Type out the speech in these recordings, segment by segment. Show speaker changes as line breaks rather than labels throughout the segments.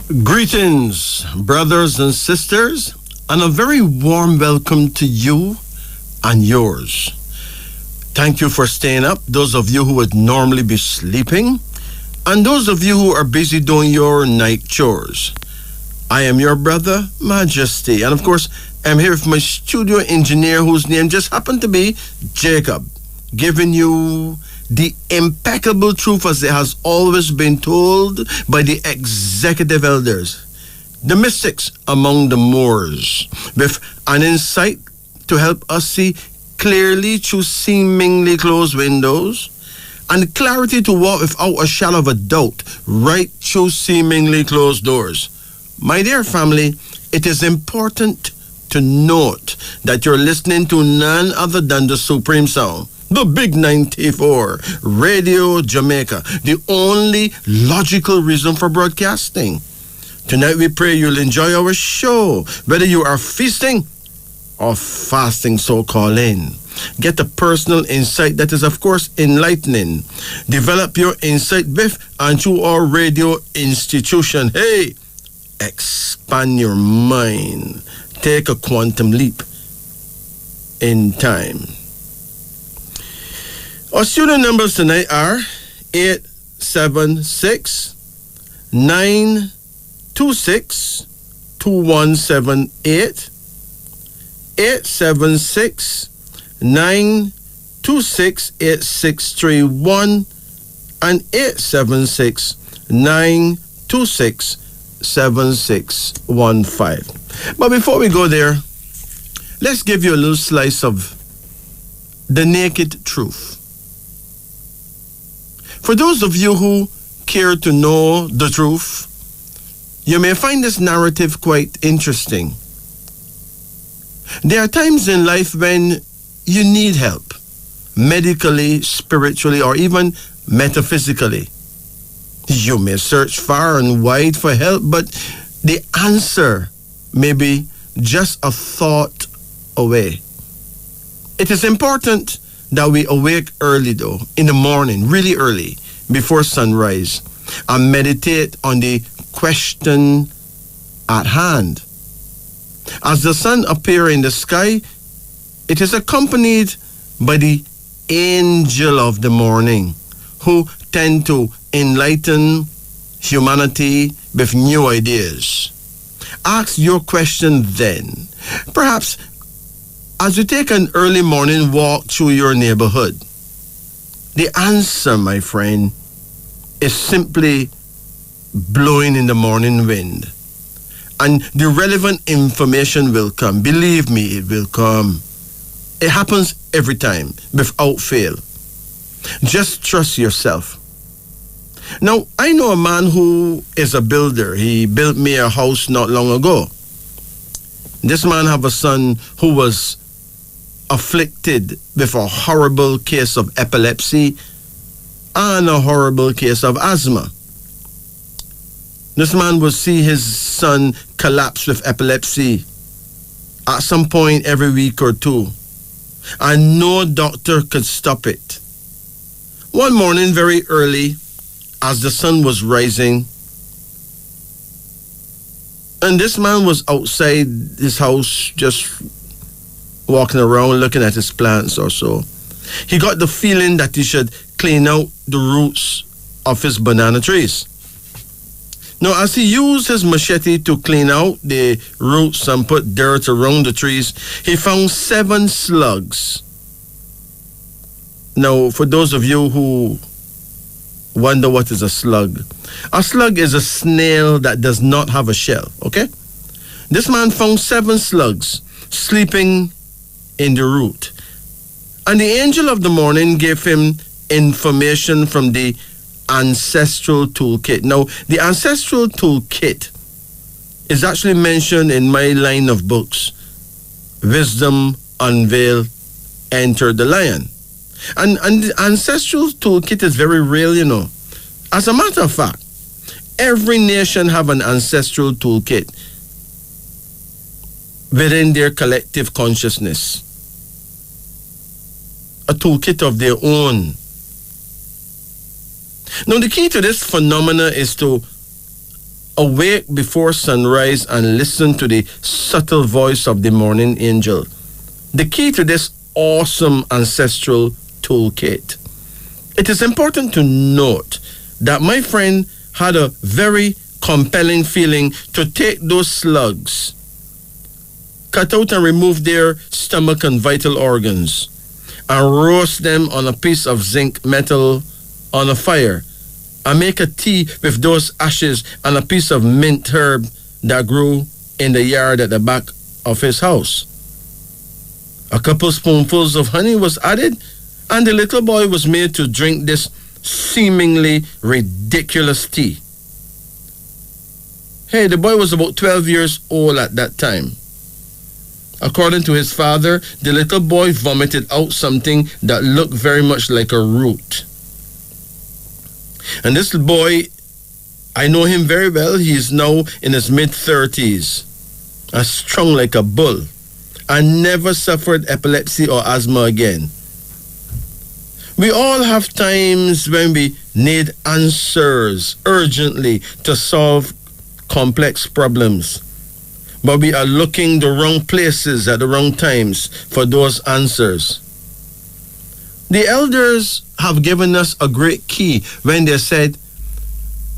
Greetings, brothers and sisters, and a very warm welcome to you and yours. Thank you for staying up, those of you who would normally be sleeping, and those of you who are busy doing your night chores. I am your brother, Majesty, and of course, I'm here with my studio engineer whose name just happened to be Jacob, giving you the impeccable truth as it has always been told by the executive elders, the mystics among the Moors, with an insight to help us see clearly through seemingly closed windows and clarity to walk without a shadow of a doubt right through seemingly closed doors. My dear family, it is important to note that you're listening to none other than the Supreme Sound, the Big 94, Radio Jamaica, the only logical reason for broadcasting. Tonight we pray you'll enjoy our show, whether you are feasting or fasting, so call in. Get a personal insight that is, of course, enlightening. Develop your insight with and through our radio institution. Hey, expand your mind. Take a quantum leap in time. Our student numbers tonight are 876-926-2178, 876-926-8631, and 876-926-7615. But before we go there, let's give you a little slice of the naked truth. For those of you who care to know the truth, you may find this narrative quite interesting. There are times in life when you need help, medically, spiritually, or even metaphysically. You may search far and wide for help, but the answer may be just a thought away. It is important that we awake early, though, in the morning, really early, before sunrise, and meditate on the question at hand. As the sun appears in the sky, it is accompanied by the angel of the morning, who tend to enlighten humanity with new ideas. Ask your question then. Perhaps as you take an early morning walk through your neighborhood, the answer, my friend, is simply blowing in the morning wind. And the relevant information will come. Believe me, it will come. It happens every time, without fail. Just trust yourself. Now, I know a man who is a builder. He built me a house not long ago. This man have a son who was afflicted with a horrible case of epilepsy and a horrible case of asthma. This man will see his son collapse with epilepsy at some point every week or two, and no doctor could stop it. One morning, very early, as the sun was rising, and this man was outside his house just walking around looking at his plants or so, he got the feeling that he should clean out the roots of his banana trees. Now, as he used his machete to clean out the roots and put dirt around the trees, he found 7 slugs. Now, for those of you who wonder what is a slug is a snail that does not have a shell, okay? This man found 7 slugs sleeping in the root. And the angel of the morning gave him information from the ancestral toolkit. Now, the ancestral toolkit is actually mentioned in my line of books, Wisdom, Unveil, Enter the Lion. And the ancestral toolkit is very real, you know. As a matter of fact, every nation have an ancestral toolkit within their collective consciousness. A toolkit of their own. Now, the key to this phenomena is to Awake before sunrise and listen to the subtle voice of the morning angel. The key to this awesome ancestral toolkit. It is important to note that my friend had a very compelling feeling to take those slugs, cut out and remove their stomach and vital organs, and roast them on a piece of zinc metal on a fire, and make a tea with those ashes and a piece of mint herb that grew in the yard at the back of his house. A couple spoonfuls of honey was added, and the little boy was made to drink this seemingly ridiculous tea. Hey, the boy was about 12 years old at that time. According to his father, the little boy vomited out something that looked very much like a root. And this boy, I know him very well. He is now in his mid-30s, as strong like a bull, and never suffered epilepsy or asthma again. We all have times when we need answers urgently to solve complex problems, but we are looking the wrong places at the wrong times for those answers. The elders have given us a great key when they said,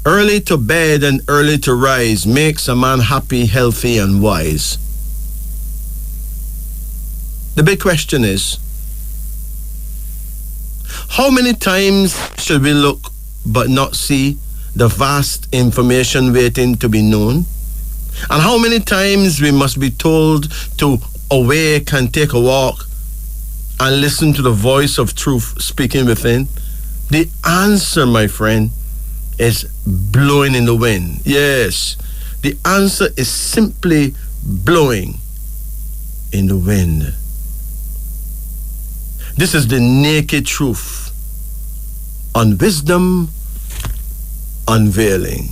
early to bed and early to rise makes a man happy, healthy, and wise. The big question is, how many times should we look but not see the vast information waiting to be known? And how many times we must be told to awake and take a walk and listen to the voice of truth speaking within? The answer, my friend, is blowing in the wind. Yes, the answer is simply blowing in the wind. This is the naked truth on Wisdom Unveiling.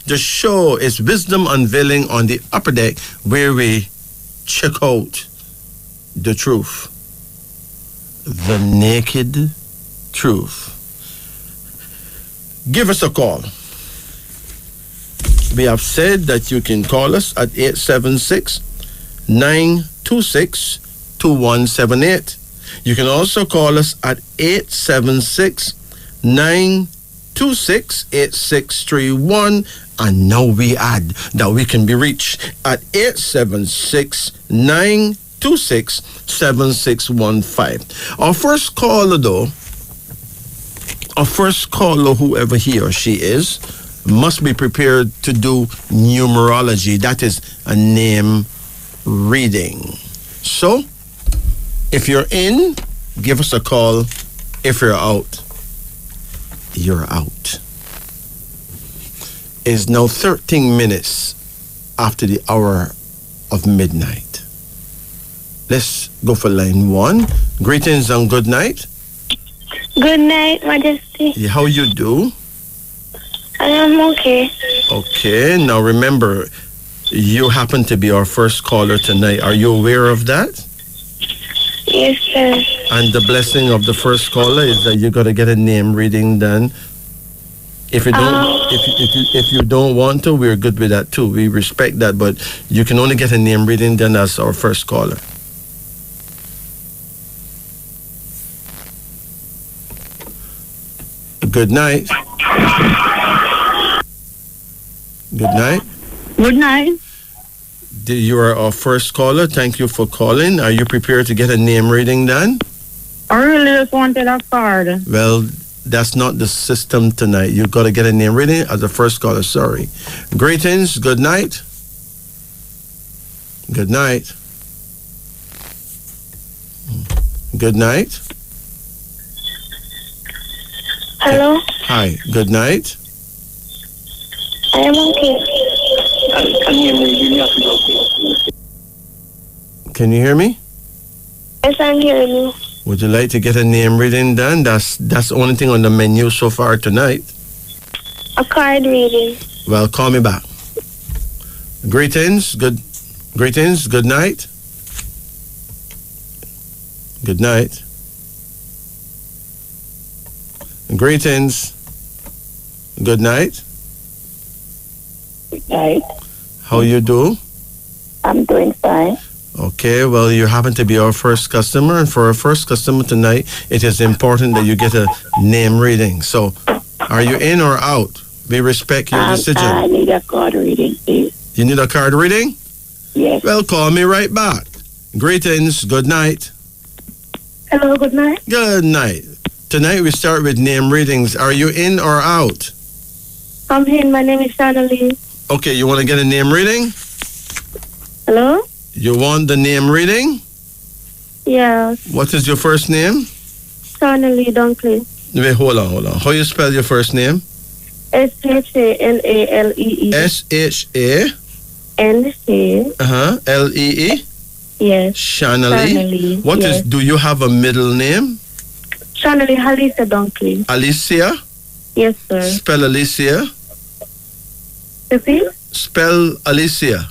The show is Wisdom Unveiling on the upper deck, where we check out the truth, the naked truth. Give us a call. We have said that you can call us at 876-926-2178. You can also call us at 876-926-8631. And now we add that we can be reached at 876-926-7615. Our first caller, whoever he or she is, must be prepared to do numerology. That is a name reading. So, if you're in, give us a call. If you're out, you're out. It's now 13 minutes after the hour of midnight. Let's go for line one. Greetings and good night.
Good night, Majesty.
Yeah, how you do?
I am okay.
Okay, now remember, you happen to be our first caller tonight. Are you aware of that?
Yes, sir.
And the blessing of the first caller is that you got to get a name reading done. If you don't, if you don't want to, we're good with that too. We respect that, but you can only get a name reading done as our first caller. Good night. Good night.
Good night.
You are our first caller. Thank you for calling. Are you prepared to get a name reading done?
I really just wanted a card.
Well, that's not the system tonight. You've got to get a name reading as the first caller. Sorry. Greetings. Good night. Good night. Good night.
Hello?
Hi. Good night.
I am okay.
Can you hear me?
Yes, I'm hearing you.
Would you like to get a name reading done? That's the only thing on the menu so far tonight.
A card reading.
Well, call me back. Greetings. Good night. Good night. Greetings. Good night.
Right.
How you do?
I'm doing fine.
Okay, well, you happen to be our first customer, and for our first customer tonight, it is important that you get a name reading. So, are you in or out? We respect your decision.
I need a card reading, please.
You need a card reading?
Yes.
Well, call me right back. Greetings. Good night.
Hello, good night.
Good night. Tonight we start with name readings. Are you in or out?
I'm here. My name is Shana Lee.
Okay, you want to get a name reading?
Hello?
You want the name reading?
Yeah,
What is your first name?
Shana Lee Dunkley.
Wait, hold on. How you spell your first name?
Shaнаlee.
S-H-A
N-C.
L-E-E?
Yes.
Shanali.
Shanali,
What
yes.
is? Do you have a middle name?
Shana Lee Halisa Dunkley.
Alicia?
Yes, sir.
Spell Alicia.
Repeat?
Spell Alicia.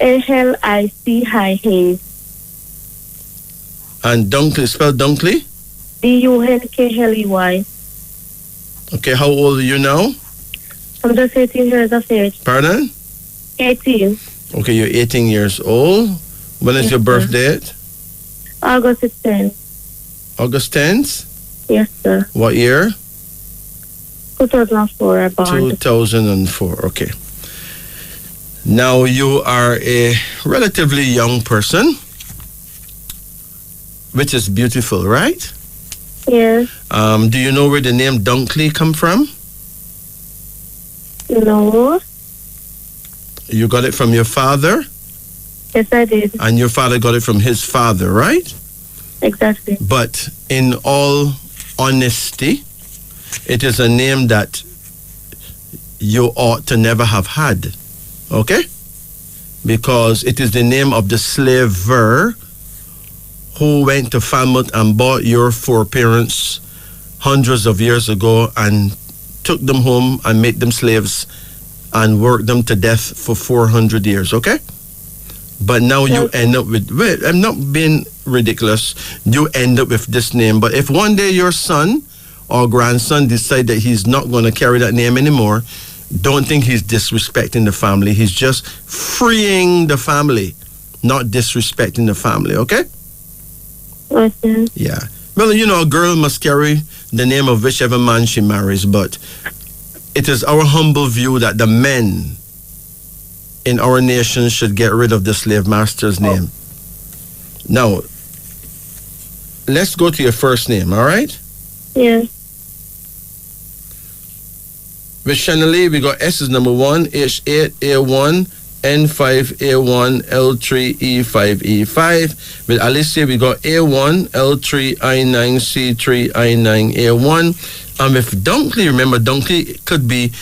A-L-I-C-I-A.
And Dunkley, spell Dunkley.
D-U-N-K-L-E-Y.
Okay, how old are you now?
I'm just 18 years of age.
Pardon?
18.
Okay, you're 18 years old. When is
Yes,
your birth
sir.
date?
August 10th.
August 10th?
Yes, sir.
What year?
2004, I born.
2004, okay. Now you are a relatively young person, which is beautiful, right?
Yes.
Do you know where the name Dunkley come from?
No.
You got it from your father,
Yes, I did.
and your father got it from his father, right?
Exactly.
But in all honesty, it is a name that you ought to never have had, okay? Because it is the name of the slaver who went to Falmouth and bought your foreparents hundreds of years ago and took them home and made them slaves and worked them to death for 400 years, okay? But now you end up with, wait, I'm not being ridiculous, you end up with this name. But if one day your son or grandson decide that he's not going to carry that name anymore, don't think he's disrespecting the family. He's just freeing the family, not disrespecting the family, okay?
Okay.
Yeah. Well, you know, a girl must carry the name of whichever man she marries, but it is our humble view that the men in our nation should get rid of the slave master's name. Now, let's go to your first name, all right?
Yes.
With Shanali, we got S is number 1, H8A1, N5A1, L3E5E5. With Alicia, we got A1, L3I9, C3I9A1. And with Dunkley, remember, Dunkley could be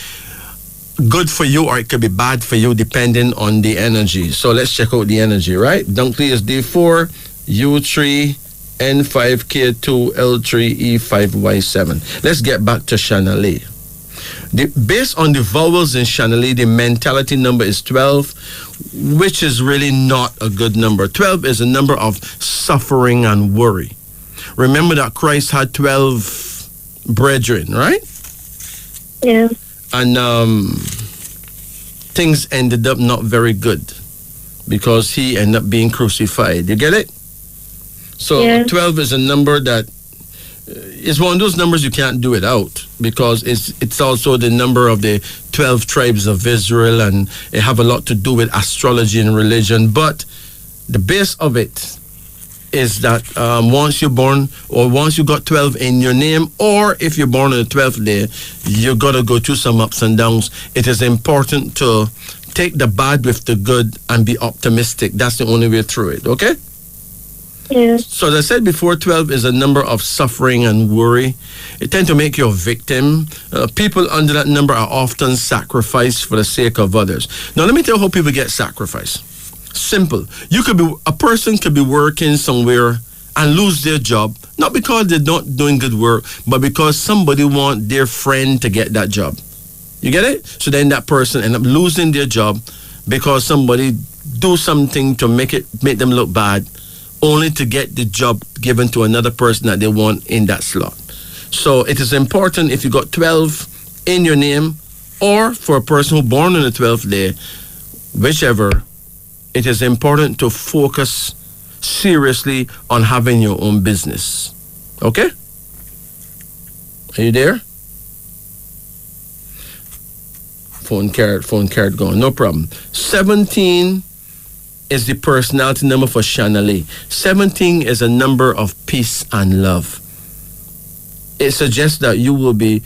good for you or it could be bad for you depending on the energy. So let's check out the energy, right? Dunkley is D4, U3, N5K2, L3E5Y7. Let's get back to Shanali. Based on the vowels in Shanali, the mentality number is 12, which is really not a good number. 12 is a number of suffering and worry. Remember that Christ had 12 brethren, right?
Yes.
And things ended up not very good because he ended up being crucified. You get it? So
Yes.
12 is a number that is one of those numbers you can't do it out because it's also the number of the 12 tribes of Israel, and it have a lot to do with astrology and religion. But the base of it is that once you're born, or once you got 12 in your name, or if you're born on the 12th day, you got to go through some ups and downs. It is important to take the bad with the good and be optimistic. That's the only way through it, okay?
Yes.
So as I said before, 12 is a number of suffering and worry. It tends to make you a victim. People under that number are often sacrificed for the sake of others. Now, let me tell you how people get sacrificed. Simple. A person could be working somewhere and lose their job, not because they're not doing good work, but because somebody want their friend to get that job. You get it? So then that person end up losing their job because somebody do something to make them look bad, only to get the job given to another person that they want in that slot. So it is important, if you got 12 in your name or for a person who born on the 12th day, whichever, it is important to focus seriously on having your own business. Okay? Are you there? Phone card gone. No problem. 17 is the personality number for Shanali. 17 is a number of peace and love. It suggests that you will be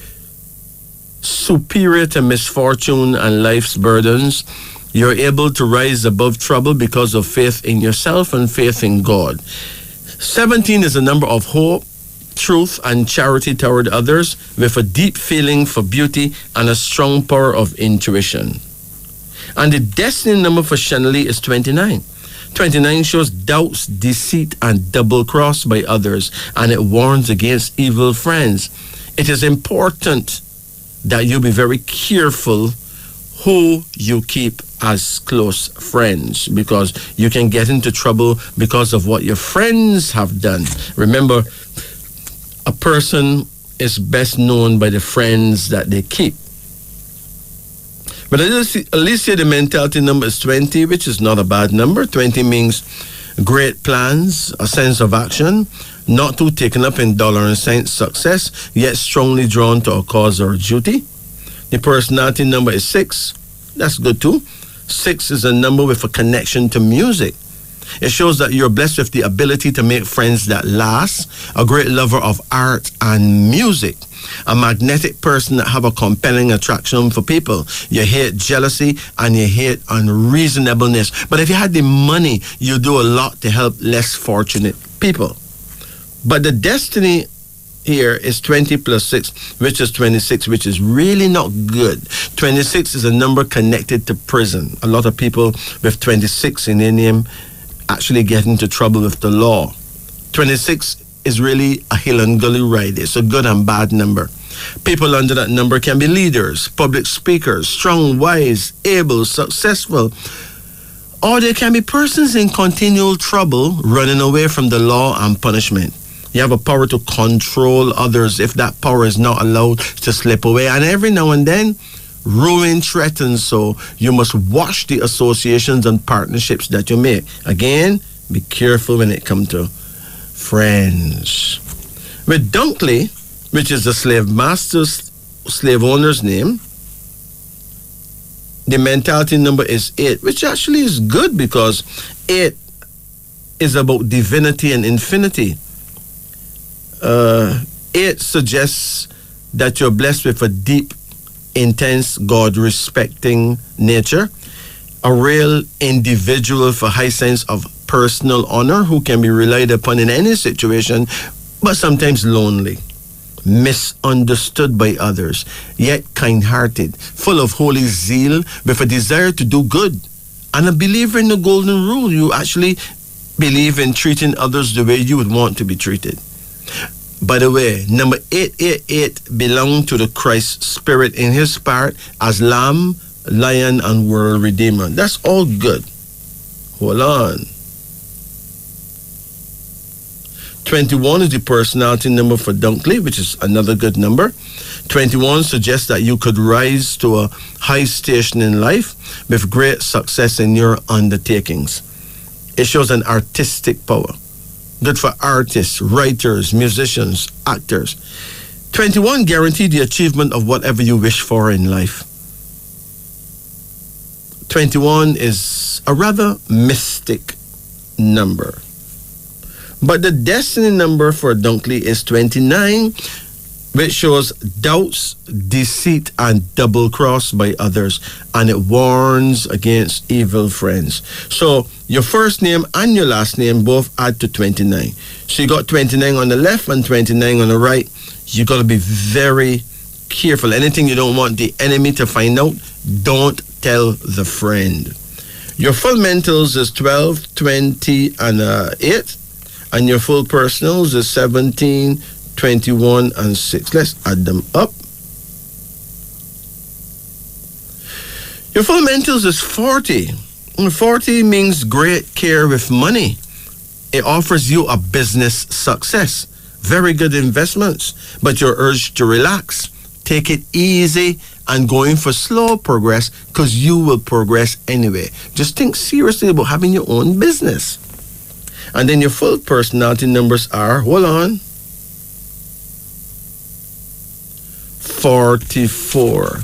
superior to misfortune and life's burdens. You're able to rise above trouble because of faith in yourself and faith in God. 17 is a number of hope, truth, and charity toward others, with a deep feeling for beauty and a strong power of intuition. And the destiny number for Shanali is 29. 29 shows doubts, deceit, and double cross by others, and it warns against evil friends. It is important that you be very careful who you keep as close friends, because you can get into trouble because of what your friends have done. Remember, a person is best known by the friends that they keep. But Alicia, the mentality number is 20, which is not a bad number. 20 means great plans, a sense of action, not too taken up in dollar and cent success, yet strongly drawn to a cause or a duty. The personality number is 6. That's good too. 6 is a number with a connection to music. It shows that you're blessed with the ability to make friends that last, a great lover of art and music, a magnetic person that have a compelling attraction for people. You hate jealousy and you hate unreasonableness. But if you had the money, you do a lot to help less fortunate people. But the destiny here is 20 plus 6, which is 26, which is really not good. 26 is a number connected to prison. A lot of people with 26 in their name actually get into trouble with the law. 26 is really a hill and gully ride. It's a good and bad number. People under that number can be leaders, public speakers, strong, wise, able, successful, or they can be persons in continual trouble, running away from the law and punishment. You have a power to control others if that power is not allowed to slip away. And every now and then, ruin threatens, so you must watch the associations and partnerships that you make. Again, be careful when it comes to friends. With Dunkley, which is the slave master's, slave owner's name, the mentality number is 8, which actually is good because 8 is about divinity and infinity. 8 suggests that you're blessed with a deep, intense, God-respecting nature, a real individual for high sense of personal honor who can be relied upon in any situation, but sometimes lonely, misunderstood by others, yet kind-hearted, full of holy zeal, with a desire to do good, and a believer in the golden rule. You actually believe in treating others the way you would want to be treated. By the way, number 888 belonged to the Christ spirit in his part as Lamb, Lion, and World Redeemer. That's all good. Hold on. 21 is the personality number for Dunkley, which is another good number. 21 suggests that you could rise to a high station in life with great success in your undertakings. It shows an artistic power. Good for artists, writers, musicians, actors. 21 guaranteed the achievement of whatever you wish for in life. 21 is a rather mystic number. But the destiny number for Dunkley is 29, which shows doubts, deceit, and double cross by others, and it warns against evil friends. So your first name and your last name both add to 29. So you got 29 on the left and 29 on the right. You got to be very careful. Anything you don't want the enemy to find out, don't tell the friend. Your full mentals is 12, 20, and 8. And your full personals is 17, 21, and 6. Let's add them up. Your full mentals is 40. 40 means great care with money. It offers you a business success. Very good investments, but you're urged to relax. Take it easy and going for slow progress, because you will progress anyway. Just think seriously about having your own business. And then your full personality numbers are, hold on, 44.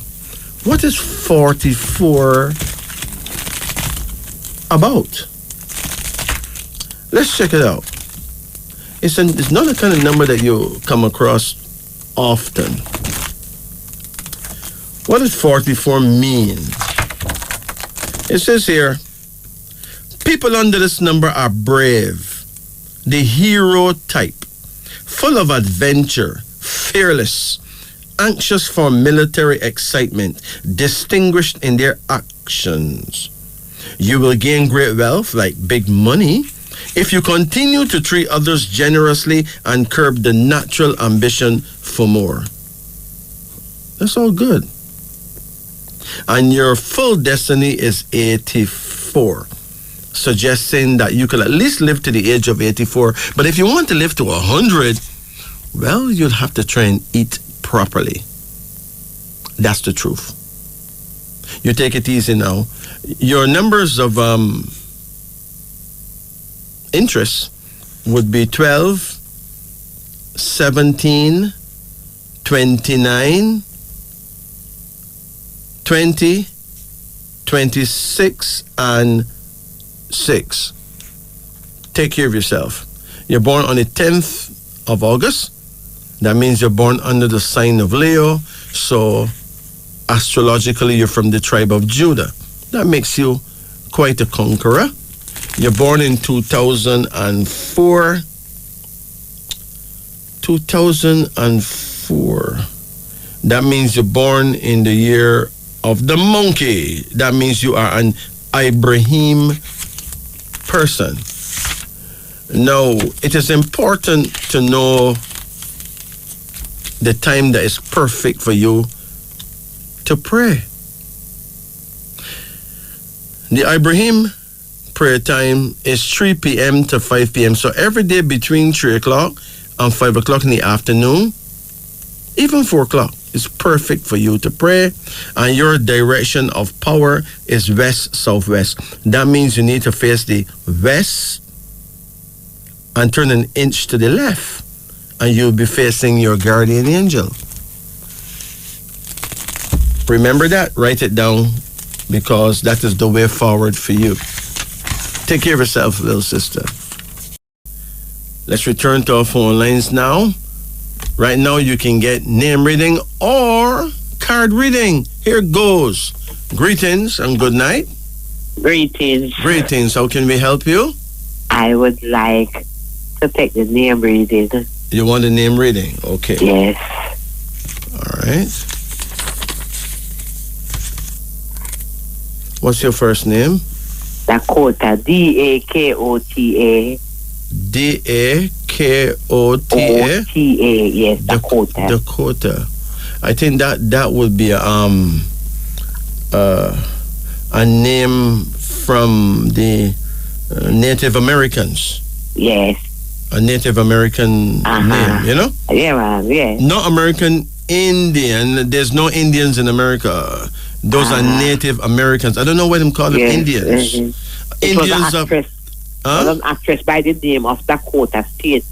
What is 44 about? Let's check it out. It's not the kind of number that you come across often. What does 44 mean? It says here, people under this number are brave, the hero type, full of adventure, fearless, anxious for military excitement, distinguished in their actions. You will gain great wealth, like big money, if you continue to treat others generously and curb the natural ambition for more. That's all good. And your full destiny is 84, suggesting that you could at least live to the age of 84. But if you want to live to 100, well, you'll have to try and eat properly. That's the truth. You take it easy now. Your numbers of interest would be 12, 17, 29, 20, 26, and 6. Take care of yourself. You're born on the 10th of August. That means you're born under the sign of Leo. So astrologically, you're from the tribe of Judah. That makes you quite a conqueror. You're born in 2004. 2004. That means you're born in the year of the monkey. That means you are an Ibrahim person. Now, it is important to know the time that is perfect for you to pray. The Ibrahim prayer time is 3 p.m. to 5 p.m. So every day between 3 o'clock and 5 o'clock in the afternoon, even 4 o'clock, is perfect for you to pray. And your direction of power is west-southwest. That means you need to face the west and turn an inch to the left, and you'll be facing your guardian angel. Remember that? Write it down, because that is the way forward for you. Take care of yourself, little sister. Let's return to our phone lines now. Right now, you can get name reading or card reading. Here goes. Greetings and good night.
Greetings.
Greetings. How can we help you?
I would like to take the name reading.
You want the name reading? Okay.
Yes.
All right. What's your first name?
Dakota. Dakota.
Dakota.
OTA. Yes, Dakota.
Dakota. I think that would be a name from the Native Americans.
Yes.
A Native American name, you know?
Yeah, man. Yeah.
Not American Indian. There's no Indians in America. Those are Native Americans. I don't know why they call them Indians.
Mm-hmm.
Indians are.
An actress by the name of Dakota State.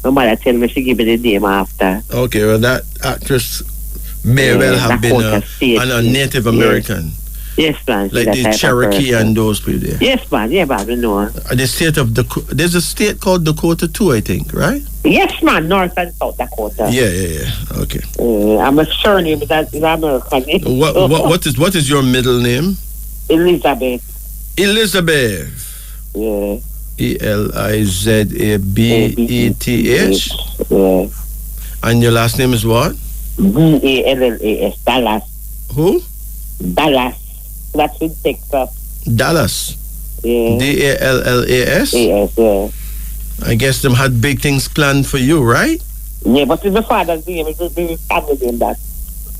My mother tell me she gave me the name after.
Okay, well, that actress may well have been a Native American.
Yes, man.
Like the Cherokee and those people there.
Yes, man. Yeah, man. We know.
The state of Dakota. There's a state called Dakota too, I think, right?
Yes, man. North and South Dakota.
Yeah. Okay.
I'm a surname, but that's American.
What is your middle name?
Elizabeth.
Elizabeth.
Yeah.
Elizabeth.
Yeah.
And your last name is what?
Dallas. Dallas.
Who?
Dallas. That's in Texas.
Dallas.
Yeah.
Dallas.
Yes, yeah.
I guess them had big things planned for you, right?
Yeah, but it's my father's name. It's my family name. That's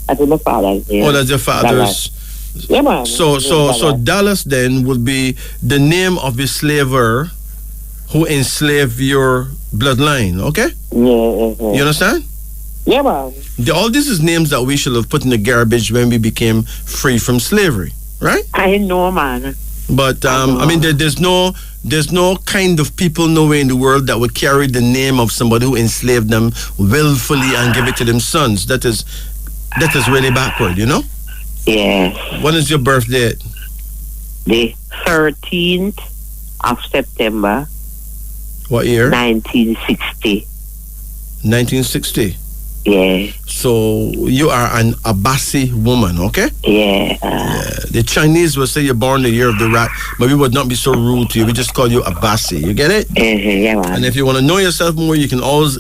my father's name.
Oh, that's your father's.
Dallas. Yeah, man.
So Dallas then would be the name of the slaver who enslaved your bloodline, okay?
Yeah.
You understand?
Yeah, man.
All this is names that we should have put in the garbage when we became free from slavery, right?
I know, man.
But I mean, there's no kind of people nowhere in the world that would carry the name of somebody who enslaved them willfully and give it to them sons. That is really backward, you know.
Yes.
When is your birthday?
The 13th of September,
What year?
1960.
1960.
Yeah.
So you are an Abasi woman, okay?
Yeah.
The Chinese will say you're born the year of the rat, but we would not be so rude to you. We just call you Abasi. You get it?
Yeah, man.
And if you want to know yourself more, you can always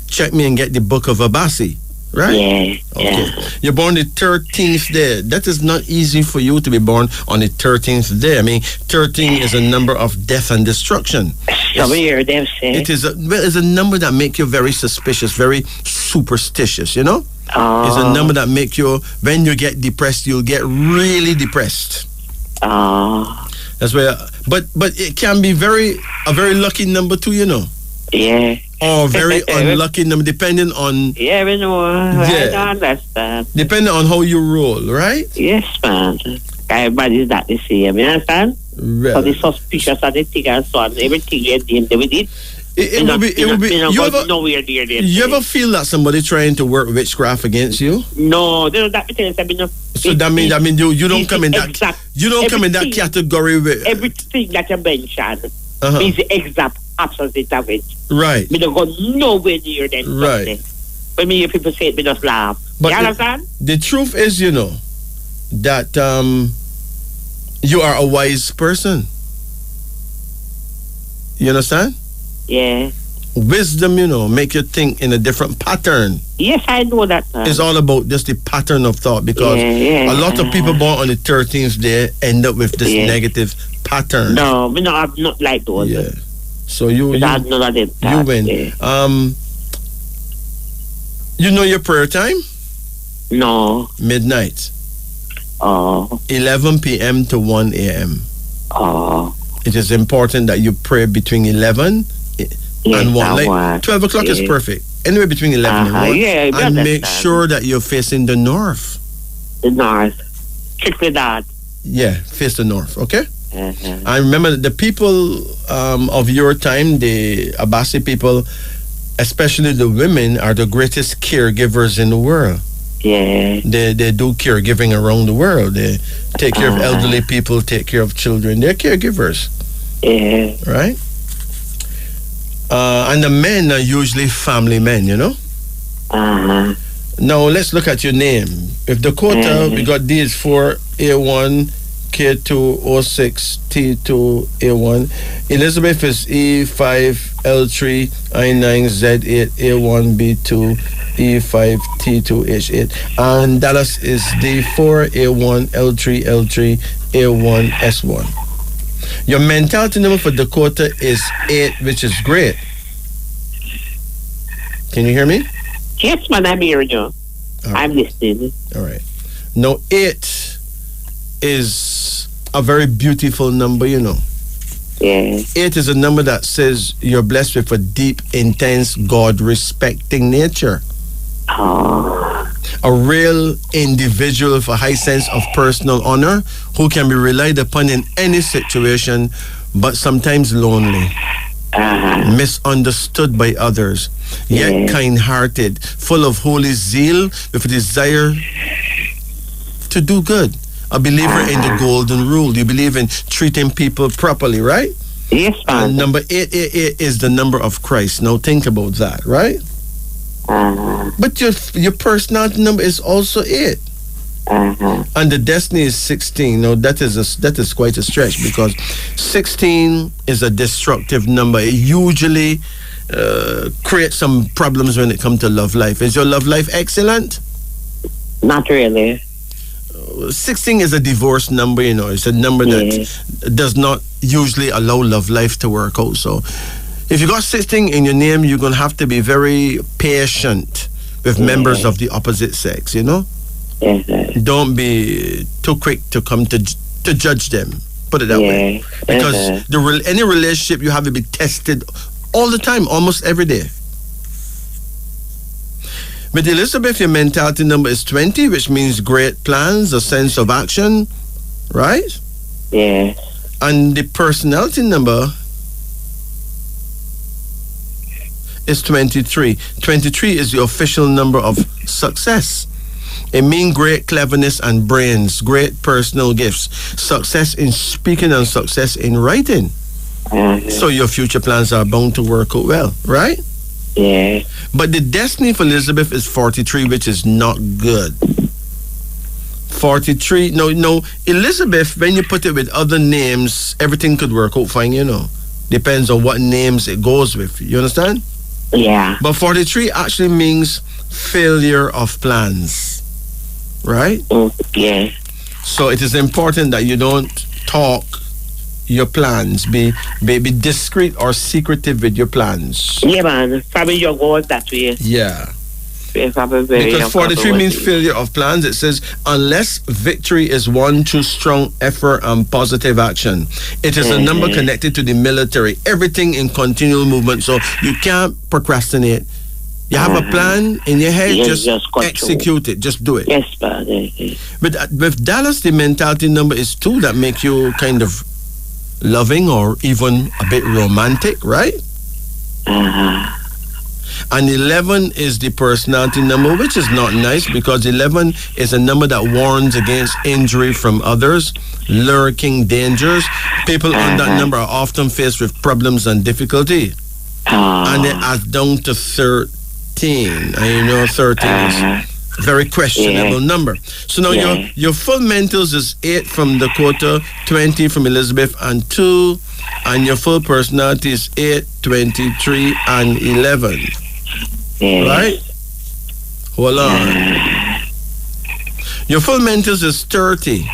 check me and get the book of Abasi, right?
Yeah.
Okay.
Yeah.
You're born the 13th day. That is not easy for you to be born on the 13th day. I mean, 13 is a number of death and destruction.
Some hear them say.
It is it's a number that make you very suspicious, very superstitious, you know?
Oh.
It's a number that make you, when you get depressed, you'll get really depressed.
Oh.
That's where, but it can be a very lucky number too, you know?
Yeah.
Or very unlucky number, depending on...
Yeah, we know. I don't understand.
Depending on how you roll, right?
Yes, man. Everybody's not the same, you understand?
Well,
So the suspicious of the thing and so on, everything they did with it.
it will be...
Nowhere near them.
You ever feel that somebody trying to work witchcraft against you?
No, they don't that because I mean.
So that mean you don't come in that come in that category with
everything that you mentioned
uh-huh.
is the exact opposite of it.
Right.
We don't go nowhere near them.
Right.
When me hear people say it, we just laugh.
But
you understand?
The truth is, you know, that you are a wise person. You understand?
Yeah.
Wisdom, you know, make you think in a different pattern.
Yes, I know that.
It's all about just the pattern of thought because a lot of people born on the 13th day end up with this negative pattern.
No, we not like those.
Yeah. So you win. You know your prayer time?
No.
Midnight.
Oh.
11 p.m. to 1 a.m.
Oh.
It is important that you pray between 11 and 1. Like 12 o'clock is perfect. Anywhere between 11 and 1.
Yeah,
and make sure that you're facing the north.
The north. Strictly that.
Yeah, face the north, okay?
Uh-huh.
I remember the people of your time, the Abasi people, especially the women, are the greatest caregivers in the world.
Yeah.
They do caregiving around the world. They take care of elderly people, take care of children. They're caregivers.
Yeah.
Right? And the men are usually family men, you know?
Uh-huh.
Now, let's look at your name. If Dakota, we got D is 4, A1, K2, O6, T2, A1. Elizabeth is E5, L3, I9, Z8, A1, B2, E5, T2, H8. And Dallas is D4, A1, L3, L3, A1, S1. Your mentality number for Dakota is 8, which is great. Can you hear me?
Yes, man, I'm hearing you.
Right.
I'm listening.
All right. Now, 8 is a very beautiful number, you know.
Yeah.
8 is a number that says you're blessed with a deep, intense, God-respecting nature.
Oh.
A real individual with a high sense of personal honor who can be relied upon in any situation, but sometimes lonely. Misunderstood by others, yet kind-hearted, full of holy zeal, with a desire to do good. A believer in the golden rule. You believe in treating people properly, right?
Yes, man.
And number 888 is the number of Christ. Now think about that, right? But your personality number is also 8. And the destiny is 16. Now that is quite a stretch because 16 is a destructive number. It usually creates some problems when it comes to love life. Is your love life excellent?
Not really.
16 is a divorce number, you know. It's a number that does not usually allow love life to work out. So if you got 16 in your name, you're going to have to be very patient with members of the opposite sex, you know? Don't be too quick to come to judge them. Put it that way. Because any relationship you have to be tested all the time, almost every day. With Elizabeth, your mentality number is 20, which means great plans, a sense of action, right?
Yes.
And the personality number is 23. 23 is the official number of success. It means great cleverness and brains, great personal gifts, success in speaking and success in writing. So your future plans are bound to work out well, right?
Yeah.
But the destiny for Elizabeth is 43, which is not good. 43, no, Elizabeth, when you put it with other names, everything could work out fine, you know. Depends on what names it goes with. You understand?
Yeah.
But 43 actually means failure of plans, right?
Yeah.
So it is important that you don't talk your plans. Be discreet or secretive with your plans.
Yeah, man. Probably your goals that way.
Yeah.
Because
Because 43 means failure of plans. It says, unless victory is won through strong effort and positive action. It is a number connected to the military. Everything in continual movement. So you can't procrastinate. You have a plan in your head, just execute it. Just do it.
Yes, man.
But with Dallas, the mentality number is 2. That make you kind of loving or even a bit romantic, right? And 11 is the personality number, which is not nice because 11 is a number that warns against injury from others, lurking dangers. People on that number are often faced with problems and difficulty. And it adds down to 13. And you know 13 is a very questionable number. So now your full mentals is 8 from Dakota, 20 from Elizabeth, and 2. And your full personality is 8, 23, and 11. Right? Hold on. Your full mentals is 30.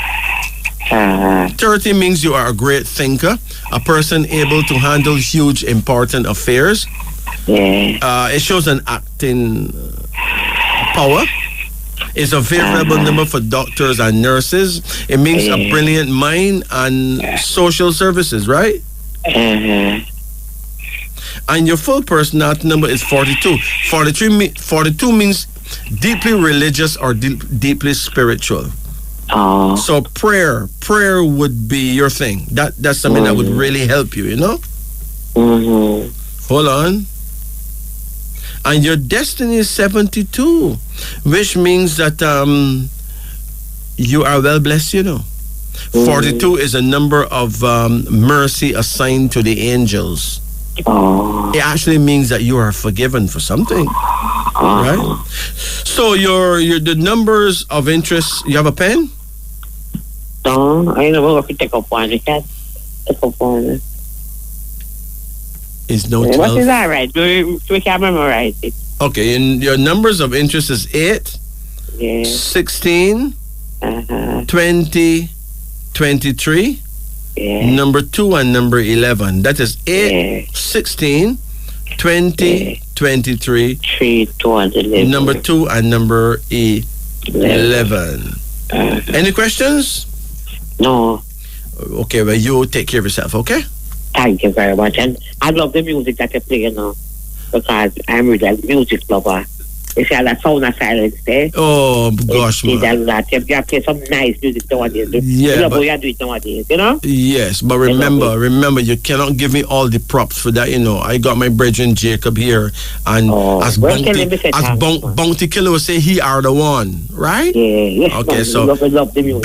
30 means you are a great thinker, a person able to handle huge, important affairs. It shows an acting power. It's a favorable number for doctors and nurses. It means a brilliant mind and social services, right? And your full personality number is 42. 42 means deeply religious or deeply spiritual. So prayer would be your thing. That's something that would really help you, you know? Hold on. And your destiny is 72, which means that you are well blessed, you know. 42 is a number of mercy assigned to the angels. It actually means that you are forgiven for something, right? So the numbers of interest. You have a pen?
No, I know if you take up one. You can't take up one.
It's no 12.
What is that right? We can memorize it.
Okay, and your numbers of interest is 8, 16, 20, 23. Number 2 and number 11. That is 8, 16, 20, 23.
3, 2, and 11.
Number 2 and number 11. Any questions?
No.
Okay, well, you take care of yourself, okay?
Thank you very much. And I love the music that you play, you know, because I'm really a music lover. You see, that sound of silence there.
Oh, gosh, man.
You play some nice music nowadays.
Yeah,
you do it nowadays, you know?
Yes, but remember, you cannot give me all the props for that, you know. I got my brethren Jacob here, and as Bounty Killer will say, he are the one, right?
Yeah.
Okay,
man,
so
love the music,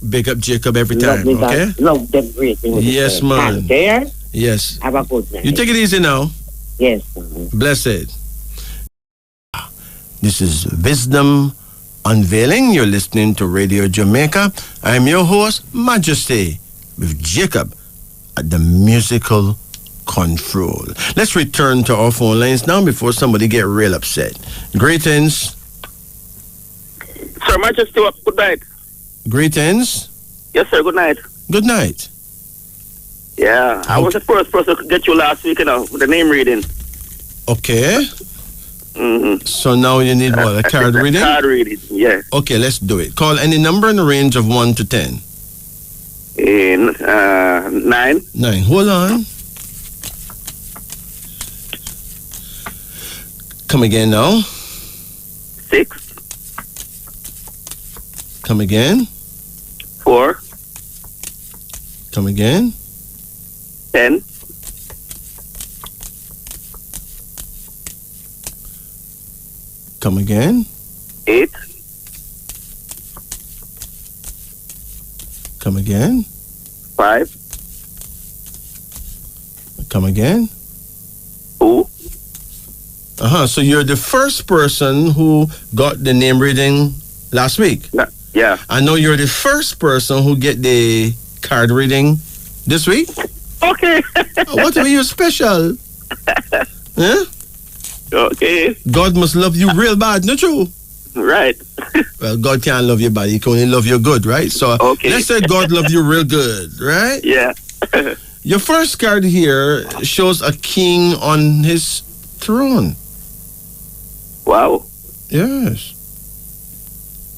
big up Jacob every time, okay?
Love them great music.
Yes, man.
There?
Yes.
Have a good night.
You take it easy now.
Yes.
Blessed. This is Wisdom Unveiling. You're listening to Radio Jamaica. I'm your host, Majesty, with Jacob at the musical control. Let's return to our phone lines now before somebody get real upset. Greetings.
Sir Majesty, good night.
Greetings.
Yes, sir, good night.
Good night.
Yeah, I was the first person to get you last week, you know, with the name reading.
Okay. So now you need what? A card reading?
Card reading, yeah.
Okay, let's do it. Call any number in the range of 1 to 10.
9.
9. Hold on. Come again now.
6,
Come again.
4,
Come again.
10,
Come again.
8,
Come again.
5,
Come again.
2.
So you're the first person who got the name reading last week.
Yeah.
I know you're the first person who get the card reading this week.
Okay.
What are you special? Huh?
Okay.
God must love you real bad, not true?
Right.
Well, God can't love you bad. He can only love you good, right? So
Okay.
let's say God love you real good, right?
Yeah.
Your first card here shows a king on his throne.
Wow.
Yes.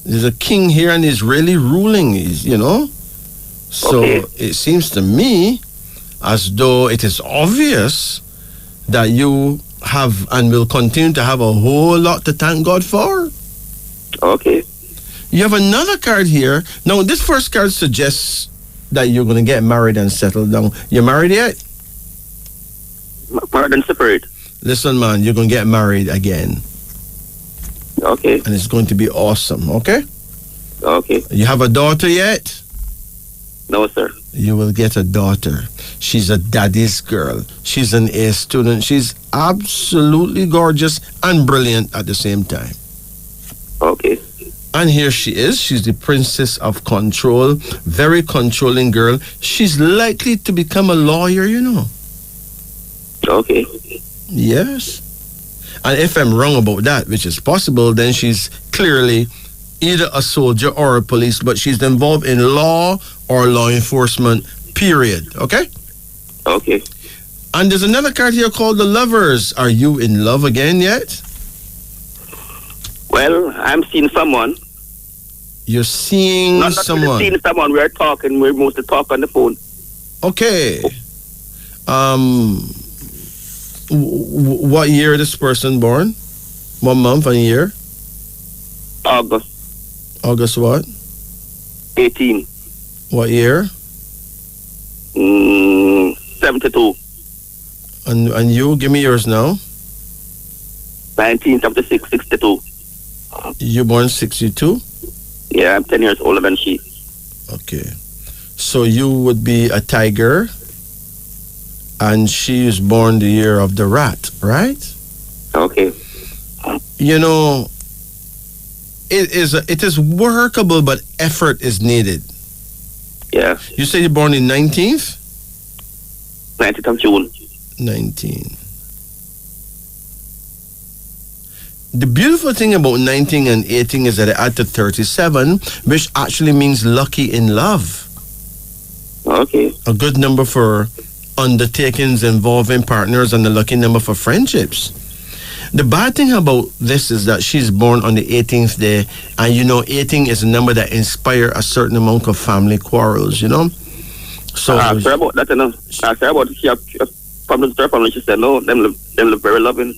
There's a king here and he's really ruling, you know? So
Okay.
it seems to me as though it is obvious that you have and will continue to have a whole lot to thank God for.
Okay.
You have another card here. Now, this first card suggests that you're going to get married and settle down. You married yet?
Married and separate.
Listen, man, you're going to get married again.
Okay.
And it's going to be awesome, okay?
Okay.
You have a daughter yet?
No, sir.
You will get a daughter. She's a daddy's girl. She's an A student. She's absolutely gorgeous and brilliant at the same time.
Okay.
And here she is. She's the princess of control. Very controlling girl. She's likely to become a lawyer, you know.
Okay.
Yes. And if I'm wrong about that, which is possible, then she's clearly either a soldier or a police, but she's involved in law or law enforcement, period. Okay?
Okay.
And there's another card here called the Lovers. Are you in love again yet?
Well, I'm seeing someone.
You're seeing
Not
someone.
seeing someone. We're talking. We're mostly talk on the phone.
Okay. What year this person born? What month and year?
August
August what?
18.
What year?
72.
And you, give me yours now.
1976, 62.
You born 62?
Yeah, I'm 10 years older than she.
Okay. So you would be a tiger, and she is born the year of the rat, right?
Okay.
You know, it is workable, but effort is needed.
Yeah.
You say you're born in 19th?
19th of June.
19. The beautiful thing about 19 and 18 is that it add to 37, which actually means lucky in love.
Okay.
A good number for undertakings involving partners and a lucky number for friendships. The bad thing about this is that she's born on the 18th day, and you know 18 is a number that inspire a certain amount of family quarrels, you know? So
Ask her about that, you know. Ask her about she have problems with her family. She said, no, them look very loving.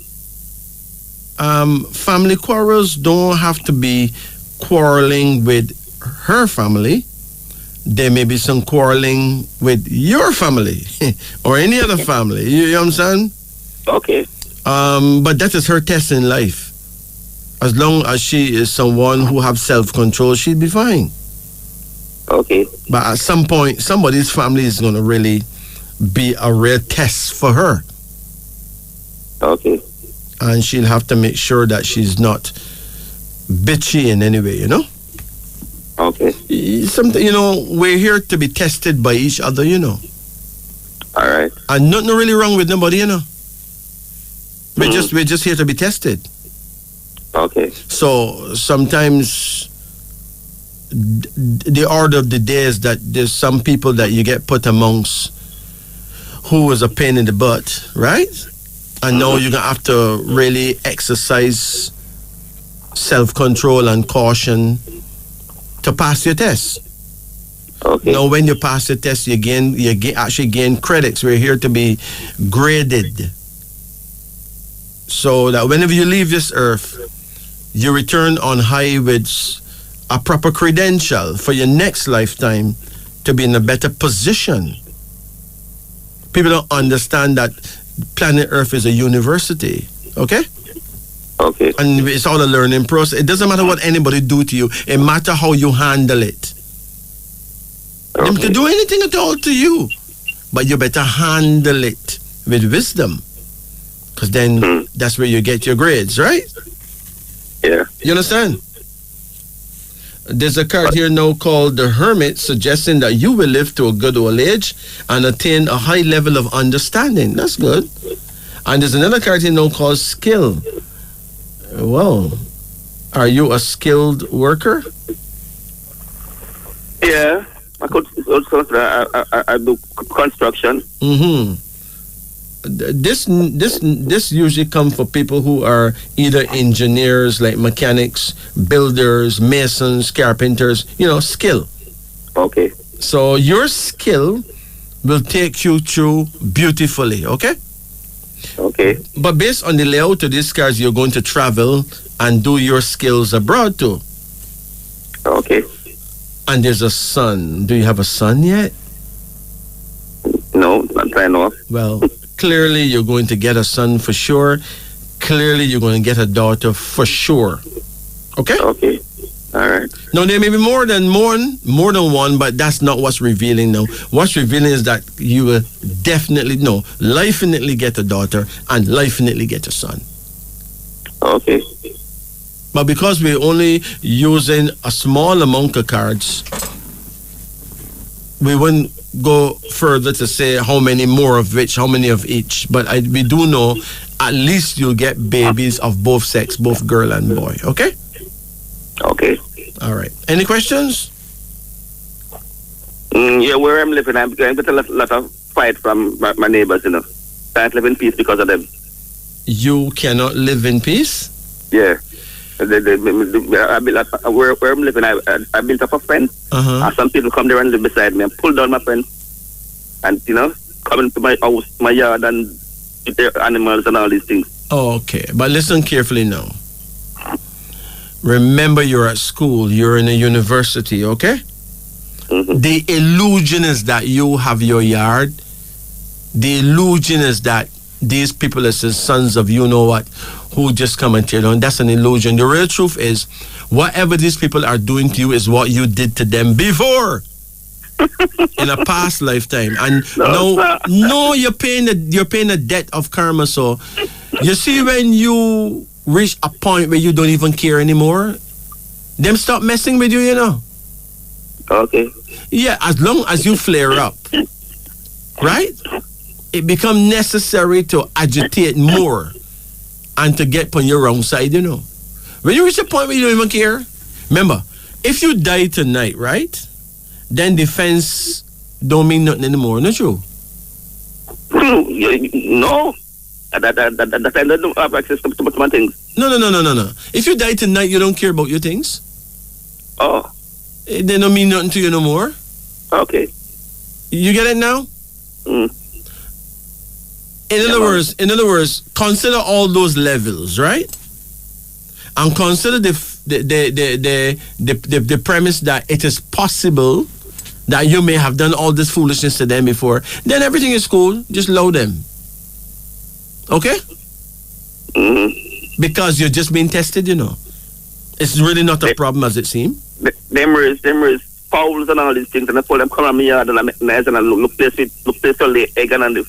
Family quarrels don't have to be quarreling with her family. There may be some quarreling with your family or any other family. You know what I'm saying?
Okay.
But that is her test in life. As long as she is someone who have self-control, she'll be fine.
Okay.
But at some point, somebody's family is going to really be a real test for her.
Okay.
And she'll have to make sure that she's not bitchy in any way, you know?
Okay.
Something, you know, we're here to be tested by each other, you know.
All right.
And nothing really wrong with nobody, you know. We're just here to be tested.
Okay.
So sometimes the order of the day is that there's some people that you get put amongst who is a pain in the butt, right? And now you're going to have to really exercise self-control and caution to pass your test.
Okay.
Now, when you pass the test, you actually gain credits. We're here to be graded. So that whenever you leave this earth, you return on high with a proper credential for your next lifetime to be in a better position. People don't understand that planet Earth is a university, okay?
Okay.
And it's all a learning process. It doesn't matter what anybody do to you. It matters how you handle it. Them to do anything at all to you. But you better handle it with wisdom. Because then that's where you get your grades, right?
Yeah.
You understand? There's a card here now called the Hermit, suggesting that you will live to a good old age and attain a high level of understanding. That's good. And there's another card here now called Skill. Well, are you a skilled worker?
Yeah. I do construction.
Mm-hmm. This usually comes for people who are either engineers, like mechanics, builders, masons, carpenters, skill.
Okay.
So your skill will take you through beautifully, okay?
Okay.
But based on the layout of these cards, you're going to travel and do your skills abroad too.
Okay.
And there's a son. Do you have a son yet?
No, not right now.
Well, clearly you're going to get a son for sure. Clearly you're going to get a daughter for sure. Okay?
Okay. All right.
No, there may be more than one, but that's not what's revealing now. What's revealing is that you will definitely get a daughter and definitely get a son.
Okay.
But because we're only using a small amount of cards, we wouldn't go further to say how many more of which, how many of each. But we do know at least you'll get babies of both sex, both girl and boy. Okay?
Okay.
All right. Any questions?
Yeah, where I'm living, I'm getting a lot of fight from my neighbors, Can't live in peace because of them.
You cannot live in peace?
Yeah. Where I'm living, I built up a fence.
Uh-huh.
And some people come there and live beside me and pull down my fence. And, come into my house, my yard, and eat their animals and all these things.
Oh, okay. But listen carefully now. Remember, you're at school. You're in a university, okay?
Mm-hmm.
The illusion is that you have your yard. The illusion is that these people are the sons of you-know-what who just come and tear down. That's an illusion. The real truth is, whatever these people are doing to you is what you did to them before. In a past lifetime. And you're paying the debt of karma. So you see, when you reach a point where you don't even care anymore, them stop messing with you,
Okay.
Yeah, as long as you flare up, right? It becomes necessary to agitate more and to get on your wrong side, When you reach a point where you don't even care, remember, if you die tonight, right, then defense don't mean nothing anymore, not true?
No. That I don't have access to my things.
No. If you die tonight, you don't care about your things.
Oh.
They don't mean nothing to you no more.
Okay.
You get it now? In other words, consider all those levels, right? And consider the premise that it is possible that you may have done all this foolishness to them before. Then everything is cool. Just load them. Okay? Because you're just being tested, It's really not a problem as it seems.
Them is fowls and all these things, and I pull them come on my yard and I make nice and I look place to lay egg and I look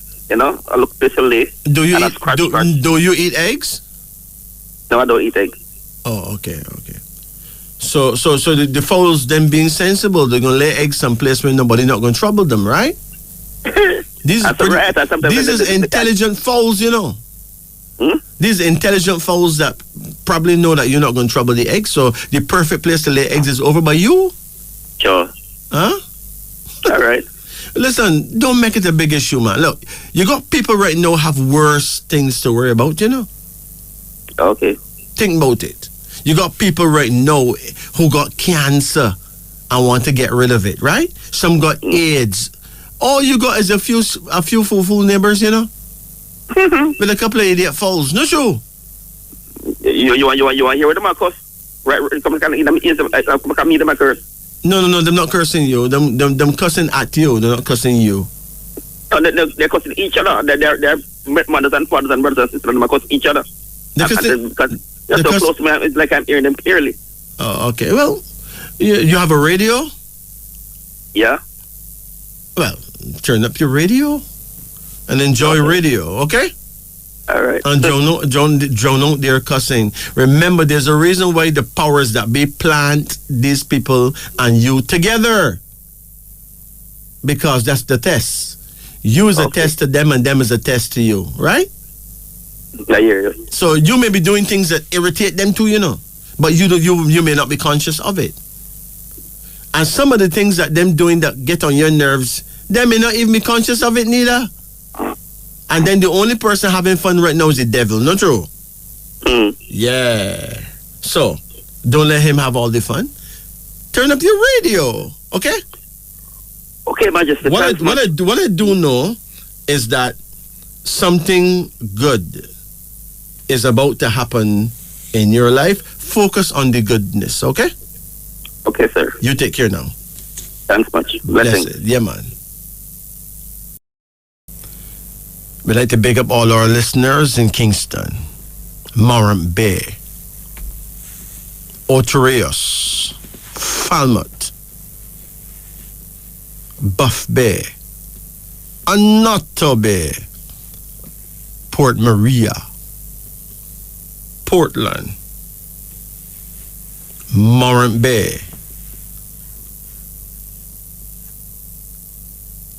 place to lay.
Do you eat eggs?
No, I don't eat eggs.
Oh, okay. So the fowls, them being sensible, they're gonna lay eggs someplace where nobody not gonna trouble them, right? These is intelligent fowls, These intelligent fowls that probably know that you're not going to trouble the eggs, so the perfect place to lay eggs is over by you.
Sure.
Huh?
All right.
Listen, don't make it a big issue, man. Look, you got people right now have worse things to worry about,
Okay.
Think about it. You got people right now who got cancer and want to get rid of it, right? Some got AIDS. All you got is a few fool neighbors, with a couple of idiot fowls. No true?
You want hear with them, Marcus? Right, come and eat them ears. Come and meet them, curse.
No, they're not cursing you. Them cussing at you. They're not cussing you.
So they're cussing each other. They're mothers and fathers and brothers and sisters, and they cuss each other. Because they're so close to me, it's like I'm hearing them clearly.
Oh, okay. Well, you have a radio?
Yeah.
Well, turn up your radio and enjoy radio, okay?
All right.
And drown out their cussing. Remember, there's a reason why the powers that be plant these people and you together. Because that's the test. You is a test to them and them is a test to you, right?
I hear you.
So you may be doing things that irritate them too, but you may not be conscious of it. And some of the things that them doing that get on your nerves, they may not even be conscious of it neither. And then the only person having fun right now is the devil, not true? Yeah. So, don't let him have all the fun. Turn up your radio, okay?
Okay, Majesty.
What I do know is that something good is about to happen in your life. Focus on the goodness, okay?
Okay, sir.
You take care now.
Thanks much. Blessings.
Yeah, man. We'd like to big up all our listeners in Kingston, Morant Bay, Otereos, Falmouth, Buff Bay, Anoto Bay, Port Maria, Portland, Morant Bay.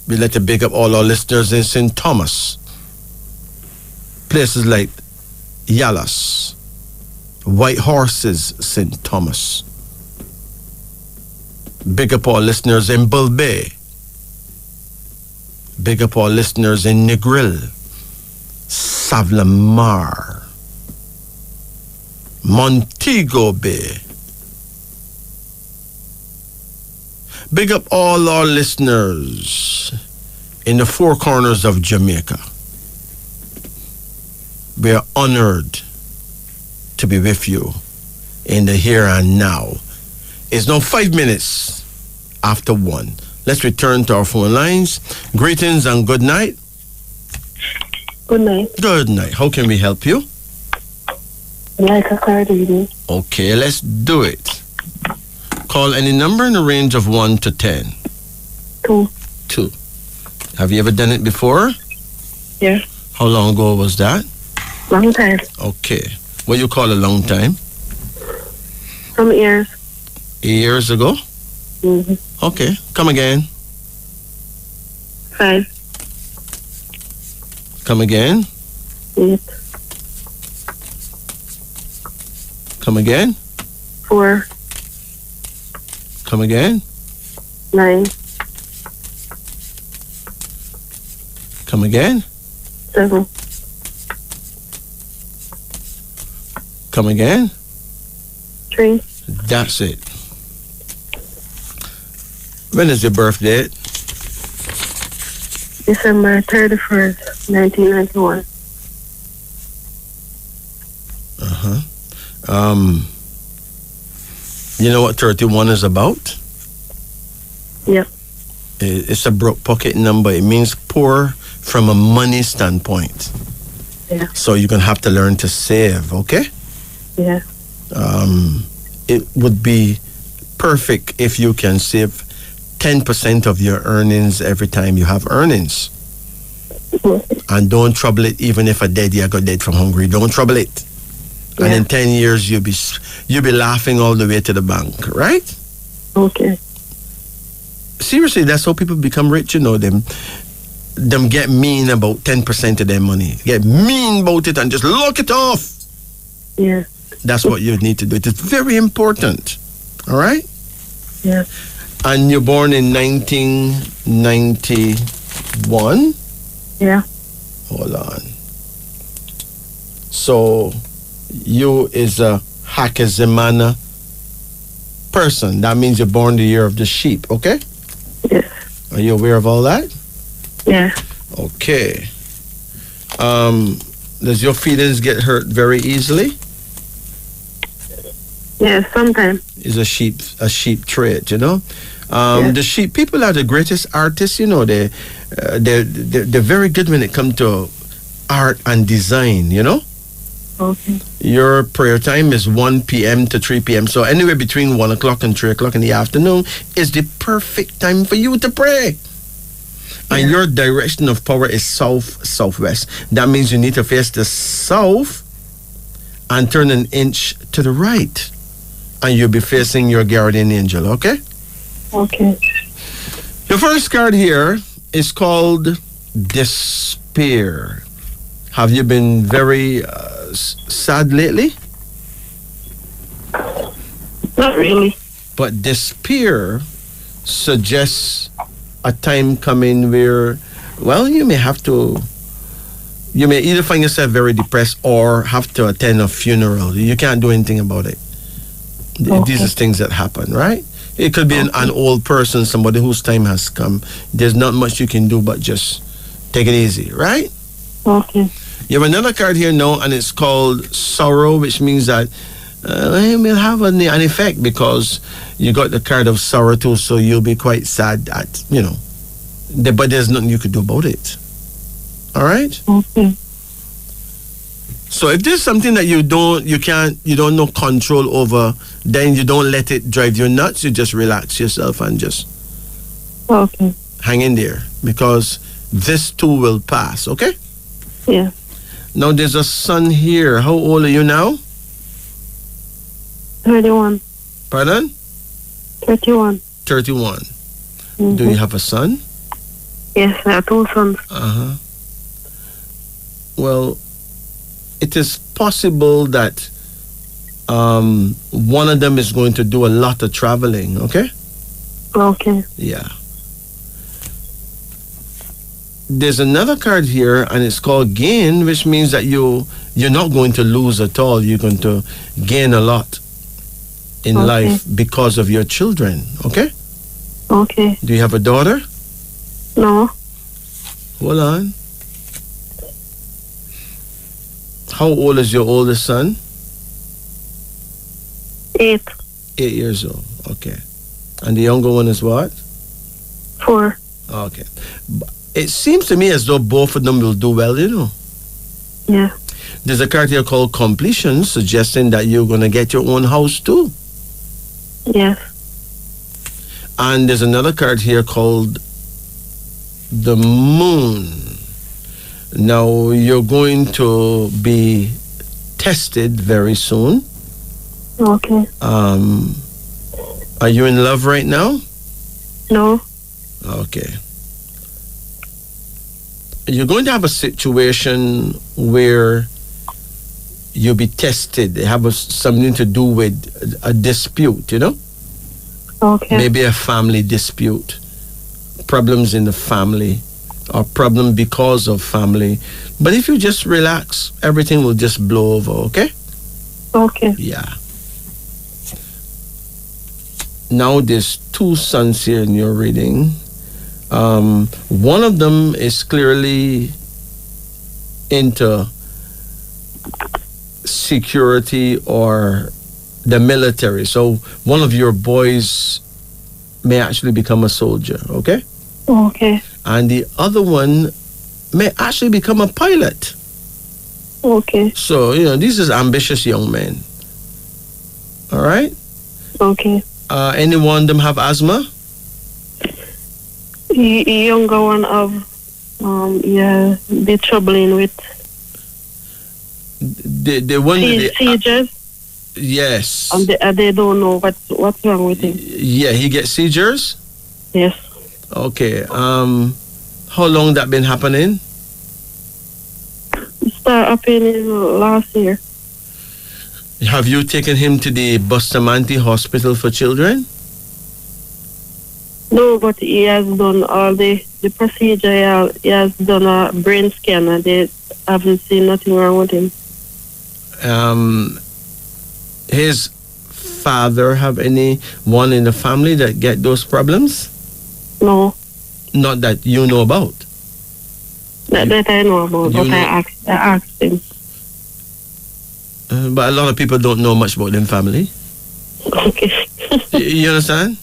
We'd like to big up all our listeners in St. Thomas. Places like Yalas, White Horses, St. Thomas. Big up our listeners in Bull Bay. Big up our listeners in Negril, Savlamar, Montego Bay. Big up all our listeners in the four corners of Jamaica. We are honored to be with you in the here and now. It's now 5 minutes after 1. Let's return to our phone lines. Greetings and good night.
Good night.
Good night. How can we help you?
Like a card reading.
Okay, let's do it. Call any number in the range of 1 to 10.
2.
2. Have you ever done it before?
Yeah.
How long ago was that?
Long time.
Okay. What you call a long time?
Some years.
Years ago?
Mm-hmm.
Okay. Come again.
5.
Come again.
8.
Come again.
4.
Come again.
9.
Come again.
7.
Come again.
3.
That's it. When is your birthday?
December 31st, 1991.
You know what 31 is about?
Yep.
It's a broke pocket number. It means poor from a money standpoint.
Yeah.
So you're going to have to learn to save, okay?
Yeah.
It would be perfect if you can save 10% of your earnings every time you have earnings. And don't trouble it even if a dead you got dead from hungry. Don't trouble it.
Yeah.
And in 10 years you'll be laughing all the way to the bank, right?
Okay.
Seriously, that's how people become rich, them get mean about 10% of their money. Get mean about it and just lock it off.
Yeah.
That's what you need to do. It is very important. All right?
Yeah.
And you're born in 1991?
Yeah.
Hold on. So you is a Hakizimana person. That means you're born the year of the sheep, okay?
Yes.
Are you aware of all that?
Yeah.
Okay. Does your feelings get hurt very easily?
Yes, sometimes.
Is a sheep trait, you know.
Yes.
The sheep people are the greatest artists, you know. They're very good when it comes to art and design, you know.
Okay.
Your prayer time is 1 p.m. to 3 p.m. So anywhere between 1 o'clock and 3 o'clock in the afternoon is the perfect time for you to pray. And your direction of power is south-southwest. That means you need to face the south and turn an inch to the right. And you'll be facing your guardian angel, okay?
Okay.
Your first card here is called Despair. Have you been very sad lately?
Not really.
But despair suggests a time coming where, well, you may either find yourself very depressed or have to attend a funeral. You can't do anything about it. These are things that happen, right? It could be an old person, somebody whose time has come. There's not much you can do but just take it easy, right?
Okay.
You have another card here now, and it's called Sorrow, which means that it will have an effect because you got the card of sorrow too, so you'll be quite sad at, you know. But there's nothing you could do about it. All right?
Okay.
So if there's something that you don't know control over, then you don't let it drive you nuts. You just relax yourself and just
Okay.
hang in there because this too will pass, okay?
Yeah.
Now there's a son here. How old are you now?
31.
Pardon?
31.
31.
Mm-hmm.
Do you have a son?
Yes, I have 2 sons.
Uh-huh. Well, it is possible that one of them is going to do a lot of traveling, okay?
Okay.
Yeah. There's another card here, and it's called Gain, which means that you're not going to lose at all. You're going to gain a lot in life because of your children, okay?
Okay.
Do you have a daughter?
No.
Hold on. How old is your oldest son?
8.
8 years old. Okay. And the younger one is what?
4.
Okay. It seems to me as though both of them will do well, you know.
Yeah.
There's a card here called Completion, suggesting that you're going to get your own house too.
Yes.
And there's another card here called the Moon. Now, you're going to be tested very soon.
Okay.
Are you in love right now?
No.
Okay. You're going to have a situation where you'll be tested. They have something to do with a dispute, you know?
Okay.
Maybe a family dispute. Problems in the family or problem because of family. But if you just relax, everything will just blow over, okay?
Okay.
Yeah. Now there's 2 sons here in your reading. One of them is clearly into security or the military. So one of your boys may actually become a soldier, okay?
Okay.
And the other one may actually become a pilot.
Okay.
So, you know, these is ambitious young men. All right?
Okay.
Any one of them have asthma?
Younger one of be troubling with
The one
seizures.
yes.
And they don't know what's wrong with him.
Yeah, he gets seizures?
Yes.
Okay. How long that been happening?
It started happening last year.
Have you taken him to the Bustamante Hospital for Children?
No, but he has done all the procedure. He has done a brain scan and they haven't seen nothing wrong with him.
His father have anyone in the family that get those problems?
No.
Not that you know about.
That I know about, but I asked him.
But a lot of people don't know much about them family.
Okay.
You understand?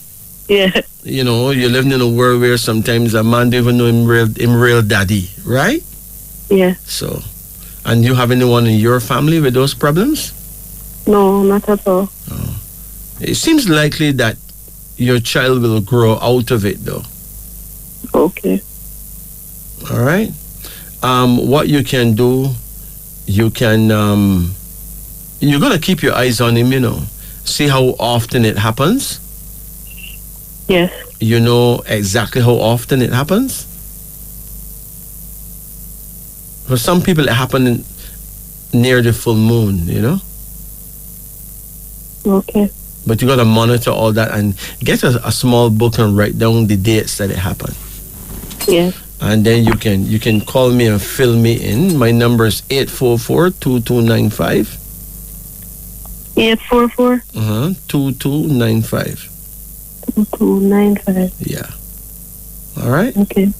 Yeah.
You know, you're living in a world where sometimes a man don't even know him real daddy, right?
Yeah.
So, and you have anyone in your family with those problems?
No, not at all.
It seems likely that your child will grow out of it, though.
Okay.
All right. What you can do, you can, you're gonna keep your eyes on him. You know, see how often it happens.
Yes.
You know exactly how often it happens. For some people, it happens near the full moon. You know.
Okay.
But you gotta monitor all that and get a small book and write down the dates that it happened.
Yes.
And then you can call me and fill me in. My number is 844-2295.
844
2295.
2295.
Yeah. All right.
Okay.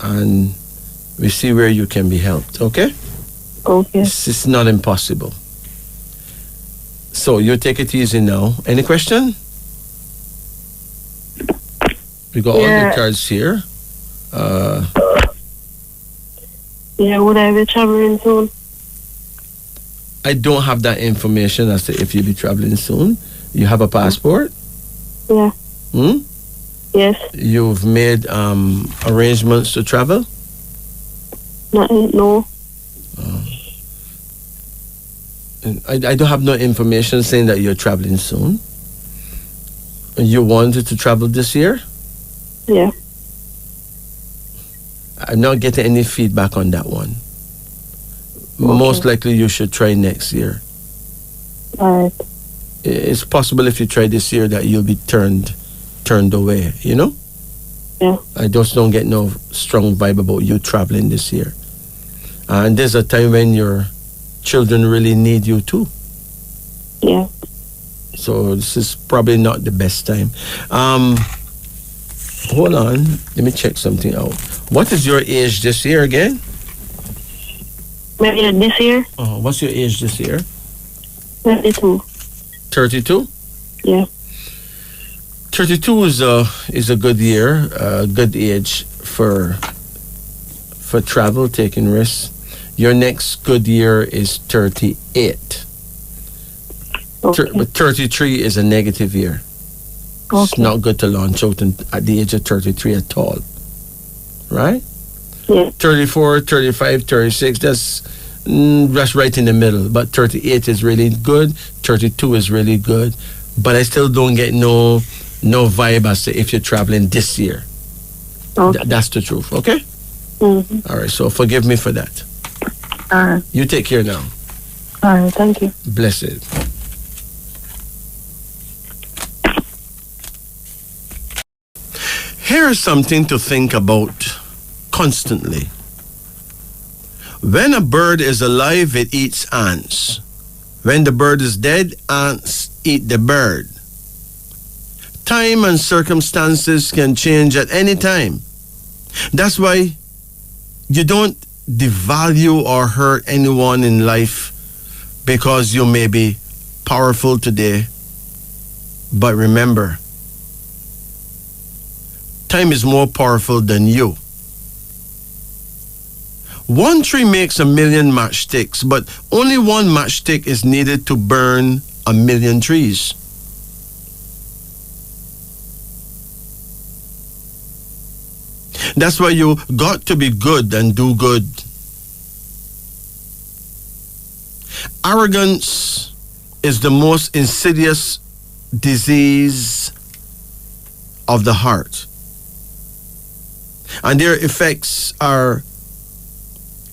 And we see where you can be helped. Okay.
Okay.
It's not impossible. So you take it easy now. Any question? We got all the cards here.
Yeah, would I be traveling soon?
I don't have that information as to if you'll be traveling soon. You have a passport?
Yeah. Yes.
You've made arrangements to travel?
No.
I don't have no information saying that you're traveling soon. You wanted to travel this year?
Yeah.
I'm not getting any feedback on that one.
Okay.
Most likely you should try next year.
All right.
It's possible if you try this year that you'll be turned away, you know?
Yeah.
I just don't get no strong vibe about you traveling this year. And there's a time when your children really need you too.
Yeah.
So this is probably not the best time. Hold on. Let me check something out. What is your age this year again?
Maybe this year?
What's your age this year?
32.
32?
Yeah.
32 is a good year, good age for travel, taking risks. Your next good year is 38.
Okay.
But 33 is a negative year.
Okay.
It's not good to launch out at the age of 33 at all. Right?
Yeah.
34, 35, 36, that's right in the middle. But 38 is really good. 32 is really good. But I still don't get no vibe as to if you're traveling this year.
Okay.
That's the truth, okay?
Mm-hmm.
All right, so forgive me for that.
All right.
You take care now.
All right. Thank you.
Blessed. Here's something to think about constantly. When a bird is alive, it eats ants. When the bird is dead, ants eat the bird. Time and circumstances can change at any time. That's why you don't devalue or hurt anyone in life because you may be powerful today. But remember, time is more powerful than you. One tree makes 1,000,000 matchsticks, but only one matchstick is needed to burn 1,000,000 trees. That's why you got to be good and do good. Arrogance is the most insidious disease of the heart. And their effects are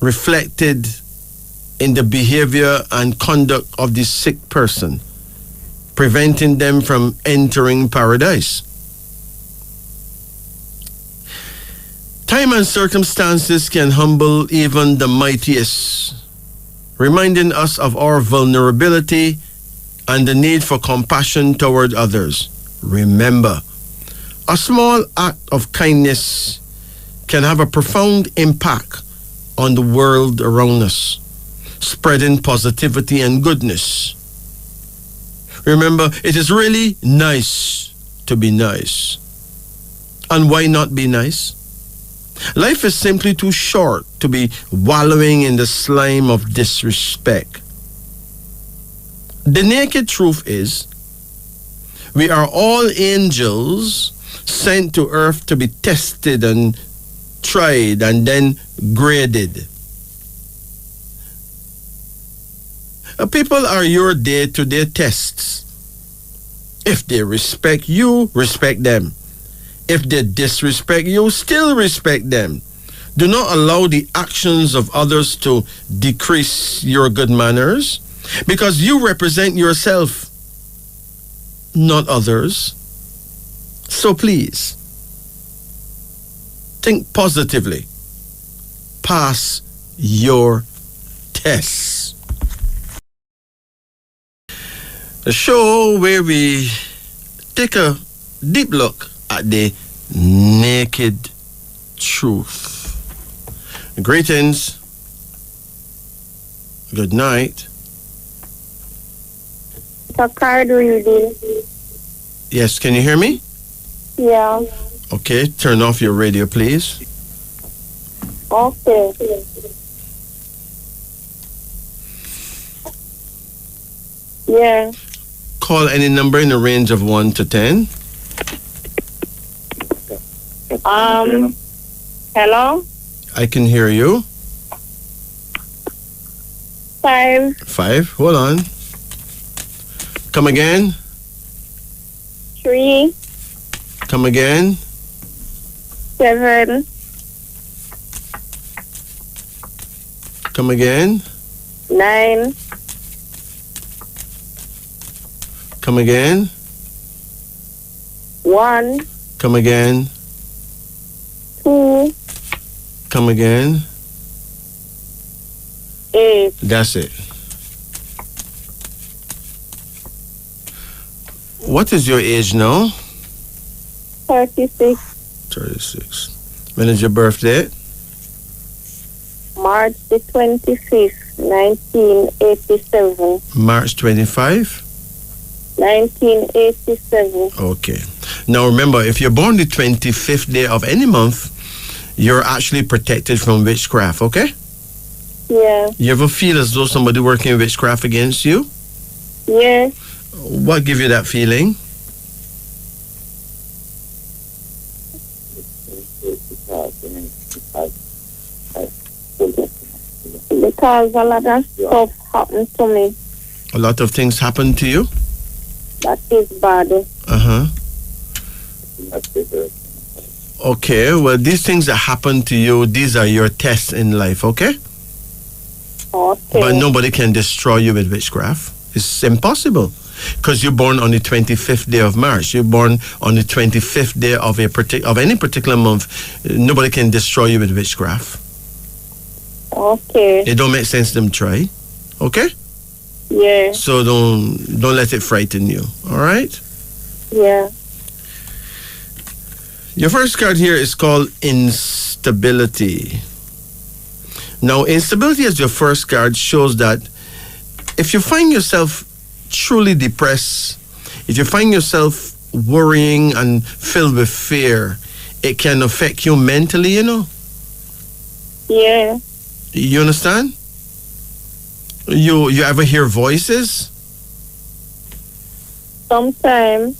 reflected in the behavior and conduct of the sick person, preventing them from entering paradise. Time and circumstances can humble even the mightiest, reminding us of our vulnerability and the need for compassion toward others. Remember, a small act of kindness can have a profound impact on the world around us, spreading positivity and goodness. Remember, it is really nice to be nice. And why not be nice? Life is simply too short to be wallowing in the slime of disrespect. The naked truth is, we are all angels sent to earth to be tested and tried and then graded. People are your day-to-day tests. If they respect you, respect them. If they disrespect you, still respect them. Do not allow the actions of others to decrease your good manners, because you represent yourself, not others. So please, think positively. Pass your tests. The show where we take a deep look at the naked truth. Greetings. Good night.
The card reading.
Yes, can you hear me?
Yeah.
Okay, turn off your radio, please.
Okay. Yeah.
Call any number in the range of 1 to 10.
Hello?
I can hear you.
5,
5, hold on. Come again.
3,
Come again.
7,
Come again.
9,
Come again.
1,
Come again.
2,
Come again.
8.
That's it. What is your age now?
36,
36. When is your birthday?
March the 25th, 1987.
March 25?
1987.
Okay. Now remember, if you're born the 25th day of any month, you're actually protected from witchcraft, okay?
Yeah.
You ever feel as though somebody working witchcraft against you?
Yeah.
What give you that feeling?
Because a lot of stuff happened to me.
A lot of things happen to you?
That is bad.
Uh-huh. Okay, well, these things that happen to you, these are your tests in life, okay?
Okay.
But nobody can destroy you with witchcraft. It's impossible. Because you're born on the 25th day of March. You're born on the 25th day of of any particular month. Nobody can destroy you with witchcraft.
Okay.
It don't make sense to them try. Okay?
Yeah.
So don't let it frighten you. All right?
Yeah.
Your first card here is called instability. Now, instability as your first card shows that if you find yourself truly depressed, if you find yourself worrying and filled with fear, it can affect you mentally, you know?
Yeah.
You understand? You ever hear voices?
Sometimes.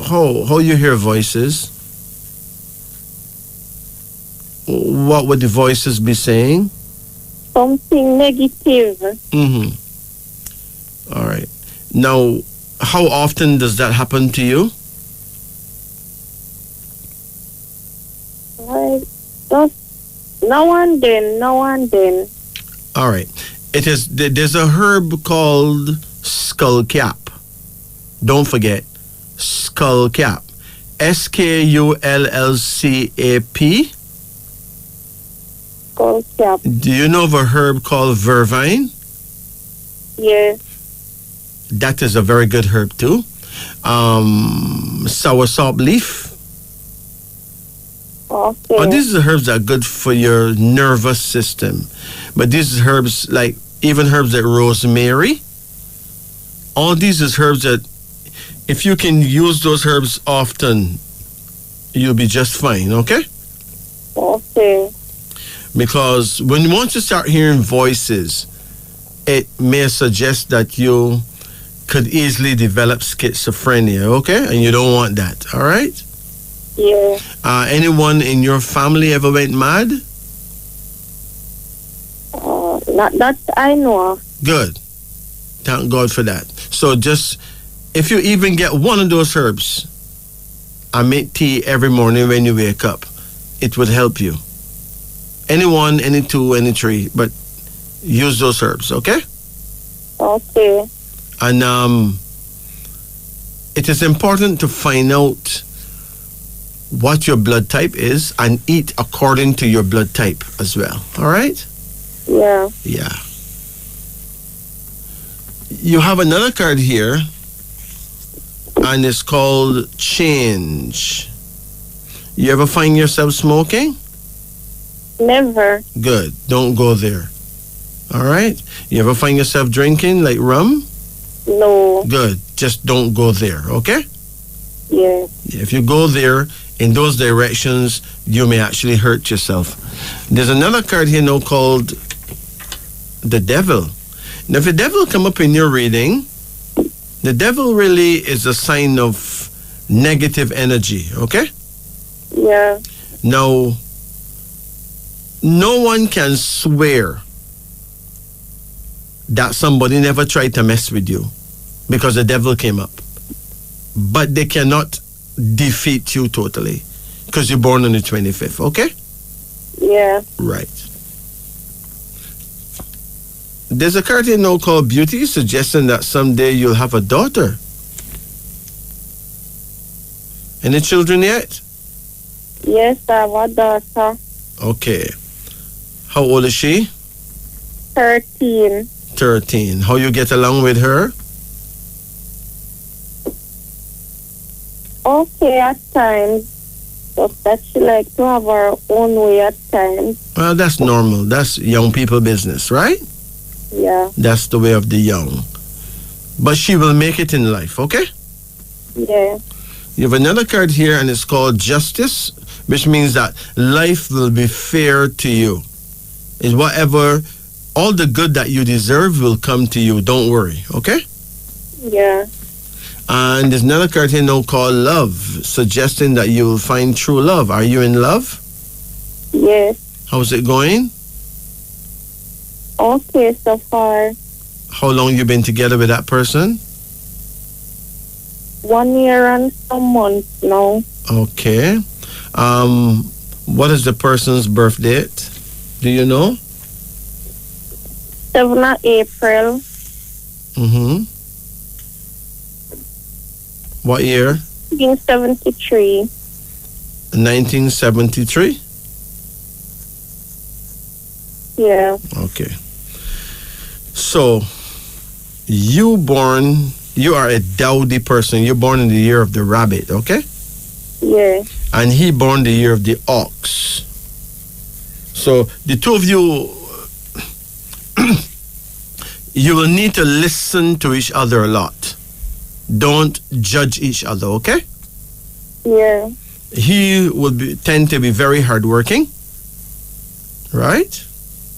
How you hear voices? What would the voices be saying?
Something negative.
Mm-hmm. All right. Now, how often does that happen to you?
Just now and then.
All right. There's a herb called skullcap. Don't forget, skullcap. SKULLCAP.
Skullcap.
Do you know of a herb called vervine?
Yeah.
That is a very good herb too. Soursop leaf.
Okay.
Oh, these are herbs that are good for your nervous system. But these herbs, like even herbs like rosemary, All these is herbs that, if you can use those herbs often, you'll be just fine, okay?
Okay.
Because once you start hearing voices, it may suggest that you could easily develop schizophrenia, okay? And you don't want that, all right?
Yeah.
Anyone in your family ever went mad?
Not that I know of.
Good. Thank God for that. So just, if you even get one of those herbs and make tea every morning when you wake up, it would help you. Any one, any two, any three, but use those herbs, okay?
Okay.
And it is important to find out what your blood type is and eat according to your blood type as well, all right?
Yeah.
Yeah. You have another card here, and it's called Change. You ever find yourself smoking?
Never.
Good. Don't go there. All right? You ever find yourself drinking like rum?
No.
Good. Just don't go there, okay?
Yeah.
If you go there in those directions, you may actually hurt yourself. There's another card here now called the Devil. Now, if the devil come up in your reading, the devil really is a sign of negative energy, okay?
Yeah.
Now, no one can swear that somebody never tried to mess with you because the devil came up. But they cannot defeat you totally because you're born on the 25th, okay?
Yeah.
Right. There's a card here now called Beauty, suggesting that someday you'll have a daughter. Any children yet?
Yes, I have a daughter.
Okay. How old is she?
13.
13. How you get along with her?
Okay at times, but that she like to have her own way at times.
Well, that's normal. That's young people business, right?
Yeah.
That's the way of the young. But she will make it in life, okay?
Yeah.
You have another card here, and it's called Justice, which means that life will be fair to you. Is whatever, all the good that you deserve will come to you. Don't worry, okay?
Yeah.
And there's another card here now called Love, suggesting that you will find true love. Are you in love?
Yes.
How's it going?
Okay, so far.
How long you been together with that person?
1 year and some months now.
Okay. What is the person's birth date? Do you know?
7th of April,
Mm-hmm. What year?
1973.
1973?
Yeah.
Okay. So, you are a dowdy person. You're born in the year of the rabbit, okay?
Yeah.
And he born the year of the ox. So, the two of you, you will need to listen to each other a lot. Don't judge each other, okay?
Yeah.
He would tend to be very hardworking, right?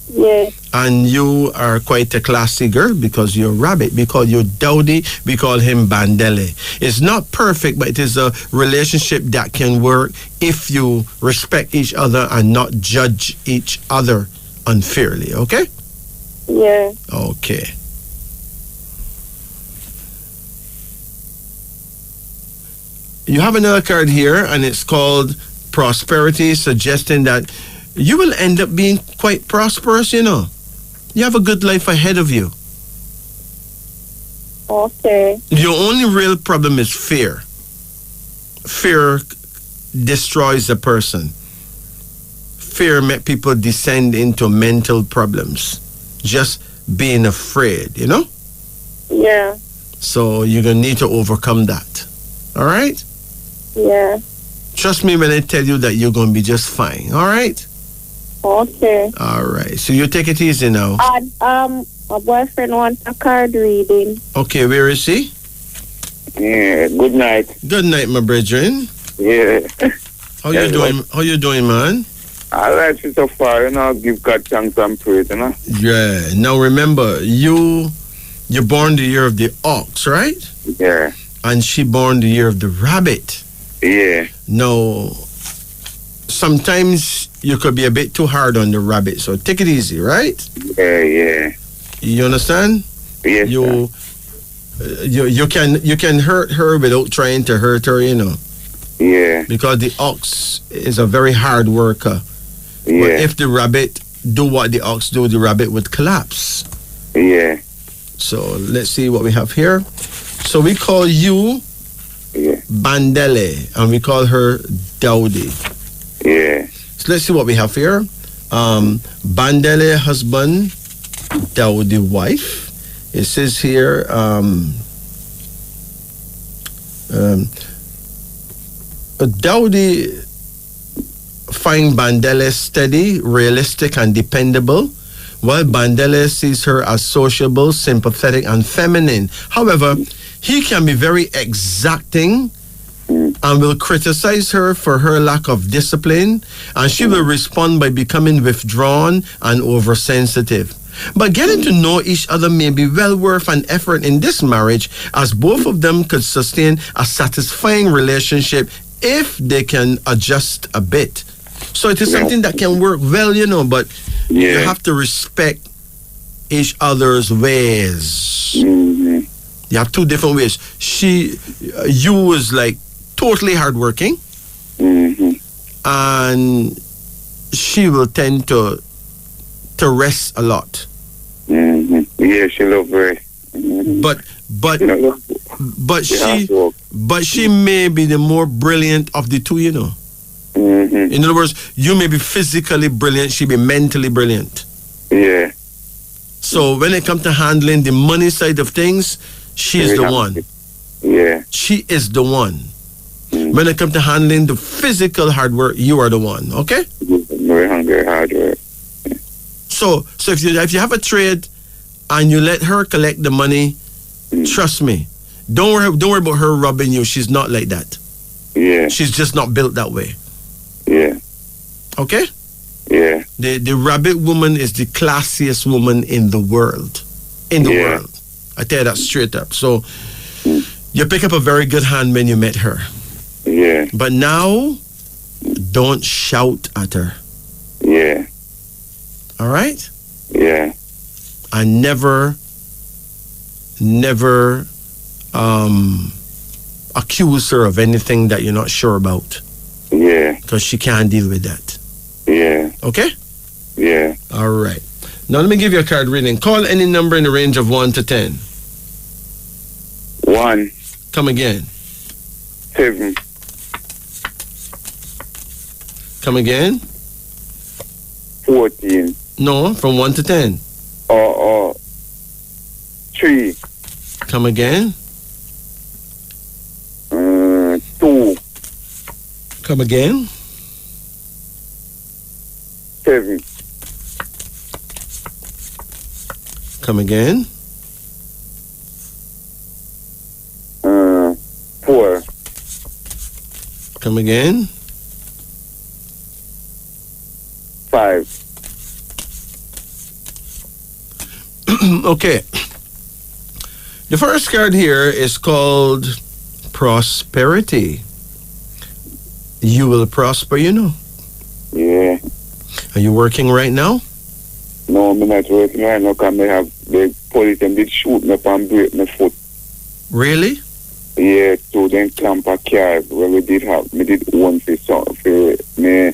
Yeah.
And you are quite a classy girl because you're rabbit. We call you dowdy. We call him bandele. It's not perfect, but it is a relationship that can work if you respect each other and not judge each other unfairly, okay?
Yeah.
Okay. You have another card here, and it's called Prosperity, suggesting that you will end up being quite prosperous, you know. You have a good life ahead of you.
Okay.
Your only real problem is fear. Fear destroys a person. Fear makes people descend into mental problems. Just being afraid, you know?
Yeah.
So you're going to need to overcome that. All right?
Yeah.
Trust me when I tell you that you're going to be just fine. All right?
Okay.
All right. So you take it easy now.
My boyfriend wants a card reading.
Okay, where is he?
Yeah, good night.
Good night, my brethren.
Yeah.
How you doing? How you doing, man?
I like it so far, give God thanks and praise,
Yeah. Now remember, you're born the year of the ox, right?
Yeah.
And she born the year of the rabbit.
Yeah.
Now, sometimes you could be a bit too hard on the rabbit, so take it easy, right?
Yeah.
You understand?
Yes,
you can hurt her without trying to hurt her,
Yeah.
because the ox is a very hard worker.
Yeah.
But if the rabbit do what the ox do, the rabbit would collapse.
Yeah.
So let's see what we have here. So we call you Bandele, and we call her Dowdy.
Yeah.
So let's see what we have here. Bandele husband, Dowdy wife. It says here, Dowdy find Bandele steady, realistic, and dependable, while Bandele sees her as sociable, sympathetic, and feminine. However, he can be very exacting and will criticize her for her lack of discipline, and she will respond by becoming withdrawn and oversensitive. But getting to know each other may be well worth an effort in this marriage, as both of them could sustain a satisfying relationship if they can adjust a bit. So it is something that can work well, but you have to respect each other's ways.
Mm-hmm.
You have two different ways. You was like totally hardworking, and she will tend to rest a lot.
Yeah, she love rest.
But she may be the more brilliant of the two, In other words, you may be physically brilliant, she be mentally brilliant.
Yeah.
So when it comes to handling the money side of things, she is the one.
Yeah.
She is the one. When it comes to handling the physical hard work, you are the one. Okay?
Very hungry, hard work.
So if you have a trade and you let her collect the money, trust me, don't worry about her robbing you. She's not like that.
Yeah.
She's just not built that way.
Yeah.
Okay?
Yeah.
The rabbit woman is the classiest woman in the world. In the world. I tell you that straight up. So you pick up a very good hand when you met her.
Yeah.
But now, don't shout at her.
Yeah.
All right?
Yeah.
And never accuse her of anything that you're not sure about.
Yeah.
Because she can't deal with that.
Yeah.
Okay?
Yeah.
All right. Now let me give you a card reading. Call any number in the range of 1 to 10.
1.
Come again.
7.
Come again.
14.
No, from 1 to 10.
3.
Come again.
2.
Come again.
7.
Come again.
4.
Come again.
5.
Okay. The first card here is called Prosperity. You will prosper,
Yeah.
Are you working right now?
No, I'm not working right now because I have the police and did shoot me up and break my foot.
Really?
Yeah, so then camp a car where we did one for me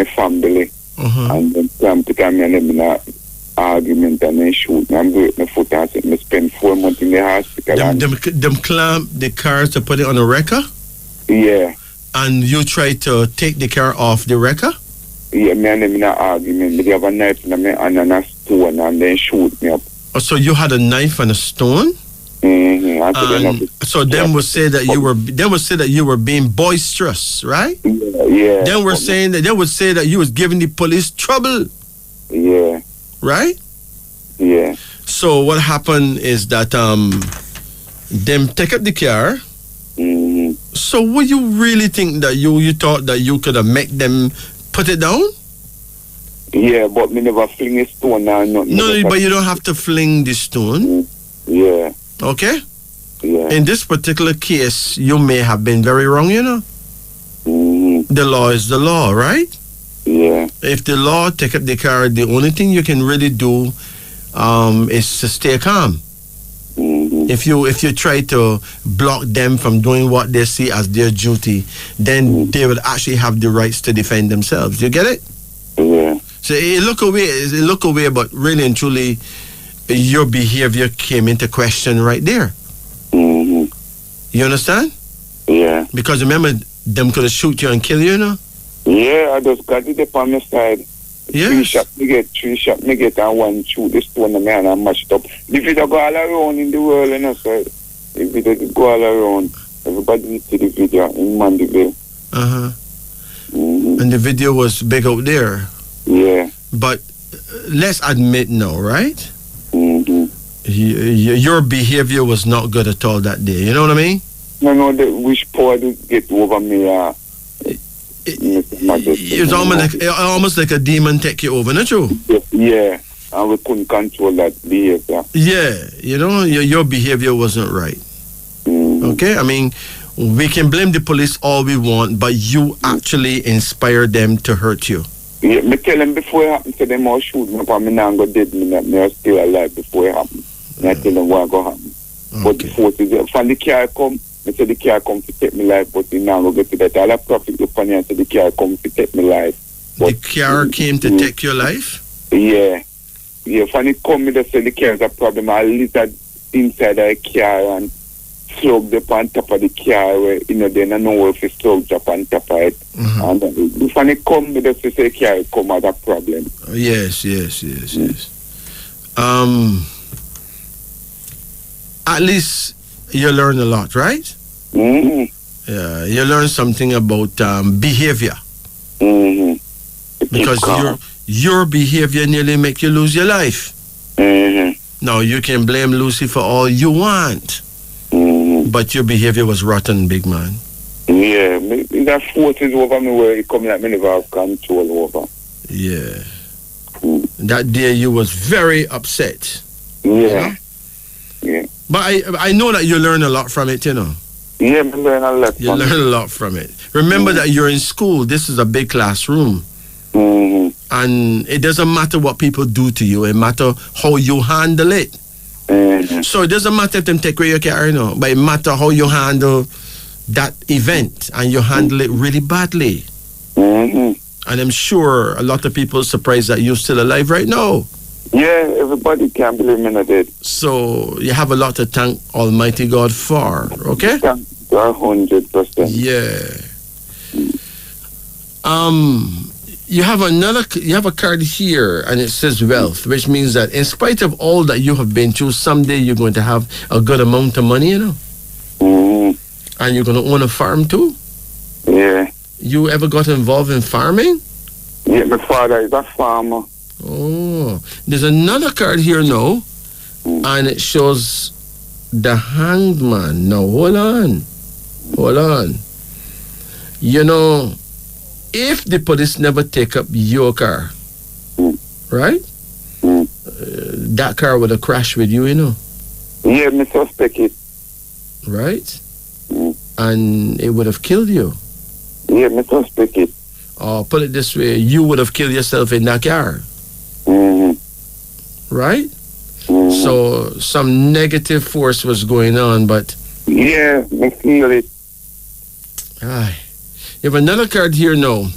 family. And then camp to come and in an argument and then shoot me and break my foot and say me spend 4 months in the hospital.
Them clamp the car to put it on a wrecker?
Yeah.
And you try to take the car off the wrecker?
Yeah, me and them in an argument. They have a knife in my hand and a stone and then shoot me up.
Oh, so you had a knife and a stone? So them would say that you were being boisterous, right?
Yeah.
They would say that you was giving the police trouble.
Yeah.
Right?
Yeah.
So what happened is that them take up the car.
Mm-hmm.
So would you really think that you thought that you could have make them put it down?
Yeah, but me never fling a stone or nothing.
No, but you don't have to fling the stone.
Yeah.
Okay?
Yeah.
In this particular case, you may have been very wrong, you know.
Mm-hmm.
The law is the law, right?
Yeah.
If the law take up the car, the only thing you can really do is to stay calm.
Mm-hmm.
If you try to block them from doing what they see as their duty, then they would actually have the rights to defend themselves. You get it?
Yeah.
So it look away, but really and truly, your behavior came into question right there.
Mm-hmm.
You understand?
Yeah.
Because remember, them could have shoot you and kill you, you know?
Yeah, I just got it up on my side.
Yes.
Three shot me get, and one shoot this stone the man and mashed up. The video go all around in the world, you know, so the video go all around. Everybody see the video in Mandeville.
Uh-huh.
Mm-hmm.
And the video was big out there.
Yeah.
But let's admit now, right?
Mm-hmm.
Your behavior was not good at all that day. You know what I mean?
No, the wish power to get over me.
It's almost like a demon take you over, not true?
Yeah, and we couldn't control that behavior.
Yeah, you know, your behavior wasn't right.
Mm-hmm.
Okay? I mean, we can blame the police all we want, but you actually inspired them to hurt you.
Yeah, me tell them before it happened to them, I'll shoot me, but me not go dead, me are still alive before it happened. I tell them what go happen.
Okay.
But before the car come, I said the car come to take me life, but we now go get to that. All the profit look funny and say the car come to take me life. But,
the car came to take your life?
Yeah. Yeah, when it come, me just say the car is a problem. I lizard inside the car and slug up on top of the car where, you know, then I know if it's slugged up on top of it.
Mm-hmm.
And when it come, me just say the car come as a problem.
Yes. At least you learn a lot, right?
Mm-hmm.
Yeah, you learn something about behavior.
Mm-hmm.
Because your behavior nearly make you lose your life.
Mm-hmm.
Now, you can blame Lucy for all you want,
Mm-hmm.
but your behavior was rotten, big man.
Yeah, that forces over me where it come like me never have control over.
Yeah. That day you was very upset.
Yeah.
You know?
Yeah.
But I know that you learn a lot from it, you know.
Yeah, me learn a lot.
You learn a lot from it. Remember that you're in school. This is a big classroom.
Mm-hmm.
And it doesn't matter what people do to you. It matters how you handle it.
Mm-hmm.
So it doesn't matter if them take away your car, you know. But it matters how you handle that event. And you handle it really badly.
Mm-hmm.
And I'm sure a lot of people are surprised that you're still alive right now.
Yeah, everybody can't believe me not dead.
So you have a lot to thank Almighty God for, okay?
100%.
Yeah. You have a card here and it says wealth, which means that in spite of all that you have been through, someday you're going to have a good amount of money, you know?
Mm-hmm.
And you're going to own a farm too?
Yeah.
You ever got involved in farming?
Yeah, my father is a farmer.
Oh, there's another card here now, and it shows the Hanged Man. Now, hold on. You know, if the police never take up your car, right? That car would have crashed with you, you know.
Yeah, me suspect it.
Right? And it would have killed you.
Yeah, me suspect it.
Or put it this way, you would have killed yourself in that car.
Mm-hmm.
Right?
Mm-hmm.
So some negative force was going on, but...
Yeah, I feel it.
You have another card here now.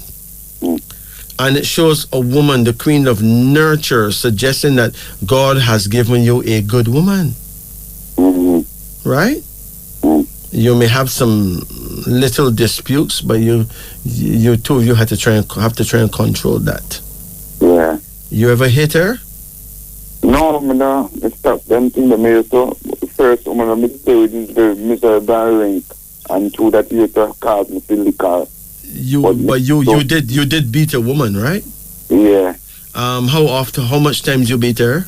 And it shows a woman, the queen of nurture, suggesting that God has given you a good woman.
Mm-hmm.
Right? You may have some little disputes, but you two of you have to try and control that.
Yeah.
You ever hit her?
No, no. I stopped them thing the mail. So first, I'm gonna stay with this Mr. Barring, and through that you called me fill the car.
You did beat a woman, right?
Yeah.
How often? How much times you beat her?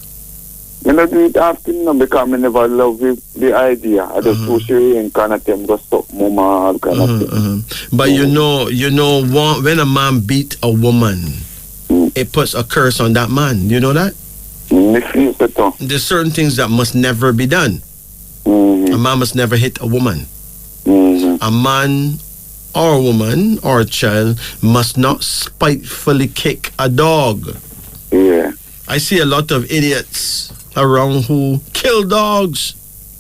I don't do it often no, because I never love the idea. I just push it and kind of them go stop mama all kind of thing.
But you know, when a man beat a woman, it puts a curse on that man. You know that? There's certain things that must never be done. A man must never hit a woman. A man or a woman or a child must not spitefully kick a dog.
Yeah.
I see a lot of idiots around who kill dogs,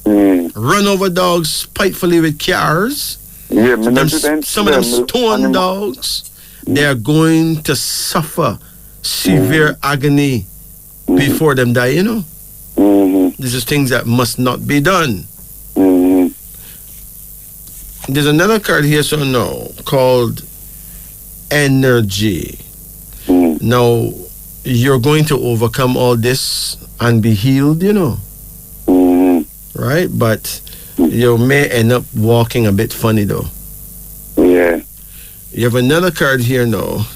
run over dogs spitefully with cars.
Yeah,
some of them stone dogs. They are going to suffer severe agony before them die, you know. These are things that must not be done. There's another card here, so no, called energy. Now, you're going to overcome all this and be healed, you know. Right? But you may end up walking a bit funny, though.
Yeah.
You have another card here now.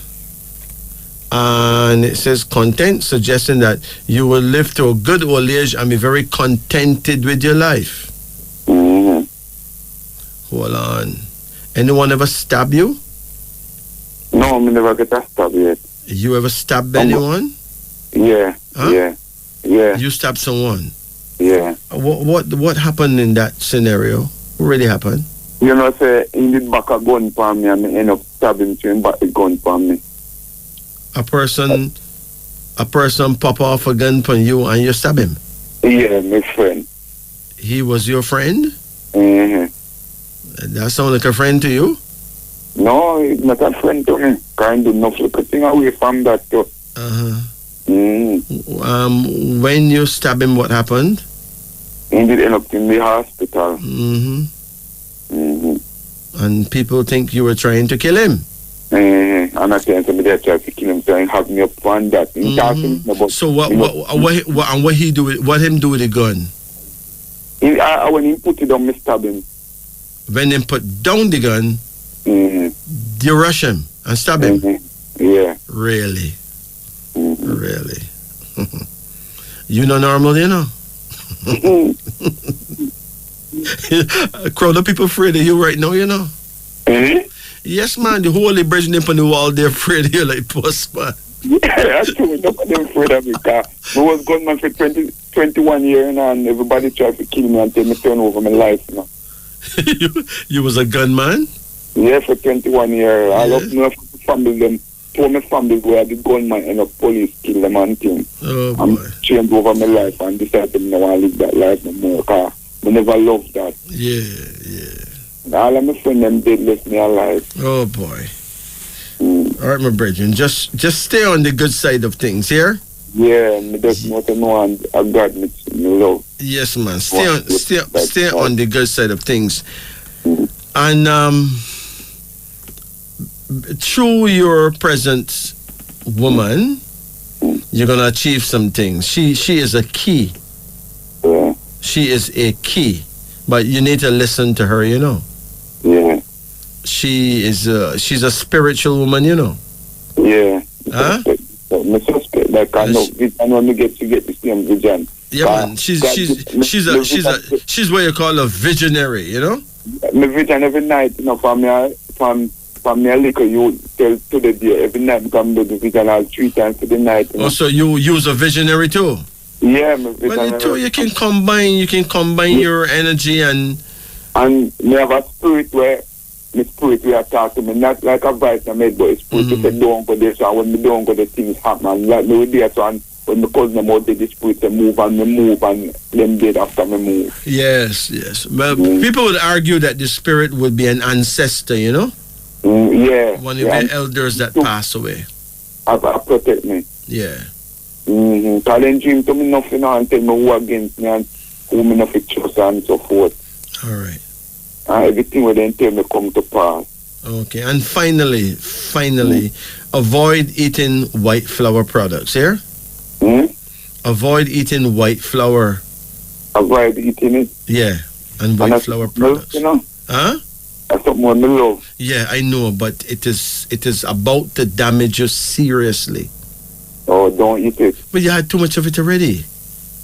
And it says content, suggesting that you will live to a good old age and be very contented with your life. Hold on. Anyone ever stab you?
No, I never get a stab yet.
You ever stabbed anyone?
Yeah.
Huh?
Yeah.
You stabbed someone?
Yeah.
What happened in that scenario? What really happened?
You know, say, he did back a gun for me and I end up stabbing him back the gun for me.
A person pop off a gun for you and you stab him?
Yeah, my friend.
He was your friend? That sounds like a friend to you?
No, he's not a friend to me. Can't do nothing away from that too.
When you stab him, what happened?
He did end up in the hospital.
And people think you were trying to kill him?
And I think somebody that tried to kill him, so he have me up on that.
So what he do with, what him do with the gun?
When he put it on, me stab him.
When him put down the gun, you rush him and stab him?
Yeah.
Really? Really? You know normal, you know? A crowd of people afraid of you right now, you know? Yes, man, the holy bridge up on the wall, they're afraid of you like postman.
Yeah, that's true. Nobody afraid of me, because I was gunman for 21 years and everybody tried to kill me until me turn over my life, you know.
You was a gunman?
Yeah, for 21 years. I love my family, them. Told my family where the gunman and the police kill them and things.
Oh, boy.
I'm changed over my life and decided to not want to live that life no more, because I never loved that.
Yeah.
All of my friends, them dead, left me alive.
Oh, boy. All right, my brethren, just stay on the good side of things here.
Yeah, me just want to know and God me love.
Yes, man. Stay on the good side of things. And through your present woman, you're gonna achieve some things. She is a key.
Yeah.
She is a key, but you need to listen to her. You know.
Yeah.
She's a spiritual woman. You know.
Yeah.
Huh?
Me suspect that I know vision when me get the same vision.
Yeah, man. She's what you call a visionary. You know.
Me vision every night. You know, from me a little you tell to the day every night because do the vision all 3 times to the night. You know?
Oh, so you use a visionary too?
Yeah, me vision.
Well, you can combine your energy and
me have a spirit where my spirit will talk to me, not like a voice in my head, but a spirit to say don't go there, so when me don't go there, things happen. Like me with there, so and when me cousin them out there, the spirit they move and them dead after me move.
Yes. Well, people would argue that the spirit would be an ancestor, you know?
Yeah.
One of the elders that pass away.
I protect me.
Yeah.
Because they dream to me nothing and tell me who against me and who me nothing trust and so forth.
All right.
Everything where they tell me come to pass.
Okay. And finally, avoid eating white flour products, here? Avoid eating white flour.
Avoid eating it?
Yeah. And white flour products.
You know?
Huh?
That's something I love.
Yeah, I know, but it is about to damage you seriously.
Oh, don't eat it.
But you had too much of it already.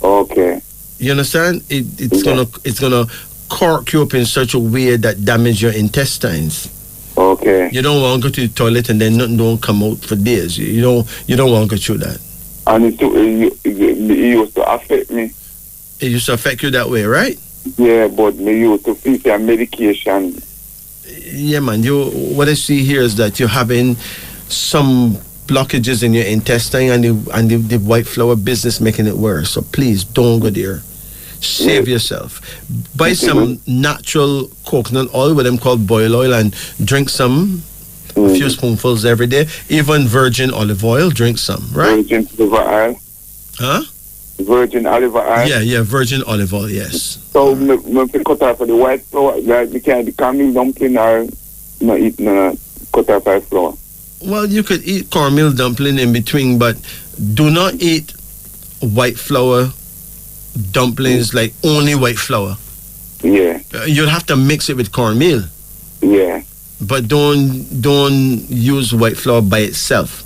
Okay.
You understand? It's
Yeah.
gonna cork you up in such a way that damage your intestines.
Okay.
You don't want to go to the toilet and then nothing don't come out for days. You don't want to go through that.
And it used to affect me.
It used to affect you that way, right?
Yeah, but me used to feel a medication.
Yeah, man. What I see here is that you're having some blockages in your intestine, and the white flour business making it worse. So please don't go there. Save yourself. Buy some natural coconut oil, what them called boil oil, and drink some. A few spoonfuls every day. Even virgin olive oil, drink some, right?
Virgin olive oil.
Huh?
Virgin olive oil.
Yeah, virgin olive oil, yes.
So, me cut off for the white flour, like the cornmeal dumpling, or no eat no cut off for flour.
Well, you could eat cornmeal dumpling in between, but do not eat white flour dumplings like only white flour.
Yeah.
You'll have to mix it with cornmeal.
Yeah.
But don't use white flour by itself.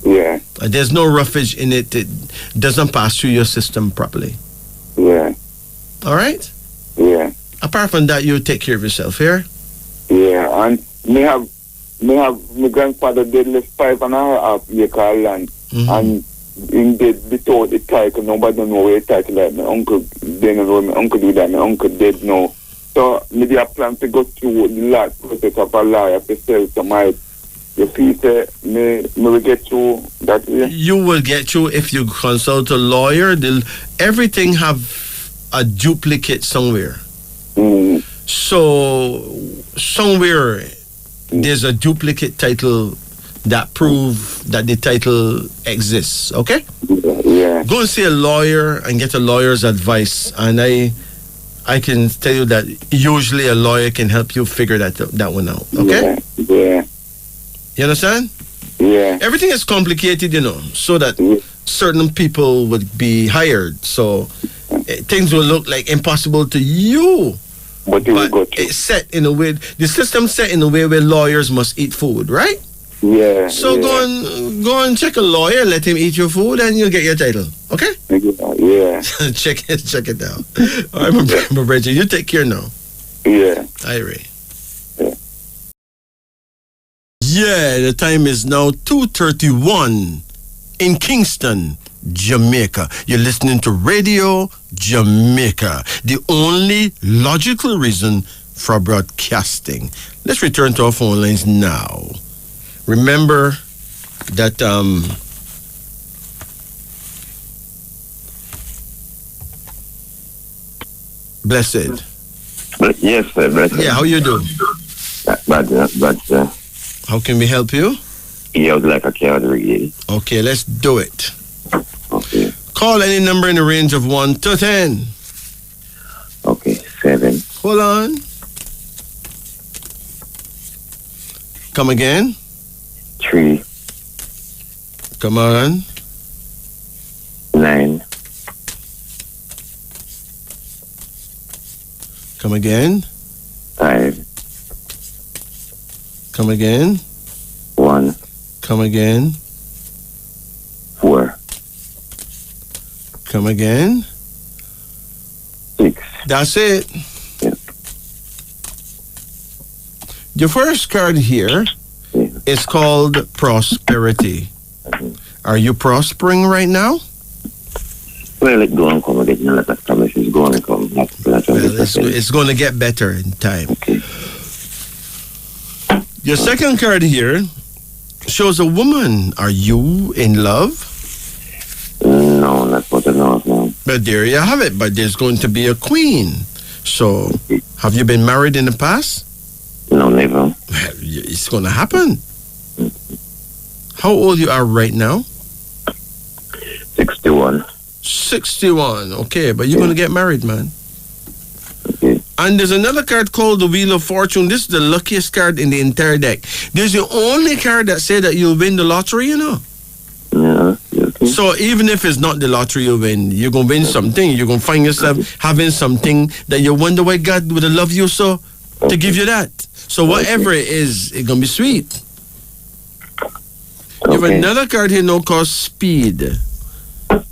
Yeah.
There's no roughage in it. It doesn't pass through your system properly.
Yeah.
All right?
Yeah.
Apart from that, you take care of yourself here.
Yeah. And my grandfather did live 5.5 acre land. And in did without the title, nobody don't know where the title is. My uncle didn't know my uncle do that. My uncle did know. So maybe I plan to go through the last process of a lawyer to sell to my the people may will get through that way.
You will get through if you consult a lawyer. Everything have a duplicate somewhere. So somewhere there's a duplicate title that prove that the title exists. Okay?
Yeah.
Go and see a lawyer and get a lawyer's advice. And I can tell you that usually a lawyer can help you figure that one out. Okay?
Yeah.
You understand?
Yeah.
Everything is complicated, so that certain people would be hired. So things will look like impossible to you.
But
it's set in a way, the system's set in a way where lawyers must eat food, right?
Yeah.
So go and check a lawyer, let him eat your food, and you'll get your title. Okay?
Yeah.
check it out. All right, my brother, you take care now.
Yeah.
Irie. Yeah, the time is now 2:31 in Kingston, Jamaica. You're listening to Radio Jamaica, the only logical reason for broadcasting. Let's return to our phone lines now. Remember that Blessed.
Yes, sir. Blessed.
Yeah, how you doing?
But
how can we help you?
Yeah, I would like a card again.
Okay, let's do it.
Okay.
Call any number in the range of 1 to 10.
Okay, 7.
Hold on. Come again.
3.
Come on.
9.
Come again.
5.
Come again.
1.
Come again.
4.
Come again.
6.
That's it.
Yeah.
Your first card here is called Prosperity. Are you prospering right now?
Well, it's going to come again. Like that promise is going to come. Well,
it's going to get better in time.
Okay.
Your second card here shows a woman. Are you in love?
No, that's what I know now.
But there you have it. But there's going to be a queen. So, have you been married in the past?
No, never.
Well, it's going to happen. How old you are right now?
61.
61. Okay, but you're going to get married, man.
Okay.
And there's another card called the Wheel of Fortune. This is the luckiest card in the entire deck. This is the only card that says that you'll win the lottery,
Yeah. Okay.
So even if it's not the lottery you win, you're going to win something. You're going to find yourself having something that you wonder why God would love you so to give you that. So whatever it is, it's going to be sweet. You have another card here now called Speed.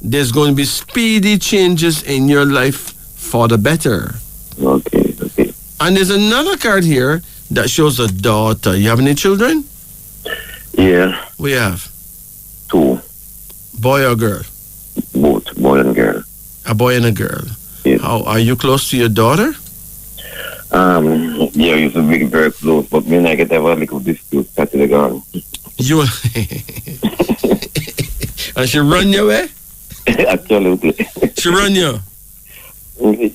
there's going to be speedy changes in your life for the better.
Okay.
And there's another card here that shows a daughter. You have any children?
Yeah.
We have.
2.
Boy or girl?
Both, boy and girl.
A boy and a girl.
Yes.
How are you close to your daughter?
Yeah, we used to be very close, but me and I get have a little dispute Saturday gone.
You and she run your way?
Absolutely.
She run you?
Me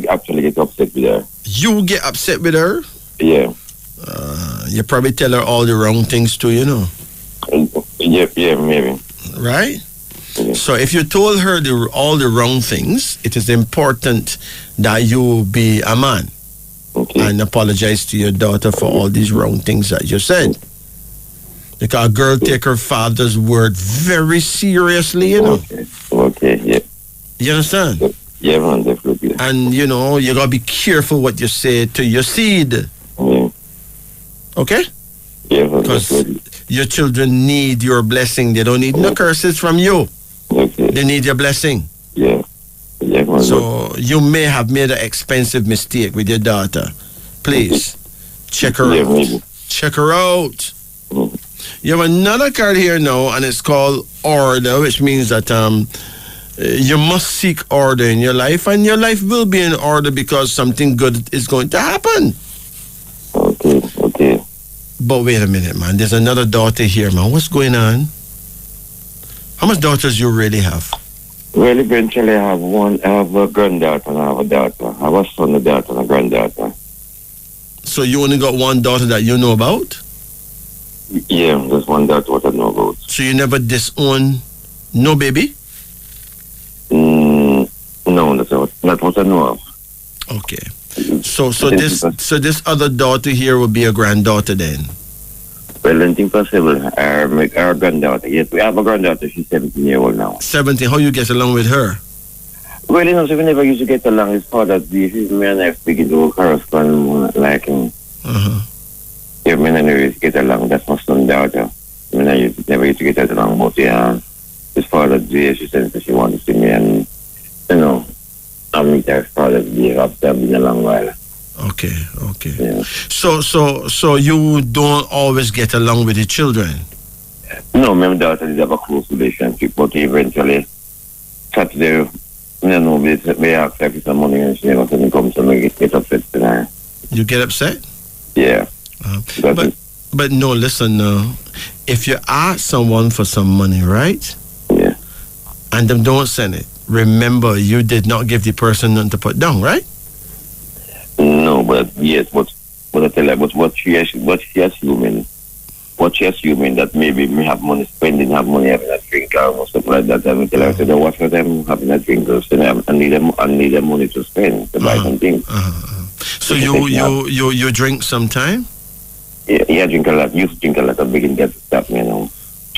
actually get upset with her.
You get upset with her?
Yeah.
You probably tell her all the wrong things too, you know.
Yeah, maybe.
Right?
Yeah.
So if you told her all the wrong things, it is important that you be a man.
Okay.
And apologize to your daughter for all these wrong things that you said. Because a girl take her father's word very seriously, you know.
Okay, yeah.
You understand?
Yeah, man, definitely.
And, you know, you got to be careful what you say to your seed.
Yeah.
Okay?
Yeah, man,
Because
definitely.
your children need your blessing. They don't need no curses from you.
Okay.
They need your blessing.
Yeah. Yeah, man.
So you may have made an expensive mistake with your daughter. Please, check her
Yeah,
out.
maybe.
Check her out.
Mhm.
You have another card here now, and it's called order, which means that you must seek order in your life, and your life will be in order because something good is going to happen.
Okay.
But wait a minute, man. There's another daughter here, man. What's going on? How much daughters you really have?
Well, eventually I have one. I have a granddaughter and I have a daughter. I have a son, a daughter, and a granddaughter.
So you only got one daughter that you know about?
Yeah, there's one daughter what I know about.
So you never disown no baby?
No, that's not what I know of.
Okay. So this other daughter here will be a granddaughter then?
Well, anything possible. Our granddaughter. Yes, we have a granddaughter. She's 17 years old now.
17. How you get along with her?
Well, you know, so we never used to get along. It's part of the me and I speaking to correspond like
Uh-huh.
yeah, me and I never used to get along. That's my son's daughter. Me and I never used to get along, but yeah, it's part of the she said that she wanted to see me and you know, I meet her part of the after been a long while.
Okay.
Yeah.
So you don't always get along with the children?
No, my daughter did have a close relationship, but eventually Saturday, you know, we asked her for some money and she never said me come, so I get upset tonight.
You get upset?
Yeah.
But no, listen now. If you ask someone for some money, right?
Yeah.
And them don't send it, remember you did not give the person nothing to put down, right?
No, but yes, but I tell her, but what she assuming that maybe me have money spending, have money having a drink or something like that. I will tell her, I said, what's for them having a drink or something? I need them money to spend to buy something.
So you drink sometime?
Yeah, I drink a lot. Used to drink a lot. I'm beginning to stop, you know.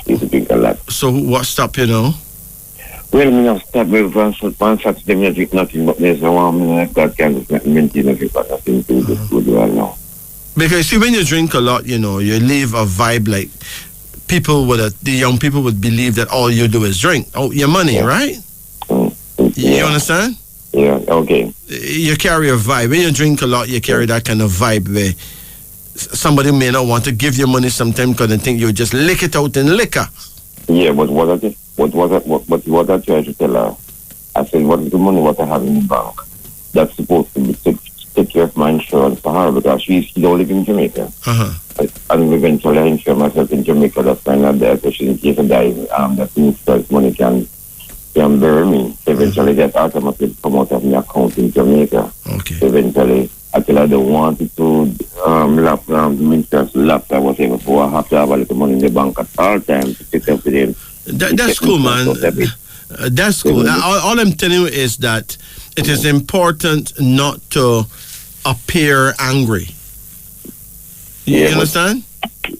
Used to drink a lot.
So what stopped you now?
Well, I have stopped me one Saturday, I drink nothing but there's a one minute God can just maintain everything, but nothing to the food well now.
Because see, when you drink a lot, you know, you leave a vibe like the young people would believe that all you do is drink. Oh, your money, right? You understand?
Yeah, okay.
You carry a vibe. When you drink a lot, you carry that kind of vibe where somebody may not want to give you money sometimes because they think you just lick it out in liquor.
Yeah, but what I try to tell her, I said, what is the money what I have in the bank? That's supposed to be take care of my insurance for her because she don't live in Jamaica. And eventually I insure myself in Jamaica. That's why I'm not there. So she in case I die, that insurance money can bury me. So eventually that automatically come out of my account in Jamaica.
Okay.
So eventually I tell her I don't want it to the insurance lapse or whatever. So I have to have a little money in the bank at all times to take up with him.
That's cool, man. That's cool. All I'm telling you is that it is important not to appear angry. You understand?